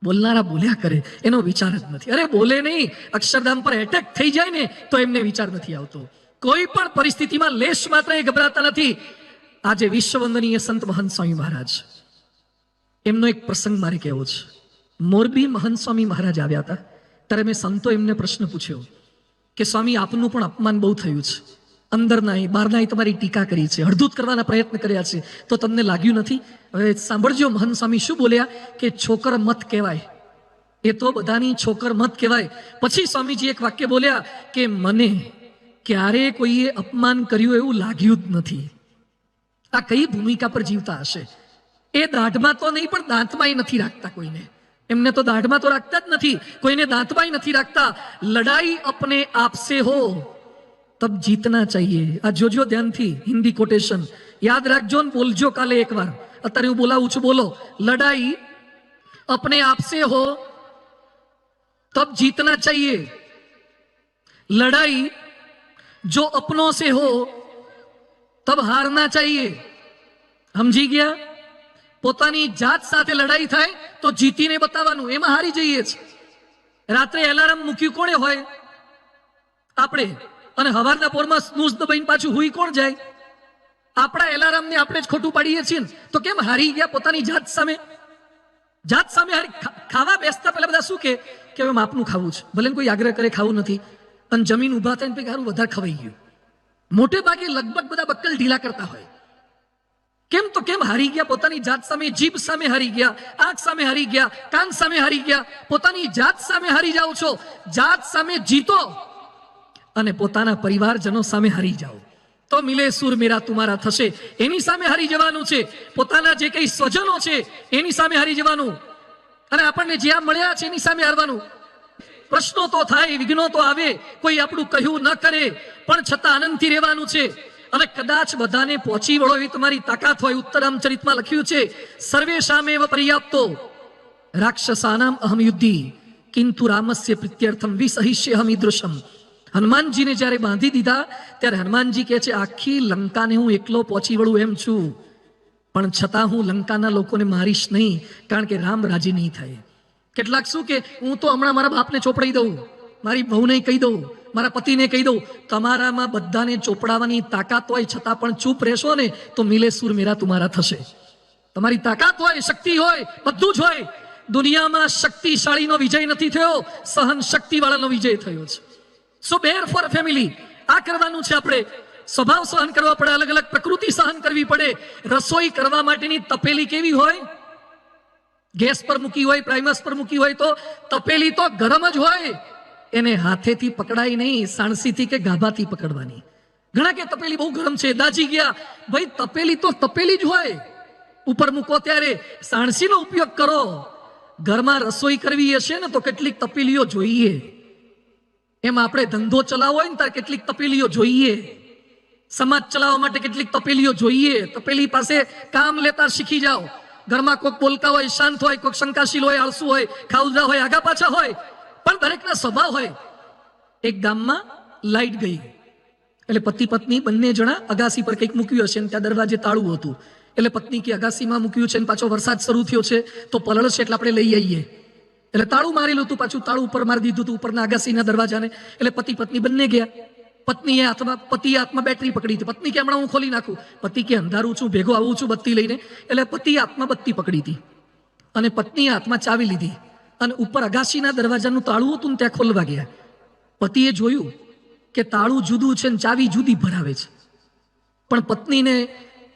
બોલનારા બોલ્યા કરે, એનો વિચાર જ નથી. અરે બોલે નહીં, અક્ષરધામ પર એટેક થઈ જાય ને તો એમને વિચાર નથી આવતો. કોઈ પણ પરિસ્થિતિમાં લેશ માત્ર એ ગભરાતા નથી. આજે વિશ્વવંદનીય સંત મહંત સ્વામી મહારાજ, એમનો એક પ્રસંગ મારે કહેવો છે. મોરબી મહંત સ્વામી મહારાજ આવ્યા હતા ત્યારે મેં સંતો એમને પ્રશ્ન પૂછ્યો કે સ્વામી આપનું પણ અપમાન બહુ થયું છે, અંદરના બહારના તમારી ટીકા કરી છે, હળદૂત કરવાના પ્રયત્ન કર્યા છે, તો તમને લાગ્યું નથી? હવે સાંભળજો, મહંત સ્વામી શું બોલ્યા કે છોકર મત કહેવાય, એ તો બધાની છોકર મત કહેવાય. પછી સ્વામીજી એક વાક્ય બોલ્યા કે મને ક્યારે કોઈએ અપમાન કર્યું એવું લાગ્યું જ નથી. આ કઈ ભૂમિકા પર જીવતા હશે? એ દાઢમાં તો નહીં પણ દાંતમાંય નથી રાખતા કોઈને. એમને તો દાઢમાં તો રાખતા જ નથી, કોઈને દાંતમાંય નથી રાખતા. લડાઈ અપને આપ સે હો તબ જીતના ચાહીએ. આ જોજો ધ્યાનથી, હિન્દી કોટેશન યાદ રાખજો ને બોલજો કાલે એકવાર. અત્યારે હું બોલાવું છું, બોલો. લડાઈ અપને આપ સે હો तब जीतना चाहिए, लड़ाई जो अपनों से हो तब हारना चाहिए. સમજી ગયા? પોતાની જાત સાથે લડાઈ થાય તો જીતીને બતાવવાનું, એમાં હારી જઈએ છે. રાત્રે એલાર્મ મૂક્યું કોણે હોય? આપણે. અને હવારના પોરમાં સ્નૂઝ દબાઈને પાછું હુઈ કોણ જાય? આપણા એલાર્મને આપણે જ ખોટું પાડીએ છીએ ને. તો કેમ હારી ગયા પોતાની જાત સામે? જાત સામે હારી. ખાવા બેસતા પહેલા બધા શું કે હવે માપનું ખાવું છે, ભલે કોઈ આગ્રહ કરે ખાવું નથી, અને જમીન ઉભા થઈને પછી હારું વધારે ખવાઈ ગયું. મોટે ભાગે લગભગ બધા બક્કલ ઢીલા કરતા હોય. કેમ તો કેમ હારી ગયા પોતાની જાત સામે? જીભ સામે હારી ગયા, આંખ સામે હારી ગયા, કાન સામે હારી ગયા. પોતાની જાત સામે હારી જાઓ છો. જાત સામે જીતો અને પોતાના પરિવારજનો સામે હારી જાઓ તો મિલે સુર મેરા તુમારા થશે. એની સામે હારી જવાનું છે. પોતાના જે કઈ સ્વજનો છે એની સામે હારી જવાનું, અને આપણને જ્યાં મળ્યા છે એની સામે હારવાનું. પ્રશ્નો તો થાય, વિઘ્નો તો આવે, કોઈ આપણું કહ્યું ન કરે, પણ છતાં આનંદથી રહેવાનું છે. અને કદાચ બધાને પહોંચી વળો એવી તમારી તાકાત હોય. ઉત્તરામચરિતમાં લખ્યું છે, સર્વેશામેવ પર્યાપ્તો રાક્ષસાનામ અહમ યુદ્ધી કિંતુ રામસ્ય પ્રીત્યર્થમ વિસહિષ્યહમ ઈદૃશમ. હનુમાનજીને જ્યારે બાંધી દીધા ત્યારે હનુમાનજી કહે છે, આખી લંકાને હું એકલો પહોંચી વળું એમ છું, પણ છતાં હું લંકાના લોકોને મારીશ નહીં, કારણ કે રામ રાજી નહીં થાય. કેટલાક શું કે હું તો હમણાં મારા બાપને ચોપડાઈ દઉં, મારી બહુને કહી દઉં, મારા પતિને કહી દઉં. તમારામાં બધાને ચોપડાવવાની તાકાત હોય છતાં પણ ચૂપ રહેશો ને તો મિલે સુર મેરા તુમારા થશે. તમારી તાકાત હોય, શક્તિ હોય, બધું જ હોય. દુનિયામાં શક્તિશાળીનો વિજય નથી થયો, સહન શક્તિ વાળાનો વિજય થયો છે. સો બેર ફોર ફેમિલી. આ કરવાનું છે આપણે. સ્વભાવ સહન કરવા પડે, અલગ અલગ પ્રકૃતિ સહન કરવી પડે. રસોઈ કરવા માટેની તપેલી કેવી હોય? ગેસ પર મૂકી હોય, પ્રાઇમસ પર મૂકી હોય તો તપેલી તો ગરમ જ હોય. એને હાથેથી પકડાય નહીં, સાણસીથી કે ગાભાથી પકડવાની. ઘણા કે તપેલી બહુ ગરમ છે, દાજી ગયા. ભાઈ તપેલી તો તપેલી જ હોય, ઉપર મૂકો ત્યારે. સાણસીનો ઉપયોગ કરો. ઘરમાં રસોઈ કરવી હશે ને તો કેટલીક તપેલીઓ જોઈએ. એમાં આપણે ધંધો ચલાવવો હોય ને ત્યારે કેટલીક તપેલીઓ જોઈએ. સમાજ ચલાવવા માટે કેટલીક તપેલીઓ જોઈએ. તપેલી પાસે કામ લેતા શીખી જાઓ. ઘરમાં કોઈક બોલકા હોય, શાંત હોય, કોઈક શંકાશીલ હોય, આળસુ હોય, ખાઉદા હોય, આગા પાછા હોય, પણ દરેકના સ્વભાવ હોય. એક ગામમાં લાઈટ ગઈ એટલે પતિ પત્ની બંને જણા અગાસી પર કંઈક મૂક્યું હશે ને ત્યાં દરવાજે તાળું હતું. એટલે પત્ની કે અગાસીમાં મૂક્યું છે ને પાછો વરસાદ શરૂ થયો છે તો પલળ છે એટલે આપણે લઈ આવીએ. એટલે તાળું મારેલું હતું, પાછું તાળું ઉપર મારી દીધું હતું ઉપરના અગાસીના દરવાજાને. એટલે પતિ પત્ની બંને ગયા. પત્નીએ હાથમાં બેટરી પકડી હતી. પત્ની કે હમણાં હું ખોલી નાખું. પતિ કે અંધારું છું, ભેગો આવું છું બત્તી લઈને. એટલે પતિએ હાથમાં બત્તી પકડી હતી અને પત્નીએ હાથમાં ચાવી લીધી અને ઉપર અગાસીના દરવાજાનું તાળું હતું ને ત્યાં ખોલવા ગયા. પતિએ જોયું કે તાળું જુદું છે ને ચાવી જુદી ભરાવે છે. પણ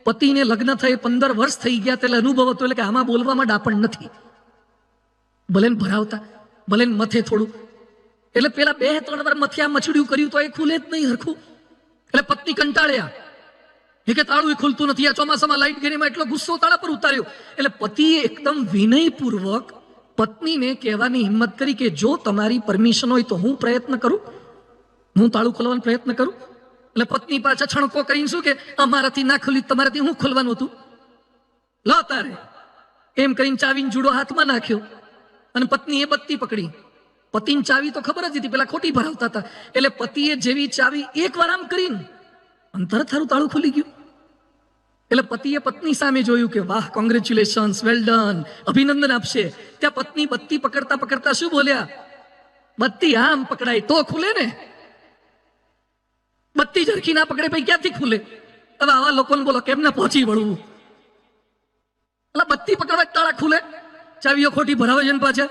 પતિને લગ્ન થયે 15 વર્ષ થઈ ગયા એટલે અનુભવ હતો, એટલે કે આમાં બોલવામાં ડાપણ નથી. ભલે ભરાવતા, ભલે મથે થોડું. એટલે પેલા 2-3 વાર મથિયા મચડ્યું કર્યું તો એ ખુલે જ નહીં હરખું. એટલે પત્ની કંટાળ્યા. એ કે તાળું ખુલતું નથી, આ ચોમાસામાં લાઈટ ગઈ, એમાં એટલો ગુસ્સો તાળા પર ઉતાર્યો. એટલે પતિએ એકદમ વિનયપૂર્વક પત્નીને કહેવાની હિંમત કરી કે જો તમારી પરમિશન હોય તો હું પ્રયત્ન કરું, હું તાળું ખોલવાનો પ્રયત્ન કરું. એટલે પત્ની પાછા છણકો કરીને શું કે અમારાથી ના ખુલી, તમારાથી હું ખોલવાનું હતું, લો તારે, એમ કરીને ચાવીને જુડો હાથમાં નાખ્યો અને પત્નીએ બત્તી પકડી. પતિની ચાવી તો ખબર જ હતી, પેલા ખોટી ભરાવતા હતા. એટલે પતિએ જેવી ચાવી એકવાર આમ કરીને અને તરત થારું તાળું ખુલી ગયું. એટલે પતિએ પત્ની સામે જોયું કે વાહ, કોંગ્રેચ્યુલેશન્સ, વેલ ડન, અભિનંદન આપશે. ત્યાં પત્ની બત્તી પકડતા પકડતા શું બોલ્યા, બત્તી આમ પકડાય તો ખુલે ને, બત્તી ઝરખી ના પકડે ભાઈ ક્યાંથી ખુલે? હવે આવા લોકોને બોલો કેમ ના પહોંચી વળવું? એટલે બત્તી પકડવા તાળા ખુલે, ચાવીઓ ખોટી ભરાવે છે પાછા.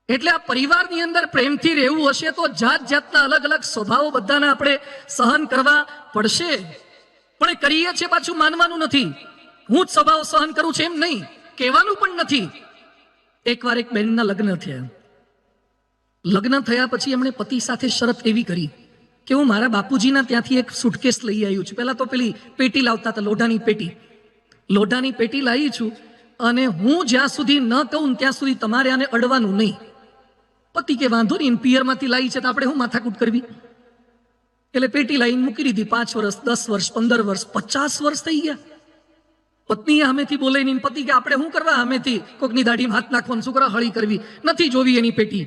એટલે આ પરિવારની અંદર પ્રેમથી રહેવું હશે તો જાત જાતના અલગ અલગ સ્વભાવો બધાને આપણે સહન કરવા પડશે. પણ એ કરીએ છીએ પાછું માનવાનું નથી, હું જ સ્વભાવ સહન કરું છું એમ નહીં, કહેવાનું પણ નથી. એકવાર એક બહેનના લગ્ન થયા. લગ્ન થયા પછી એમણે પતિ સાથે શરત એવી કરી કે હું મારા બાપુજીના ત્યાંથી એક સુટકેસ લઈ આવ્યું છું. પહેલા તો પેલી પેટી લાવતા હતા, લોઢાની પેટી લાવી છું, અને હું જ્યાં સુધી ન કહું ત્યાં સુધી તમારે આને અડવાનું નહીં. પતિ કે વાંધો નહીં, પિયરમાંથી લાવી છે તો આપણે હું માથાકૂટ કરવી. એટલે પેટી લાવીને મૂકી દીધી. 5 વર્ષ, 10 વર્ષ, 15 વર્ષ, 50 વર્ષ થઈ ગયા. પત્નીએ સામેથી બોલે નહીં, પતિ કે આપણે શું કરવા સામેથી કોકની દાઢીમાં હાથ નાખવાનું, શું કરવા હળી કરવી, નથી જોવી એની પેટી.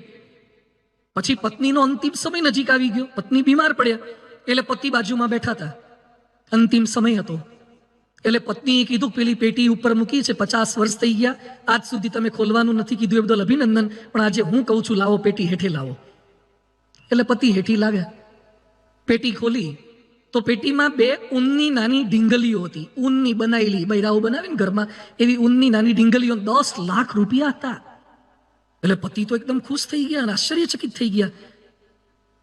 પછી પત્નીનો અંતિમ સમય નજીક આવી ગયો, પત્ની બીમાર પડ્યા. એટલે પતિ બાજુમાં બેઠા હતા, અંતિમ સમય હતો. એટલે પત્નીએ કીધું પેલી પેટી ઉપર મૂકી છે, 50 વર્ષ થઈ ગયા, આજ સુધી તમે ખોલવાનું નથી કીધું, એ બદલ અભિનંદન, પણ આજે હું કહું છું લાવો પેટી હેઠે લાવો. એટલે પતિ હેઠી લાવ્યા, પેટી ખોલી તો પેટીમાં 2 ઊનની નાની ઢીંગલીઓ હતી, ઊનની બનાવેલી, બૈરાઓ બનાવે ને ઘરમાં, એવી ઊનની નાની ઢીંગલીઓ, 10 લાખ રૂપિયા હતા. એટલે પતિ તો એકદમ ખુશ થઈ ગયા અને આશ્ચર્યચકિત થઈ ગયા.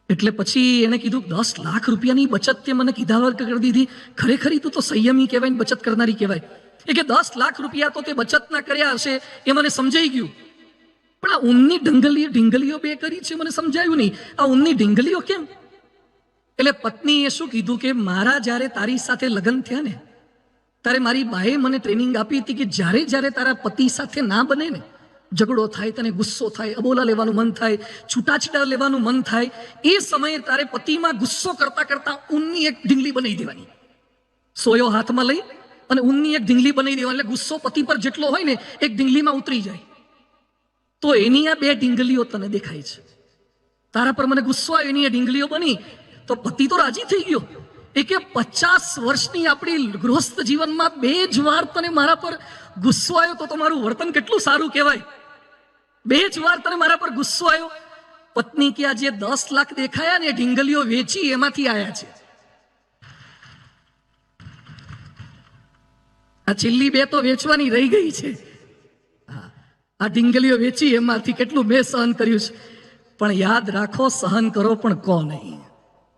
એટલે પછી એને કીધું 10 લાખ રૂપિયાની બચત તે મને કીધા વગર કરી દીધી, ખરેખર તું તો સંયમી કહેવાય ને બચત કરનારી કહેવાય. એ કે 10 લાખ રૂપિયા તો તે બચત ના કર્યા હશે એ મને સમજાઈ ગયું, પણ આ ઊનની ઢીંગલીઓ 2 કરી છે મને સમજાયું નહીં, આ ઊનની ઢીંગલીઓ કેમ? એટલે પત્નીએ શું કીધું કે મારા જ્યારે તારી સાથે લગ્ન થયા ને ત્યારે મારી બાએ મને ટ્રેનિંગ આપી હતી કે જ્યારે જ્યારે તારા પતિ સાથે ના બને ને, ઝઘડો થાય, તને ગુસ્સો થાય, અબોલા લેવાનું મન થાય, છૂટાછીટા લેવાનું મન થાય, એ સમયે તારે પતિમાં ગુસ્સો કરતા કરતા ઊનની એક ઢીંગલી બનાવી દેવાની, સોયો હાથમાં લઈ અને ઊનની એક ઢીંગલી બનાવી દેવાની. એટલે ગુસ્સો પતિ પર જેટલો હોય ને એક ઢીંગલીમાં ઉતરી જાય. તો એની આ 2 ઢીંગલીઓ તને દેખાય છે, તારા પર મને ગુસ્સો આવ્યો, એની એ ઢીંગલીઓ બની. તો પતિ તો રાજી થઈ ગયો. એ કે 50 વર્ષની આપણી ગૃહસ્થ જીવનમાં 2 જ વાર તને મારા પર ગુસ્સો આવ્યો તો તમારું વર્તન કેટલું સારું કહેવાય. 2 જ વાર તને મારા પર ગુસ્સો આવ્યો. પત્ની કે આ જે 10 લાખ દેખાયા ને ઢીંગલીઓ વેચી એમાંથી આયા છે, આ છેલ્લી 2 તો વેચવાની રહી ગઈ છે. આ ઢીંગલીઓ વેચી એમાંથી કેટલું મેં સહન કર્યું છે. પણ યાદ રાખો, સહન કરો પણ કો નહીં.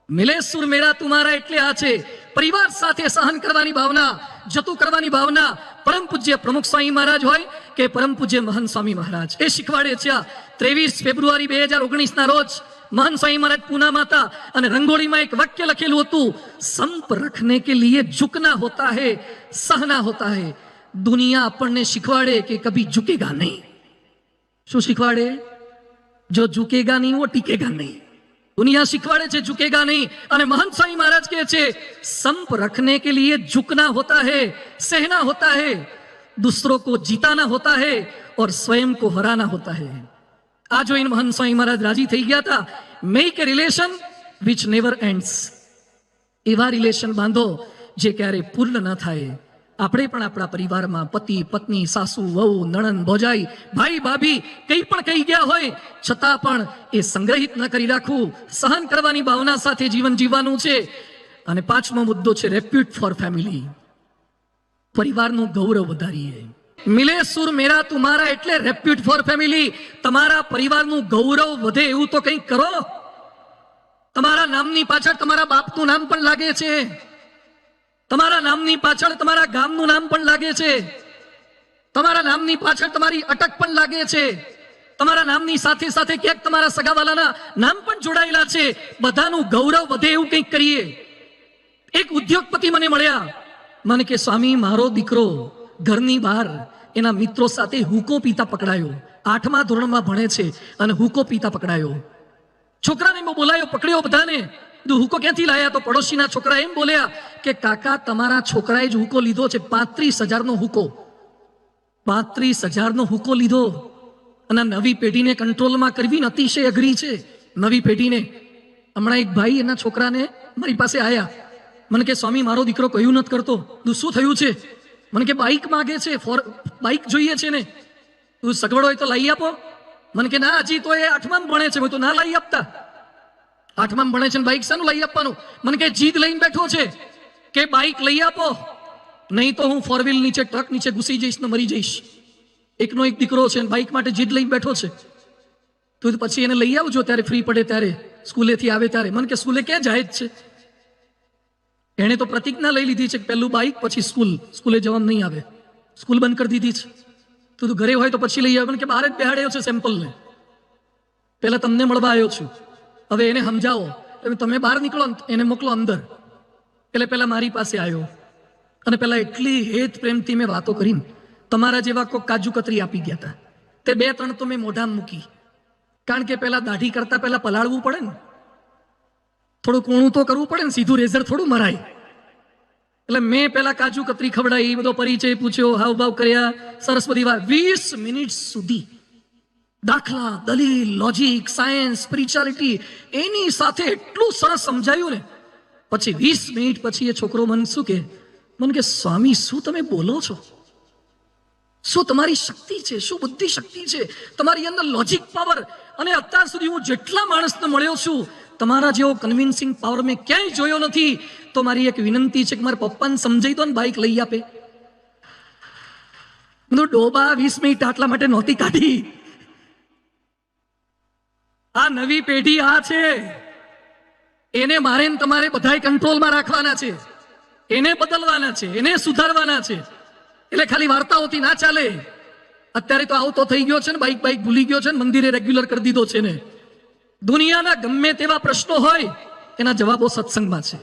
મિલે સુર મેરા તુમારા એટલે આ છે, પરિવાર સાથે સહન કરવાની ભાવના, જતું કરવાની ભાવના. પરમ પૂજ્ય પ્રમુખ સ્વામી મહારાજ હોય કે પરમ પૂજ્ય મહંત સ્વામી મહારાજ એ શીખવાડે છે. 23 ફેબ્રુઆરી 2019 ના રોજ મહંત સ્વામી મહારાજ પૂનામાં હતા અને રંગોળીમાં એક વાક્ય લખેલું હતું, સંપ રખને કે લીએ ઝુકના હોતા હૈ, સહના હોતા હૈ. દુનિયા આપણને શીખવાડે કે કભી ઝુકેગા નહીં. શું શીખવાડે? જો ઝુકેગા નહીં વો ટીકેગા નહીં. दुनिया सिखवाड़े छे झुकेगा नहीं. અને महंत स्वामी महाराज કહે છે संप रखने के लिए झुकना होता है, सहना होता है, दूसरों को जीताना होता है और स्वयं को हराना होता है. આ જોઈને महंत स्वामी महाराज राजी થઈ ગયા હતા. Make a relation which never ends. એવા રિલેશન બાંધો જે ક્યારે પૂર્ણ ન થાય. આપણે પણ આપણા પરિવારમાં પતિ પત્ની સાસુ વહુ નણંદ ભોજાઈ ભાઈ ભાભી કંઈ પણ કહી ગયા હોય છતાં પણ એ સંગ્રહિત ન કરી રાખવું, સહન કરવાની ભાવના સાથે જીવન જીવવાનું છે. અને 5મો મુદ્દો છે રેપ્યુટ ફોર ફેમિલી. પરિવારનું ગૌરવ વધારીએ. મિલે સુર મેરા તુમારા એટલે રેપ્યુટ ફોર ફેમિલી. તમારા પરિવારનું ગૌરવ વધે એવું તો કંઈક કરો. તમારા નામની પાછળ તમારા બાપનું નામ પણ લાગે છે, તમારા નામની પાછળ તમારા ગામનું નામ પણ લાગે છે, તમારા નામની પાછળ તમારી અટક પણ લાગે છે, તમારા નામની સાથે સાથે ક્યાંક તમારા સગાવાલાના નામ પણ જોડાયેલા છે. બધાનું ગૌરવ વધે એવું કંઈક કરીએ. એક ઉદ્યોગપતિ મને મળ્યા, મને કે સ્વામી મારો દીકરો ઘરની બહાર એના મિત્રો સાથે હુકો પીતા પકડાયો, 8મા ધોરણમાં ભણે છે અને હુકો પીતા પકડાયો. છોકરાને મેં બોલાયો, પકડ્યો બધાને. હુકો ક્યાંથી લાયા? તો પડોશીના છોકરા એમ બોલ્યા કે કાકા તમારા છોકરાએ જ હુકો લીધો છે, 35,000નો હુકો, 35,000નો હુકો લીધો. અને નવી પેઢીને કંટ્રોલમાં કરવી અતિશય અઘરી છે. નવી પેઢીને હમણાં એક ભાઈ એના છોકરાને મારી પાસે આવ્યા, મને કે સ્વામી મારો દીકરો કયું નથી કરતો. શું થયું છે? મને કે બાઇક માગે છે, બાઇક જોઈએ છે ને, તું સગવડ હોય તો લઈ આપો. મને કે ના હજી તો એ 8માં ભણે છે, તો ના લઈ આપતા. 8માં ભણે છે ને બાઇક શાનું લઈ આપવાનું? મને કે જીદ લઈને બેઠો છે કે બાઇક લઈ આપો, નહીં તો હું 4 વ્હીલ નીચે ટ્રક નીચે ઘૂસી જઈશ ને મરી જઈશ. એકનો એક દીકરો છે, બાઇક માટે જીદ લઈને બેઠો છે. તો પછી એને લઈ આવજો ત્યારે ફ્રી પડે ત્યારે, સ્કૂલેથી આવે ત્યારે. મને કે સ્કૂલે ક્યાં જાય જ છે? એણે તો પ્રતિજ્ઞા લઈ લીધી છે કે પહેલું બાઇક પછી સ્કૂલે જવાનું નહીં આવે, સ્કૂલ બંધ કરી દીધી છે. તું ઘરે હોય તો પછી લઈ આવે. મને કે બહાર જ બેહાડ્યો છે સેમ્પલને, પહેલા તમને મળવા આવ્યો છું, હવે એને સમજાવો. તમે બહાર નીકળો, એને મોકલો અંદર. એટલે પહેલા મારી પાસે આવ્યો અને પહેલા એટલી હેત પ્રેમથી મેં વાતો કરીને, તમારા જેવા કોઈ કાજુ કતરી આપી ગયા હતા, તે 2-3 તો મેં મોઢામાં મૂકી. કારણ કે પહેલા દાઢી કરતા પહેલા પલાળવું પડે ને, થોડું કોણું તો કરવું પડે ને, સીધું રેઝર થોડું મરાય. એટલે મેં પહેલા કાજુ કતરી ખવડાવી, બધો પરિચય પૂછ્યો, હાવભાવ કર્યા, સરસ બધી વાત. 20 મિનિટ સુધી દાખલા, દલીલ, લોજિક, સાયન્સ, સ્પિરિચ્યુઆલિટી એની સાથે એટલું સરસ સમજાયું ને. પછી 20 મિનિટ પછી એ છોકરો મને શું કે, મને કે સ્વામી શું તમે બોલો છો? શું તમારી શક્તિ છે? શું બુદ્ધિ શક્તિ છે તમારી અંદર? Logic power. અને અત્યાર સુધી હું જેટલા માણસને મળ્યો છું, તમારા જેવો કન્વિન્સિંગ પાવર મેં ક્યાંય જોયો નથી. તો મારી એક વિનંતી છે કે મારા પપ્પાને સમજાઈ દો ને, બાઇક લઈ આપે. ડોબા 20 મિનિટ આટલા માટે નહોતી કાઢી. આ નવી પેઢી આ છે, એને મારે તમારે બધાય કંટ્રોલમાં રાખવાના છે, એને બદલવાના છે, એને સુધારવાના છે. એટલે ખાલી વાર્તાઓથી ના ચાલે. અત્યારે તો આવતો થઈ ગયો છે ને, બાઇક ભૂલી ગયો છે ને, મંદિરે રેગ્યુલર કરી દીધો છે ને. દુનિયાના ગમે તેવા પ્રશ્નો હોય એના જવાબો સત્સંગમાં છે.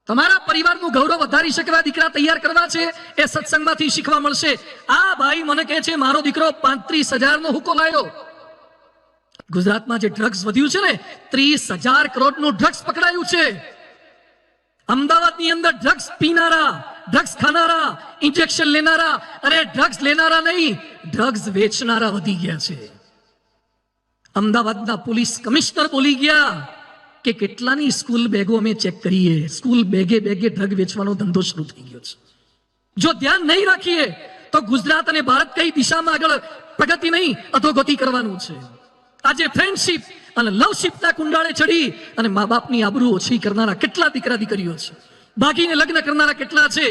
તમારા પરિવારનું ગૌરવ વધારી શકે એવા દીકરા તૈયાર કરવા છે, એ સત્સંગમાંથી શીખવા મળશે. આ ભાઈ મને કહે છે મારો દીકરો 35,000નો હુકો લાવ્યો. ગુજરાતમાં જે ડ્રગ્સ વધ્યું છે ને, 30,000 કરોડનું ડ્રગ્સ પકડાયું છે. અમદાવાદની અંદર ડ્રગ્સ પીનારા, ડ્રગ્સ ખાનારા, ઇન્જેક્શન લેનારા, અરે ડ્રગ્સ લેનારા નહીં, ડ્રગ્સ વેચનારા વધી ગયા છે. અમદાવાદના પોલીસ કમિશનર બોલી ગયા કે કેટલાની સ્કૂલ બેગો અમે ચેક કરીએ, સ્કૂલ બેગે ડ્રગ વેચવાનો ધંધો શરૂ થઈ ગયો છે. જો ધ્યાન નહીં રાખીએ તો ગુજરાત અને ભારત કઈ દિશામાં આગળ પ્રગતિ નહીં, અધોગતિ કરવાનું છે. આજે ફ્રેન્ડશિપ અને લવશિપના કુંડાળે ચડી અને મા બાપની આબરૂ ઓછી કરનારા કેટલા દીકરા દીકરીઓ છે, ભાગીને લગ્ન કરનારા કેટલા છે.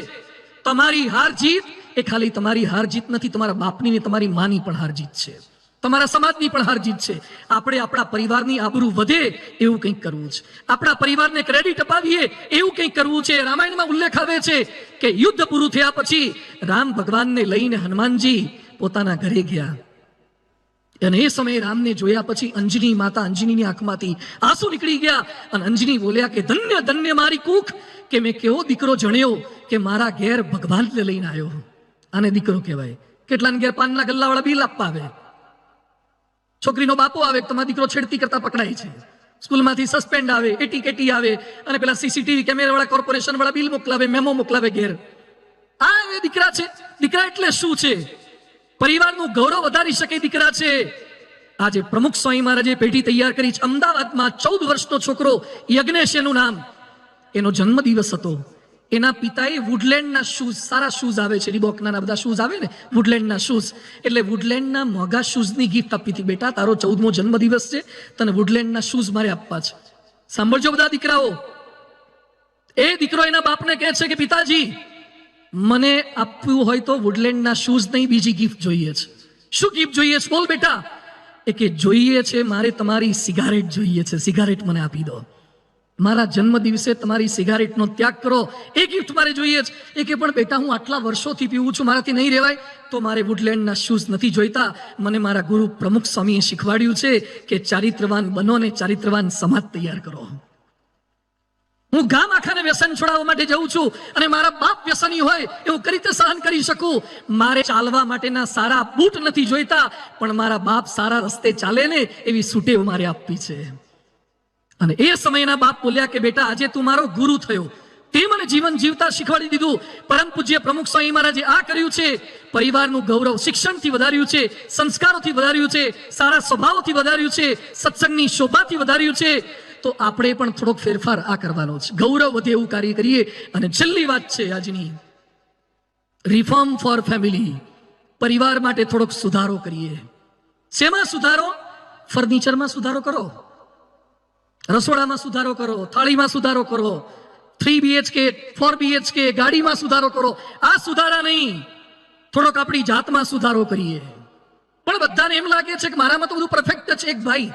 તમારી હાર જીત એ ખાલી તમારી હાર જીત નથી, તમારા બાપની ને તમારી માની પણ હાર જીત છે, તમારા સમાજની પણ હાર જીત છે. આપણે આપણા પરિવારની આબરૂ વધે એવું કંઈક કરવું છે, આપણા પરિવારને ક્રેડિટ અપાવીએ એવું કંઈક કરવું છે. રામાયણમાં ઉલ્લેખ આવે છે કે યુદ્ધ પૂરું થયા પછી રામ ભગવાનને લઈને હનુમાનજી પોતાના ઘરે ગયા અને એ સમયે રામને જોયા પછી અંજની માતા, અંજનીની આંખમાંથી આંસુ નીકળી ગયા અને અંજની બોલ્યા કે ધન્ય ધન્ય મારી કુખ, કે મેં કેવો દીકરો જણ્યો કે મારા ઘેર ભગવાનને લઈને આવ્યો. આને દીકરો કહેવાય. કેટલાને ઘેર પાનના ગલ્લાવાળા બિલ આપવા આવે, છોકરીનો બાપો આવે, તમારો દીકરો છેડતી કરતા પકડાય છે, સ્કૂલમાંથી સસ્પેન્ડ આવે, એટી આવે અને પેલા સીસીટીવી કેમેરાવાળા કોર્પોરેશન વાળા બિલ મોકલાવે, મેમો મોકલાવે ઘેર. આ એ દીકરા છે. દીકરા એટલે શું છે? પરિવારનું ગૌરવ વધારી શકે દીકરા છે. આજે પ્રમુખ સ્વામી મહારાજે પેઢી તૈયાર કરી છે. અમદાવાદમાં 14 વર્ષનો છોકરો યજ્ઞેશ એનું નામ, એનો જન્મદિવસ હતો. એના પિતાએ વુડલેન્ડના શૂઝ, સારા શૂઝ આવે છે, રીબોકના બધા શૂઝ આવે ને, વુડલેન્ડના શૂઝ, એટલે વુડલેન્ડના મોંઘા શૂઝની ગિફ્ટ આપી હતી. બેટા તારો 14મો જન્મદિવસ છે, તને વુડલેન્ડના શૂઝ મારે આપવા છે. સાંભળજો બધા દીકરાઓ. એ દીકરો એના બાપને કહે છે કે પિતાજી મને આપવું હોય તો વુડલેન્ડના શૂઝ નહીં, બીજી ગિફ્ટ જોઈએ છે. શું ગિફ્ટ જોઈએ છે? બોલ બેટા. એ કે જોઈએ છે મારે તમારી સિગારેટ જોઈએ છે, સિગારેટ મને આપી દો. મારા જન્મ દિવસે તમારી સિગારેટનો ત્યાગ કરો, એ ગિફ્ટ મારે જોઈએ છે. એ કે પણ બેટા હું આટલા વર્ષોથી પીવું છું, મારાથી નહીં રહેવાય. તો મારે વુડલેન્ડના શૂઝ નથી જોઈતા. મને મારા ગુરુ પ્રમુખ સ્વામીએ શીખવાડ્યું છે કે ચારિત્રવાન બનો ને ચારિત્રવાન સમાજ તૈયાર કરો. હું ગામ આખાને વ્યસન છોડાવવા માટે જઉં છું અને મારા બાપ વ્યસની હોય એ હું કઈ રીતે સહન કરી શકું? મારે ચાલવા માટેના સારા બૂટ નથી જોઈતા, પણ મારા બાપ સારા રસ્તે ચાલે ને એવી સુટેવ મારે આપવી છે. અને એ સમયના બાપ બોલ્યા કે બેટા, આજે તું મારો ગુરુ થયો, તે મને જીવન જીવતા શીખવાડી દીધું. પરમ પૂજ્ય પ્રમુખ સ્વામી મહારાજે આ કર્યું છે. પરિવારનું ગૌરવ શિક્ષણથી વધાર્યું છે, સંસ્કારોથી વધાર્યું છે, સારા સ્વભાવથી વધાર્યું છે, સત્સંગની શોભાથી વધાર્યું છે. તો આપણે પણ થોડોક ફેરફાર આ કરવાનો છે, ગૌરવ વધે એવું કાર્ય કરીએ. અને છેલ્લી વાત છે આજની, રિફોર્મ ફોર ફેમિલી. પરિવાર માટે થોડોક સુધારો કરીએ. શેમાં સુધારો? ફર્નિચરમાં સુધારો કરો, રસોડામાં સુધારો કરો, થાળીમાં સુધારો કરો, 3 BHK 4 BHK ગાડીમાં સુધારો કરો. આ સુધારા નહીં, થોડોક આપણી જાતમાં સુધારો કરીએ. પણ બધાને એમ લાગે છે કે મારામાં તો બધું પરફેક્ટ છે. એક ભાઈ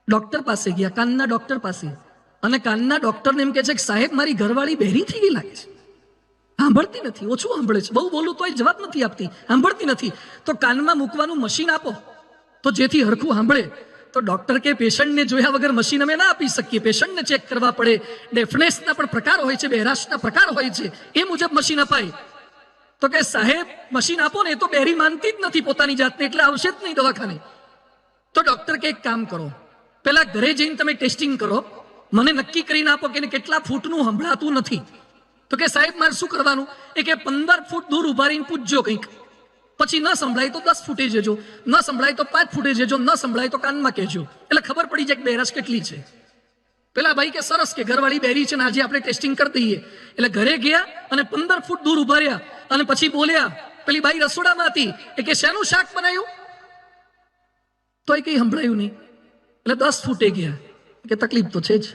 ડોક્ટર પાસે ગયા, કાનના ડોક્ટર પાસે, અને કાનના ડોક્ટરને એમ કહે છે કે સાહેબ, મારી ઘરવાળી બહેરી થઈ ગઈ લાગે છે, સાંભળતી નથી, ઓછું સાંભળે છે, બહુ બોલું તોય જવાબ નથી આપતી, સાંભળતી નથી, તો કાનમાં મૂકવાનું મશીન આપો તો જેથી હરખું સાંભળે. તો ડોક્ટર કે પેશન્ટને જોયા વગર મશીન અમે ના આપી શકીએ, પેશન્ટને ચેક કરવા પડે, ડેફનેસના પણ પ્રકાર હોય છે, બહેરાશના પ્રકાર હોય છે, એ મુજબ મશીન અપાય. તો કે સાહેબ મશીન આપો ને, એ તો બહેરી માનતી જ નથી પોતાની જાતને, એટલે આવશે જ નહીં દવાખાને. તો ડોક્ટર કે એક કામ કરો, પેલા ઘરે જઈને તમે ટેસ્ટિંગ કરો, મને નક્કી કરીને આપો કે કેટલા ફૂટનું સંભળાતું નથી. તો કે સાહેબ મારે શું કરવાનું? એ કે 15 ફૂટ દૂર ઉભા રહીને પૂછજો કંઈક, પછી ન સંભળાય તો 10 ફૂટે જજો, ન સંભળાય તો 5 ફૂટે જજો, ન સંભળાય તો કાનમાં કહેજો, એટલે ખબર પડી જાય કે બહેરાશ કેટલી છે. પેલા ભાઈ કે સરસ, કે ઘરવાળી બહેરી છે ને આજે આપણે ટેસ્ટિંગ કરી દઈએ. એટલે ઘરે ગયા અને 15 ફૂટ દૂર ઉભા રહ્યા અને પછી બોલ્યા. પેલી બાઈ રસોડામાં હતી, એ કે શેનું શાક બનાવ્યું? તો એ કઈ સંભળાયું નહીં. એટલે 10 ફૂટે ગયા, કે તકલીફ તો છે જ.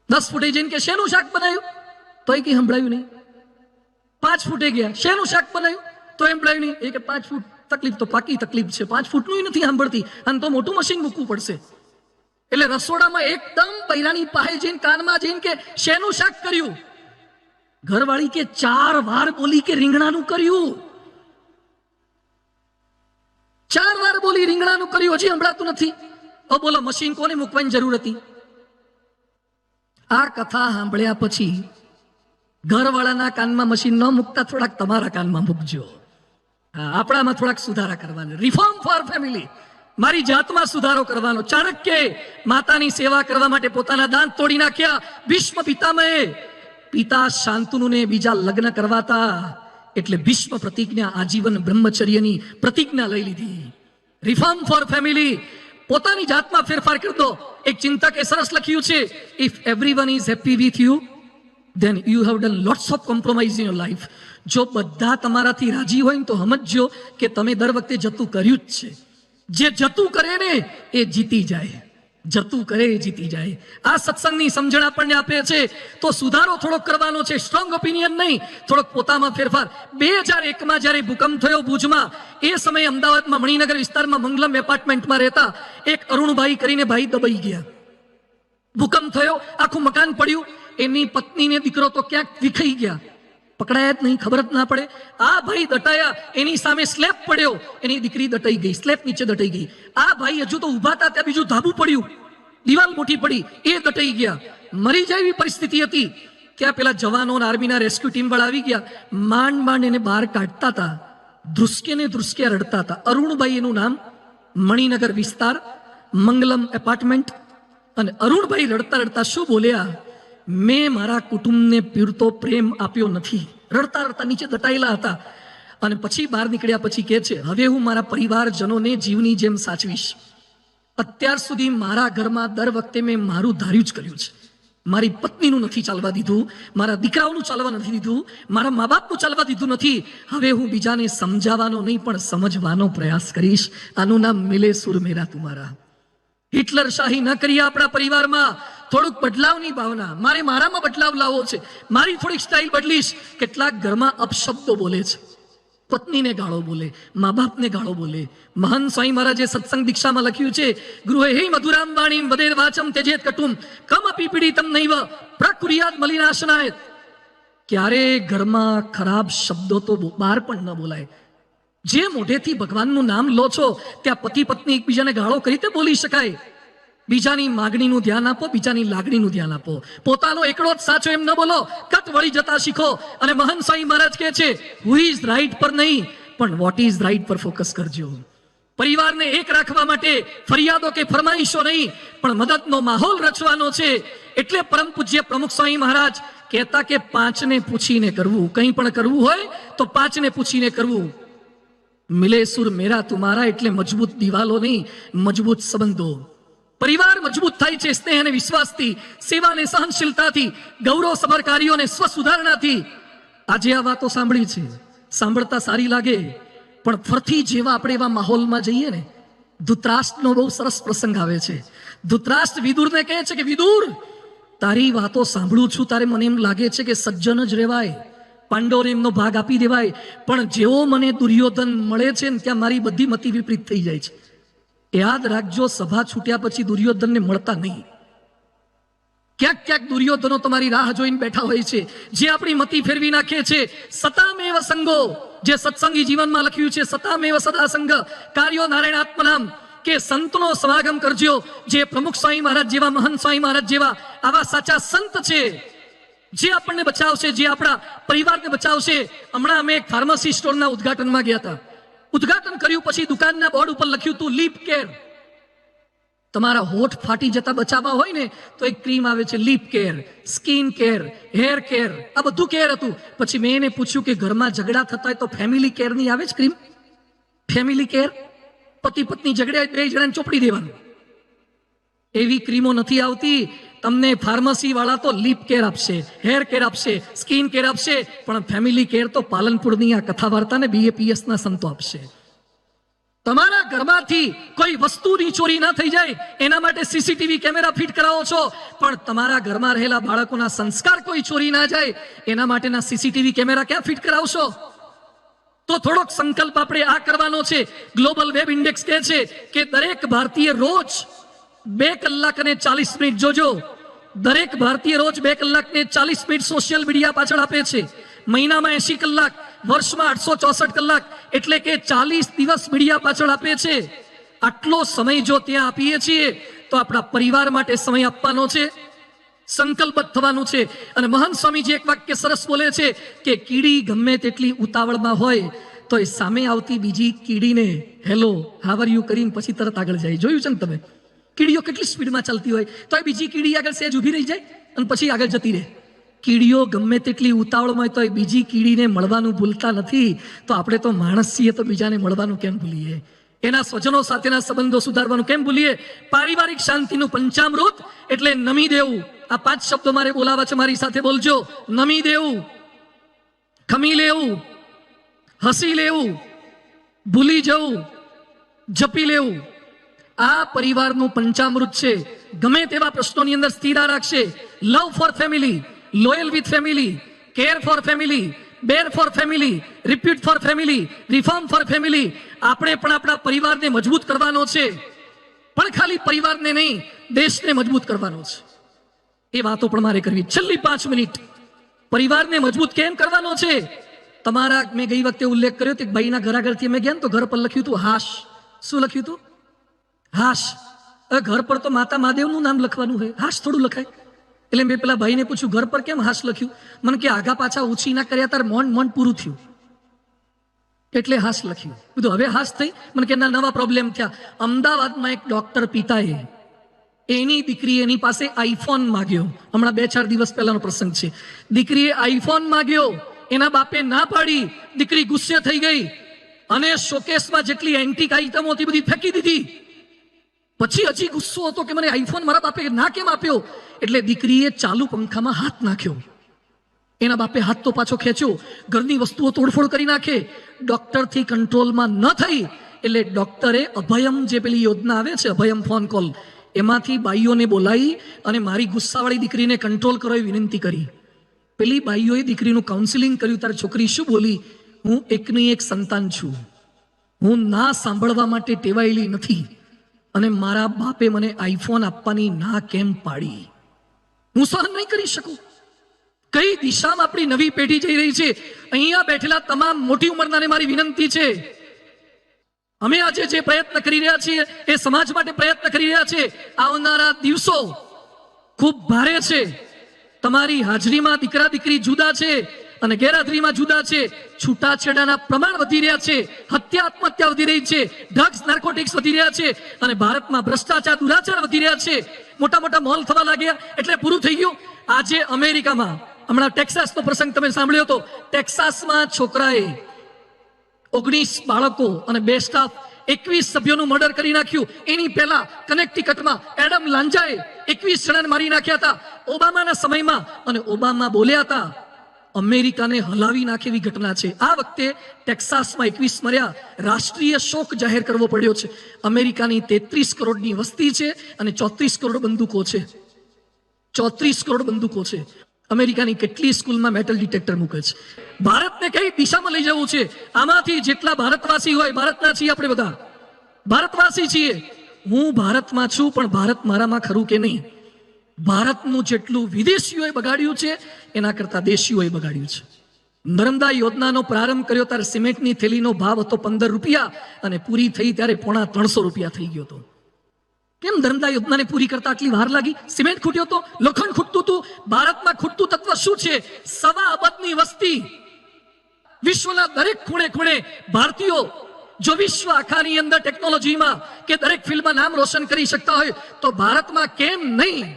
10 ફૂટે જઈને કે શેનું શાક બનાવ્યું? તો એ કઈ સંભળાયું નહીં. 5 ફૂટે ગયા, શેનું શાક બનાવ્યું? તો એમ સંભળાયું નહીં. એ કે 5 ફૂટ તકલીફ તો પાકી તકલીફ છે, 5 ફૂટનું નથી સાંભળતી, અને તો મોટું મશીન મૂકવું પડશે. એટલે રસોડામાં એકદમ પૈરાની પાસે જઈને કાનમાં જઈને કે શેનું શાક કર્યું? ઘરવાળી કે 4 વાર બોલી કે રીંગણાનું કર્યું. 4 વાર બોલી રીંગણાનું કર્યું, હજી સંભળાતું નથી. બોલો મશીન કોને મૂકવાની જરૂર હતી? આ કથા સાંભળ્યા પછી ઘરવાળાના કાનમાં મશીન ન મૂકતા થોડાક તમારા કાનમાં મૂકજો. આપણામાં થોડાક સુધારા કરવાના. રિફોર્મ ફોર ફેમિલી, મારી જાતમાં સુધારો કરવાનો. ચાણક્યે માતાની સેવા કરવા માટે પોતાના દાંત તોડી નાખ્યા. ભીષ્મ પિતામહે પિતા શાંતનુને બીજા લગ્ન કરવાતા, એટલે ભીષ્મ પ્રતિજ્ઞા, આજીવન બ્રહ્મચર્યની પ્રતિજ્ઞા લઈ લીધી. રિફોર્મ ફોર ફેમિલી, પોતાની જાતમાં ફેરફાર કરી દો. એક ચિંતકે સરસ લખ્યું છે, if everyone is happy with you then you have done lots of compromise in your life. જો બધા તમારાથી રાજી હોય તો સમજજો કે તમે દર વખતે જતું કર્યું જ છે. જે જતું કરે ને એ જીતી જાય, જતું કરે એ જીતી જાય. આ સત્સંગની સમજણ આપણને આપે છે. તો સુધારો થોડોક કરવાનો છે, સ્ટ્રોંગ ઓપિનિયન નહીં, થોડોક પોતામાં ફેરફાર. 2001માં જ્યારે ભૂકંપ થયો ભુજમાં, એ સમયે અમદાવાદમાં મણિનગર વિસ્તારમાં મંગલમ એપાર્ટમેન્ટમાં રહેતા એક અરુણભાઈ કરીને ભાઈ દબાઈ ગયા. ભૂકંપ થયો, આખું મકાન પડ્યું, એની પત્નીને દીકરો તો ક્યાંક વિખાઈ ગયા, પકડાયા જ નહીં, ખબર જ ના પડે. આ ભાઈ દટાયા, એની સામે સ્લેબ પડ્યો, એની દીકરી દટાઈ ગઈ, સ્લેબ નીચે દટાઈ ગઈ. આ ભાઈ હજુ તો ઉભા હતા ત્યાં બીજું ધાબુ પડ્યું, દિવાલ મોટી પડી, એ દટાઈ ગયા, મરી જાય એવી પરિસ્થિતિ હતી. ત્યાં પેલા જવાનો આર્મીના રેસ્ક્યુ ટીમ વાળા આવી ગયા, માંડ માંડ એને બહાર કાઢતા હતા, ધ્રુસકે ને ધ્રુસકે રડતા હતા. અરુણભાઈ એનું નામ, મણિનગર વિસ્તાર, મંગલમ એપાર્ટમેન્ટ. અને અરુણભાઈ રડતા રડતા શું બોલ્યા? મેં મારા કુટુંબને પૂરતો પ્રેમ આપ્યો નથી. રડતા રડતા નીચે દટાયેલા હતા. અને પછી બહાર નીકળ્યા પછી કહે છે, હવે હું મારા પરિવારજનોને જીવની જેમ સાચવીશ. અત્યાર સુધી મારા ઘરમાં દર વખતે મેં મારું ધાર્યું જ કર્યું છે. મારી પત્નીનું નથી ચાલવા દીધું, મારા દીકરાઓનું ચાલવા નથી દીધું, મારા મા બાપનું ચાલવા દીધું નથી. હવે હું બીજાને સમજાવવાનો નહીં પણ સમજવાનો પ્રયાસ કરીશ. આનું નામ મિલે સુર મેરા તુમારા. હિટલર શાહી ન કરીએ આપણા પરિવારમાં. થોડુંક બદલાવની ભાવના, મારે મારામાં બદલાવ લાવવો છે, મારી થોડીક સ્ટાઇલ બદલીશ. કેટલાક ઘરમાં અપશબ્દો બોલે છે, પત્નીને ગાળો બોલે, મા બાપને ગાળો બોલે. મહાન સ્વામી મહારાજે સત્સંગ દીક્ષામાં લખ્યું છે, ગૃહે હે મધુરામ વાણીમ વદેર વાચમ તેજેત કટુમ કમ અપી પીડિતમ નૈવ પ્રકુર્યાદ મલિનાશનાય. ક્યારે ઘરમાં ખરાબ શબ્દો તો બહાર પણ ન બોલાય. જે મોઢેથી ભગવાનનું નામ લો છો ત્યાં પતિ પત્ની એકબીજાને ગાળો કરી રીતે બોલી શકાય. બીજાની માગણીનું ધ્યાન આપો, બીજાની લાગણીનું ધ્યાન આપો. પોતાનો એકડો જ સાચો એમ ન બોલો, કટ વળી જતા શીખો. અને મહાન સ્વામી મહારાજ કહે છે, હુ ઇઝ રાઈટ પર નહીં, પણ વોટ ઇઝ રાઈટ પર ફોકસ કરજો. પરિવારને એક રાખવા માટે ફરિયાદો કે ફરમાઈશો નહીં, પણ મદદનો માહોલ રચવાનો છે. એટલે પરમ પૂજ્ય પ્રમુખ સ્વામી મહારાજ કહેતા કે 5ને પૂછીને કરવું. કંઈ પણ કરવું હોય તો 5ને પૂછીને કરવું. મિલે સુર મેરા તુમારા, એટલે મજબૂત દિવાલો નહીં, મજબૂત સંબંધો. પરિવાર મજબૂત થાય છે સ્નેહ અને વિશ્વાસથી, સેવા અને સહનશીલતાથી, ગૌરવ સભર કાર્યો અને સ્વ સુધારણાથી. આજે આ વાતો સાંભળી છે, સાંભળતા સારી લાગે, પણ ફરતી જેવા આપણે એવા માહોલમાં જઈએ ને, ધૃતરાષ્ટ્રનો બહુ સરસ પ્રસંગ આવે છે. ધૃતરાષ્ટ્ર વિદુરને કહે છે કે વિદુર, તારી વાતો સાંભળું છું, તારે મને એમ લાગે છે કે સજ્જન જ રહેવાય, પાંડવોને એમનો ભાગ આપી દેવાય, પણ જેવો મને દુર્યોધન મળે છે ને ત્યાં મારી બધી મતિ વિપરીત થઈ જાય છે. યાદ રાખજો, સભા છૂટ્યા પછી દુર્યોધનને મળતા નહીં. ક્યાંક ક્યાંક દુર્યોધનો તમારી રાહ જોઈને બેઠા હોય છે, જે આપણી મતિ ફેરવી નાખે છે. સતામેવ સંગો, જે સત્સંગી જીવનમાં લખ્યું છે, સતામેવ સદા સંગ કાર્યો નારાયણ આત્મનામ, કે સંતનો સમાગમ કરજો. જે પ્રમુખ સ્વામી મહારાજ જેવા, મહંત સ્વામી મહારાજ જેવા આવા સાચા સંત છે, જે આપણને બચાવશે, જે આપણા પરિવારને બચાવશે. હમણાં અમે એક ફાર્મસી સ્ટોરના ઉદ્ઘાટનમાં ગયા હતા. ઉદ્ઘાટન કર્યું પછી દુકાનના બોર્ડ ઉપર લખ્યું હતું લીપ કેર. તમારા હોઠ ફાટી જતા બચાવવા હોય ને તો એક ક્રીમ આવે છે, lip care, skin care, hair care, આ બધું કેર હતું. પછી મેં એને પૂછ્યું કે ઘરમાં ઝઘડા થતા હોય તો ફેમિલી કેર ની આવે છે ક્રીમ? ફેમિલી કેર, પતિ પત્ની ઝઘડે 2 જણાને ચોપડી દેવાનું. એવી ક્રીમો નથી આવતી. તમને ફાર્મસી વાળા તો લીપ કેર આપશે, હેર કેર આપશે, સ્કિન કેર આપશે, પણ ફેમિલી કેર તો પાલનપુરની આ કથા વાર્તા ને BAPS ના સંતો આપશે. તમારા ઘરમાંથી કોઈ વસ્તુની ચોરી ના થઈ જાય એના માટે CCTV કેમેરા ફિટ કરાવો છો, પણ તમારા ઘરમાં રહેલા બાળકોના સંસ્કાર કોઈ ચોરી ના જાય એના માટેના CCTV કેમેરા ક્યાં ફિટ કરાવશો? તો થોડોક સંકલ્પ આપણે આ કરવાનો છે. ગ્લોબલ વેબ ઇન્ડેક્સ કહે છે કે દરેક ભારતીય રોજ 2 કલાક અને 40 મિનિટ જોજો. દરેક ભારતીય રોજ 2 કલાક ને 40 મિનિટ સોશિયલ મીડિયા પાછળ આપે છે. મહિનામાં 80 કલાક, વર્ષમાં 864 કલાક, એટલે કે 40 દિવસ મીડિયા પાછળ આપે છે. આટલો સમય જો ત્યાં આપીએ છીએ તો આપણા પરિવાર માટે સમય આપવાનો છે, સંકલ્પબદ્ધ થવાનું છે. અને મહાન સ્વામીજી એક વાક્ય સરસ બોલે છે કે કીડી ગમે તેટલી ઉતાવળમાં હોય તો એ સામે આવતી બીજી કીડીને હેલો હાવ આર યુ કરીને પછી તરત આગળ જાય. જોયું છે ને તમે? કીડીઓ કેટલી સ્પીડમાં ચાલતી હોય તો એ બીજી કીડી આગળ સહેજ ઊભી રહી જાય અને પછી આગળ જતી રહે. કીડીઓ ગમે તેટલી ઉતાવળમાં હોય તો એ બીજી કીડીને મળવાનું ભૂલતા નથી. તો આપણે તો માણસ છીએ તો બીજાને મળવાનું કેમ ભૂલીએ? એના સ્વજનો સાથેના સંબંધો સુધારવાનું કેમ ભૂલીએ? પારિવારિક શાંતિનું પંચામૃત એટલે નમી દેવું. આ 5 શબ્દો મારે બોલાવા છે, મારી સાથે બોલજો. નમી દેવું, ખમી લેવું, હસી લેવું, ભૂલી જવું, જપી લેવું. આ પરિવારનું પંચામૃત છે. ગમે તેવા પ્રશ્નોની અંદર સ્થિરા રાખશે. Love for family, loyal with family, care for family, bear for family, repeat for family, reform for family. આપણે પણ આપણા પરિવારને મજબૂત કરવાનો છે, પણ ખાલી પરિવારને નહીં, દેશને મજબૂત કરવાનો છે. એ વાતો પણ મારે કરવી. છેલ્લી 5 મિનિટ પરિવારને મજબૂત કેમ કરવાનો છે? તમારા, મેં ગઈ વખતે ઉલ્લેખ કર્યો કે ભાઈના ઘર આગળથી અમે ગયા ને તો ઘર પર લખ્યું હતું હાશ. શું લખ્યું હતું? હાશ. ઘર પર તો માતા મહાદેવનું નામ લખવાનું હોય, હાશ થોડું લખાય. એટલે મેં પેલા ભાઈને પૂછ્યું ઘર પર કેમ હાશ લખ્યું? મને કે આગા પાછા ઓછી ના કર્યા તાર મોન પૂરું થયું એટલે હાશ લખ્યું. બધું હવે હાશ થઈ. મને કે ના, નવા પ્રોબ્લેમ થયા. અમદાવાદમાં એક ડોક્ટર પિતાએ એની દીકરી એની પાસે આઈફોન માગ્યો. હમણાં 2-4 દિવસ પહેલાનો પ્રસંગ છે. દીકરીએ આઈફોન માગ્યો, એના બાપે ના પાડી. દીકરી ગુસ્સે થઈ ગઈ અને શોકેસમાં જેટલી એન્ટિક આઇટમો હતી બધી ફેંકી દીધી. પછી હજી ગુસ્સો હતો કે મને આઈફોન મારા બાપે ના કેમ આપ્યો? એટલે દીકરીએ ચાલુ પંખામાં હાથ નાખ્યો. એના બાપે હાથ તો પાછો ખેંચ્યો. ઘરની વસ્તુઓ તોડફોડ કરી નાખે. ડોક્ટરથી કંટ્રોલમાં ન થઈ એટલે ડોક્ટરે અભયમ, જે પેલી યોજના આવે છે અભયમ ફોન કોલ, એમાંથી બાઈઓને બોલાવી અને મારી ગુસ્સાવાળી દીકરીને કંટ્રોલ કરો એ વિનંતી કરી. પેલી બાઈઓએ દીકરીનું કાઉન્સિલિંગ કર્યું. તારી છોકરી શું બોલી? હું એકની એક સંતાન છું, હું ના સાંભળવા માટે ટેવાયેલી નથી અને મારા બાપે મને આઈફોન આપવાની ના કેમ પાડી? હું સહન નહીં કરી શકું. કઈ દિશામાં આપણી નવી પેઢી જઈ રહી છે? અહીંયા બેઠેલા તમામ મોટી ઉંમરનાને મારી વિનંતી છે, અમે આજે જે પ્રયત્ન કરી રહ્યા છીએ એ સમાજ માટે પ્રયત્ન કરી રહ્યા છીએ. આવનારા દિવસો ખૂબ ભારે છે. તમારી હાજરીમાં દીકરા દીકરી જુદા છે અને ગેરહાજરીમાં જુદા છે. છૂટાછેડાના પ્રમાણ વધી રહ્યા છે, હત્યા આત્મહત્યા વધી રહી છે, ડ્રગ્સ નાર્કોટિક્સ વધી રહ્યા છે અને ભારતમાં ભ્રષ્ટાચાર દુરાચાર વધી રહ્યા છે. મોટા મોટા મોલ થવા લાગ્યા એટલે પૂરું થઈ ગયું. આજે અમેરિકામાં હમણાં ટેક્સાસનો પ્રસંગ તમે સાંભળ્યો હતો. ટેક્સાસમાં છોકરાએ 19 બાળકો અને 2 સ્ટાફ 21 સભ્યોનું મર્ડર કરી નાખ્યું. એની પહેલા કનેક્ટિકટમાં એડમ લાંજાએ 21 જણાને મારી નાખ્યા હતા ઓબામાના સમયમાં. અને ઓબામા બોલ્યા હતા અમેરિકાને હલાવી નાખે એવી ઘટના છે. આ વખતે ટેક્સાસમાં 21 મર્યા. રાષ્ટ્રીય શોક જાહેર કરવો પડ્યો છે. અમેરિકાની 33 કરોડની વસ્તી છે અને 34 કરોડ બંદૂકો છે. 34 કરોડ બંદૂકો છે. અમેરિકાની કેટલી સ્કૂલમાં મેટલ ડિટેક્ટર મૂકે છે. ભારતને કઈ દિશામાં લઈ જવું છે? આમાંથી જેટલા ભારતવાસી હોય, ભારતના છીએ આપણે બધા, ભારતવાસી છીએ. હું ભારતમાં છું પણ ભારત મારામાં ખરું કે નહીં? ભારતનું જેટલું વિદેશીઓએ બગાડ્યું છે એના કરતા દેશીઓએ બગાડ્યું છે. નર્મદા યોજનાનો પ્રારંભ કર્યો ત્યારે સિમેન્ટની થેલીનો ભાવ હતો 15 રૂપિયા અને પૂરી થઈ ત્યારે પોણા 300 રૂપિયા થઈ ગયો હતો. કેમ નર્મદા યોજનાને પૂરી કરતા આટલી વાર લાગી? સિમેન્ટ ખૂટ્યો હતો, લોખંડ ખૂટતું હતું. ભારતમાં ખૂટતું તત્વ શું છે? 1.25 અબજની વસ્તી. વિશ્વના દરેક ખૂણે ખૂણે ભારતીયો જો વિશ્વ આખાની અંદર ટેકનોલોજીમાં કે દરેક ફિલ્ડમાં નામ રોશન કરી શકતા હોય તો ભારતમાં કેમ નહીં?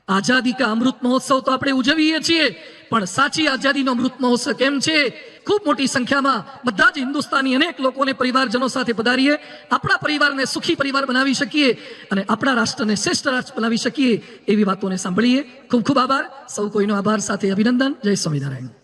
આઝાદી કા અમૃત મહોત્સવ તો આપણે ઉજવીએ છીએ પણ સાચી આઝાદીનો અમૃત મહોત્સવ કેમ છે? ખૂબ મોટી સંખ્યામાં બધા જ હિન્દુસ્તાની અનેક લોકોને પરિવારજનો સાથે પધારીએ, આપણા પરિવારને સુખી પરિવાર બનાવી શકીએ અને આપણા રાષ્ટ્રને શ્રેષ્ઠ રાષ્ટ્ર બનાવી શકીએ એવી વાતોને સાંભળીએ. ખૂબ ખૂબ આભાર. સૌ કોઈનો આભાર સાથે અભિનંદન. જય સ્વામિનારાયણ.